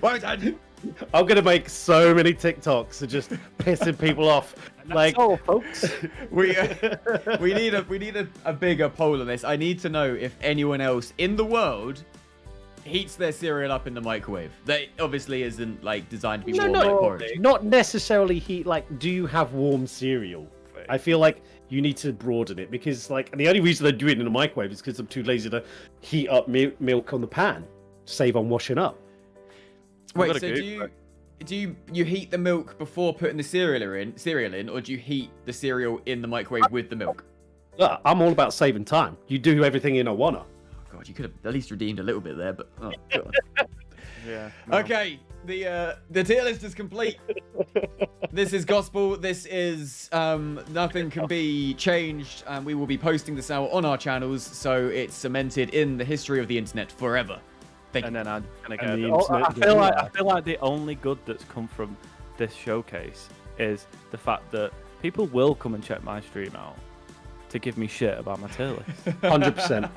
Won't I? I'm gonna make so many TikToks of just pissing people off. Like, all, folks. We need a bigger poll on this. I need to know if anyone else in the world heats their cereal up in the microwave. That obviously isn't like designed to be warm like porridge. not necessarily heat. Like, do you have warm cereal? I feel like you need to broaden it because, like, the only reason I do it in the microwave is because I'm too lazy to heat up milk on the pan, save on washing up. Wait, so do you heat the milk before putting the cereal in, or do you heat the cereal in the microwave with the milk? I'm all about saving time. You do everything in Awana. Oh, God, you could have at least redeemed a little bit there, but oh God. Yeah. No. Okay, the tier list is complete. This is gospel. This is nothing can be changed, and we will be posting this out on our channels, so it's cemented in the history of the internet forever. Thank you. And then I'm gonna go. And the I feel like the only good that's come from this showcase is the fact that people will come and check my stream out to give me shit about my tier list. 100%.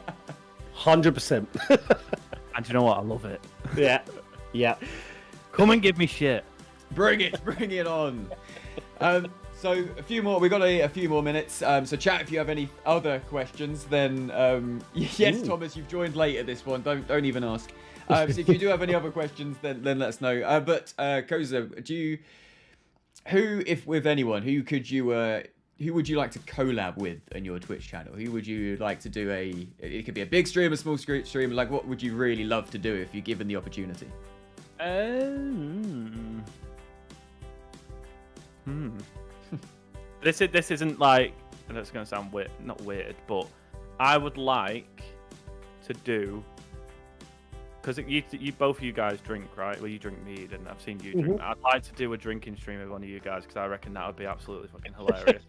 100%. And you know what? I love it. Yeah. Yeah. Come and give me shit. Bring it on. So a few more. We got a few more minutes. So chat if you have any other questions. Then yes, Ooh. Thomas, you've joined late at this one. Don't even ask. So if you do have any other questions, then let us know. But TheCozzer, if with anyone, who would you like to collab with on your Twitch channel? Who would you like to do it could be a big stream, a small stream, like what would you really love to do if you're given the opportunity? This isn't like, and it's going to sound weird, not weird, but I would like to do, because you both of you guys drink, right? Well, you drink mead, and I've seen you drink. I'd like to do a drinking stream with one of you guys, because I reckon that would be absolutely fucking hilarious.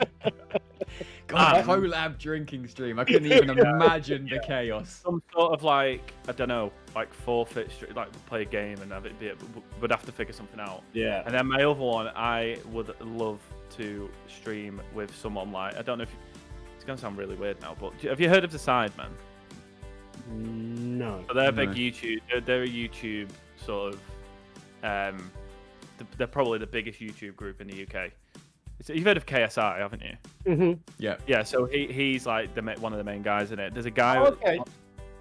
God, collab drinking stream. I couldn't even imagine the chaos. Some sort of like, I don't know, like forfeit, like play a game and have it be. Would have to figure something out. Yeah. And then my other one, I would love to stream with someone like, I don't know if it's gonna sound really weird now, but have you heard of The Sidemen? No. So they're a big YouTube. They're a YouTube sort of. They're probably the biggest YouTube group in the UK. So you've heard of KSI, haven't you? Mm-hmm. Yeah. Yeah. So he's like one of the main guys in it. There's a guy. Oh, okay.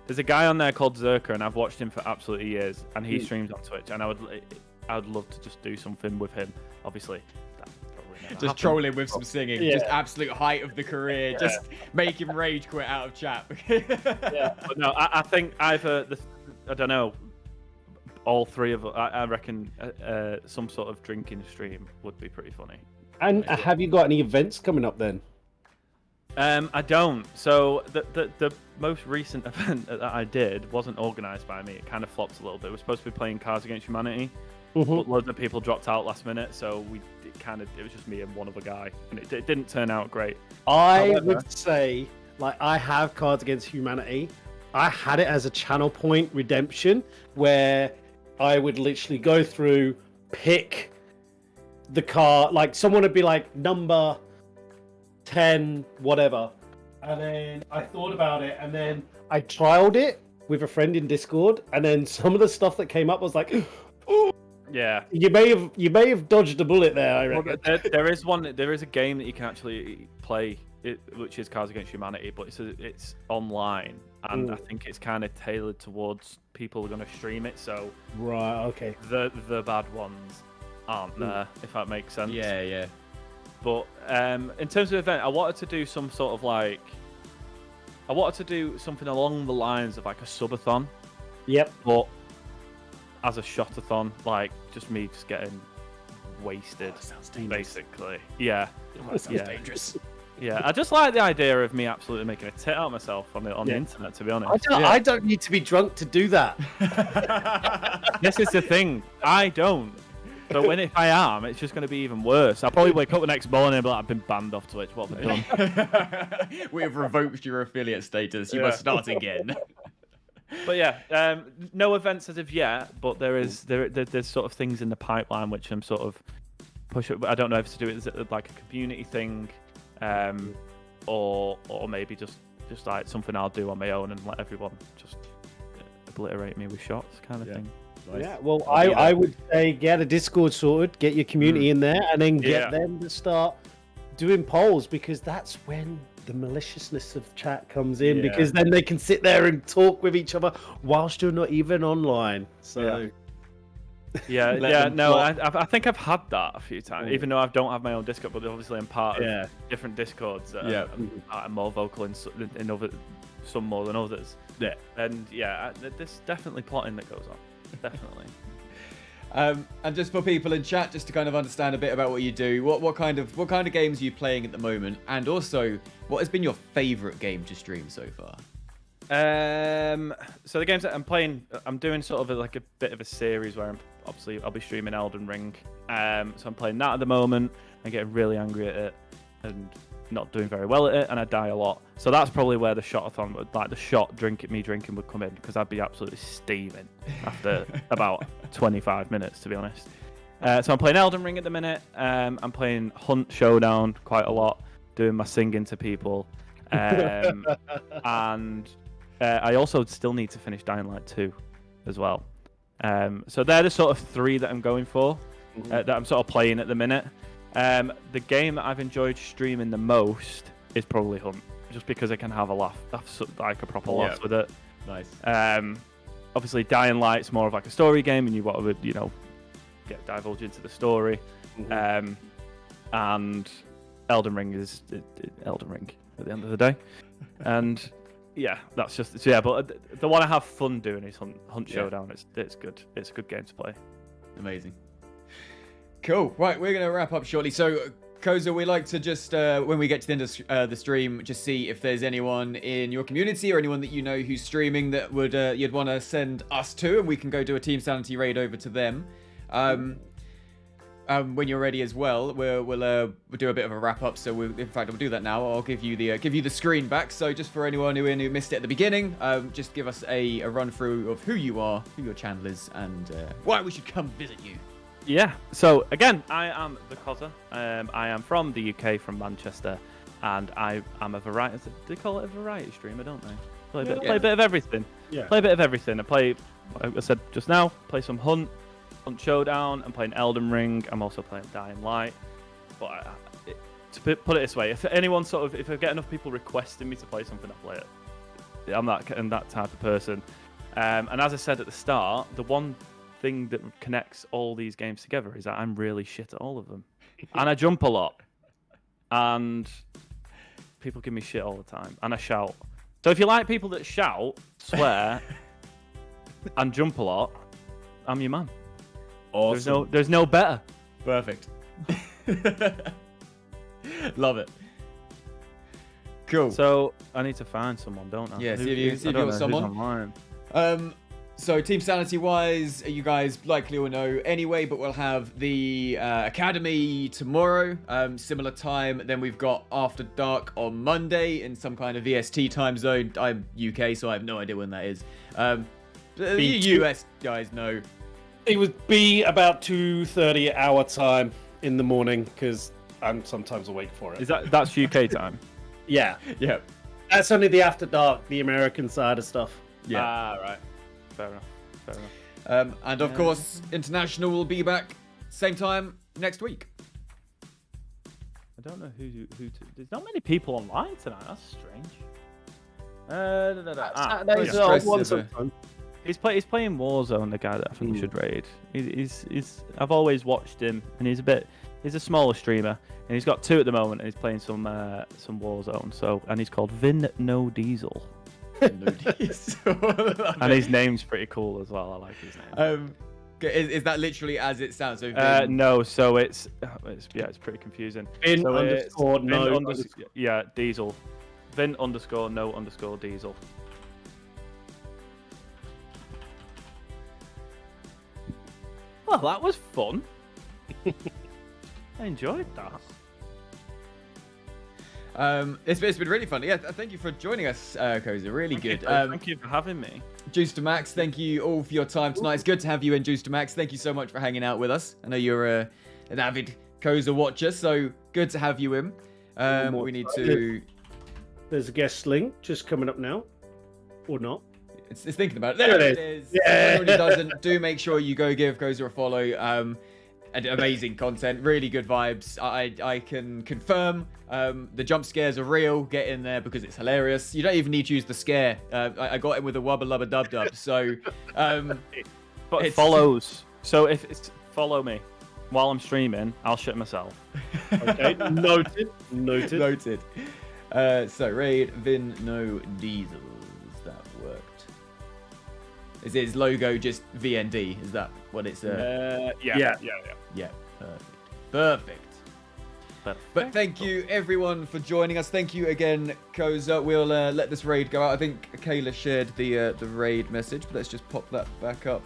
There's a guy on there called Zerker, and I've watched him for absolutely years, and he streams on Twitch, and I would love to just do something with him. Obviously, that probably never Just happened. troll him with some singing. Yeah. Just absolute height of the career. Just make him rage quit out of chat. Yeah. But no, I think either I don't know. All three of us, I reckon some sort of drinking stream would be pretty funny. And have you got any events coming up then? I don't. So the most recent event that I did wasn't organised by me. It kind of flopped a little bit. We were supposed to be playing Cards Against Humanity, but loads of people dropped out last minute, so it was just me and one other guy, and it didn't turn out great. I would say, like, I have Cards Against Humanity. I had it as a channel point redemption where I would literally go through, pick the card, like someone would be like number 10, whatever. And then I thought about it, and then I trialed it with a friend in Discord, and then some of the stuff that came up was like, Yeah. you may have dodged a bullet there, I reckon. Well, there is a game that you can actually play, which is Cards Against Humanity, but it's online, and I think it's kind of tailored towards people who are going to stream it. So Right, okay. the bad ones aren't there, if that makes sense. yeah. But in terms of event, I wanted to do some sort of like, I wanted to do something along the lines of like a subathon, Yep. but as a shotathon, like just me just getting wasted, Sounds dangerous. basically. Yeah. That sounds Yeah. dangerous. Yeah, I just like the idea of me absolutely making a tit out of myself on the internet, to be honest. I don't need to be drunk to do that. This is the thing, I don't. But if I am, it's just going to be even worse. I'll probably wake up the next morning and be like, I've been banned off Twitch. What have I done? We have revoked your affiliate status. You must start again. But yeah, no events as of yet. But there's sort of things in the pipeline which I'm sort of pushing. I don't know if to do it as like a community thing, or maybe just like something I'll do on my own and let everyone just obliterate me with shots, kind of thing. Yeah, well, I would say get a Discord sorted, get your community in there, and then get them to start doing polls, because that's when the maliciousness of chat comes in, because then they can sit there and talk with each other whilst you're not even online. So I think I've had that a few times, even though I don't have my own Discord, but obviously I'm part of different Discords that I'm more vocal in other, some more than others. And there's definitely plotting that goes on. Definitely. And just for people in chat, just to kind of understand a bit about what you do, what kind of games are you playing at the moment, and also what has been your favorite game to stream so far? So the games that I'm playing, I'm doing sort of like a bit of a series where I'll be streaming Elden Ring. So I'm playing that at the moment. I'm getting really angry at it and not doing very well at it, and I die a lot. So that's probably where the shot-a-thon, like the shot drinking would come in, because I'd be absolutely steaming after about 25 minutes, to be honest. So I'm playing Elden Ring at the minute. I'm playing Hunt Showdown quite a lot, doing my singing to people. And I also still need to finish Dying Light 2 as well. So they're the sort of three that I'm going for, that I'm sort of playing at the minute. The game that I've enjoyed streaming the most is probably Hunt, just because I can have a laugh, like a proper laugh with it. Nice. Obviously, Dying Light's more of like a story game, and you want to, divulge into the story. And Elden Ring is Elden Ring at the end of the day. And yeah, that's just But the one I have fun doing is Hunt Showdown. It's good. It's a good game to play. Amazing. Cool. Right, we're going to wrap up shortly. So, Kozzer, we like to just, when we get to the end of the stream, just see if there's anyone in your community or anyone that you know who's streaming that would you'd want to send us to, and we can go do a Team Sanity raid over to them. When you're ready as well, we'll do a bit of a wrap up. So, we'll do that now. I'll give you the screen back. So, just for anyone who missed it at the beginning, just give us a run through of who you are, who your channel is, and why we should come visit you. Yeah, so again, I am TheCozzer. I am from the UK, from Manchester, and I am a variety. They call it a variety streamer, don't they? Play a bit of everything. Yeah. Play a bit of everything. I play, like I said just now, play some Hunt Showdown. I'm playing Elden Ring. I'm also playing Dying Light. But to put it this way, if anyone if I get enough people requesting me to play something, I play it. I'm that type of person. And as I said at the start, the one thing that connects all these games together is that I'm really shit at all of them, and I jump a lot, and people give me shit all the time, and I shout. So if you like people that shout, swear, and jump a lot, I'm your man. Awesome. There's no better. Perfect. Love it. Cool. So I need to find someone, don't I? Yeah, see if you've got someone. Online. So Team Sanity wise, you guys likely will know anyway, but we'll have the Academy tomorrow, similar time. Then we've got After Dark on Monday in some kind of EST time zone. I'm UK, so I have no idea when that is. The US guys know. It would be about 2:30 our time in the morning, because I'm sometimes awake for it. That's UK time? Yeah. Yeah. That's only the After Dark, the American side of stuff. Yeah. Ah, right. Fair enough. And of course, International will be back same time next week. I don't know who there's not many people online tonight. That's strange. He's playing Warzone, the guy that I think we should raid. I've always watched him, and he's a smaller streamer, and he's got 2 at the moment, and he's playing some Warzone. So, and he's called Vin No Diesel. And his name's pretty cool as well. I like his name. Is that literally as it sounds? So no, so it's pretty confusing. Vin so underscore no underscore, yeah, Diesel. Vin underscore no underscore Diesel. Well, that was fun. I enjoyed that. It's been really fun. Yeah, thank you for joining us, Kozzer. Really good. Thank you for having me. Juice to Max, thank you all for your time tonight. It's good to have you in, Juice to Max. Thank you so much for hanging out with us. I know you're an avid Kozzer watcher, so good to have you in. We need to... There's a guest link just coming up now. Or not. It's thinking about it. There it is. Yeah. Everyone who doesn't, do make sure you go give Kozzer a follow. Amazing content, really good vibes. I can confirm the jump scares are real. Get in there because it's hilarious. You don't even need to use the scare. I got him with a wubba lubba dub dub. So, but it follows. So if it's follow me while I'm streaming, I'll shit myself. Okay, noted. So raid Vin No Diesels. That worked. Is his logo just VND? Is that what it's? Yeah. Yeah, perfect. But thank you everyone for joining us. Thank you again, TheCozzer. We'll let this raid go out. I think Kayla shared the raid message, but let's just pop that back up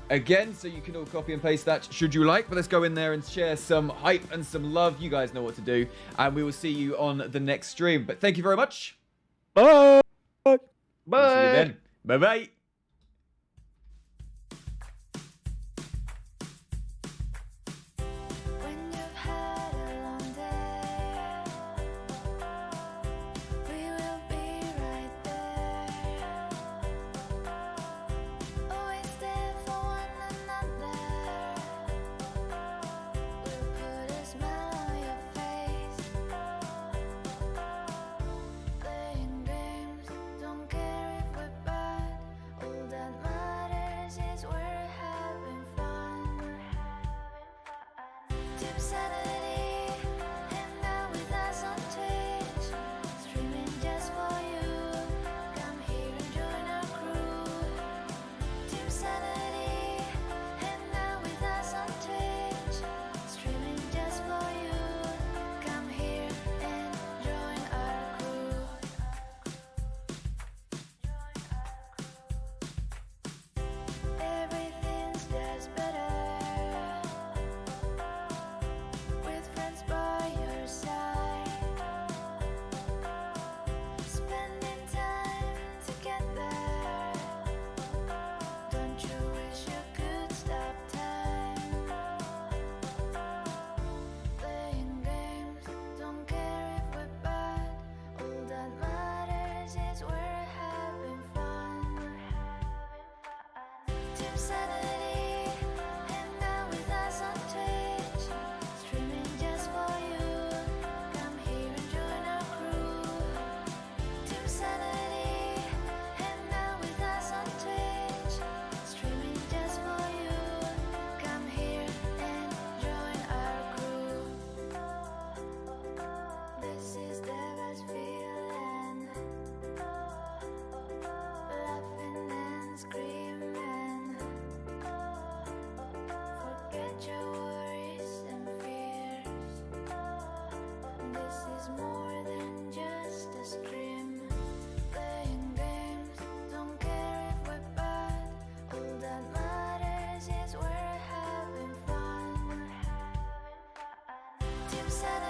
again, so you can all copy and paste that should you like. But let's go in there and share some hype and some love. You guys know what to do, and we will see you on the next stream. But thank you very much. Bye. We'll see you then. Bye bye. When you've had a long day, we will be right there. Always there for one another. We'll put a smile on your face. Playing games, don't care if we're bad. All that matters is we're having fun. Team Sanity, hang out with us on Twitch, streaming just for you. Come here and join our crew. Team Sanity, hang out with us on Twitch, streaming just for you. Come here and join our crew. Everything's just better with friends by your side, spending time together. Don't you wish you could stop time? Playing games, don't care if we're bad. All that matters is we're having fun. Team Sanity, hang out with us on Twitch, streaming just for you. Come here and join our crew. Team Sanity, hang out with us on Twitch, streaming just for you. Come here and join our crew. This is the best feeling, laughing and screaming. Forget your worries and fears. This is more than just a stream. Playing games, don't care if we're bad. All that matters is we're having fun. Team Sanity.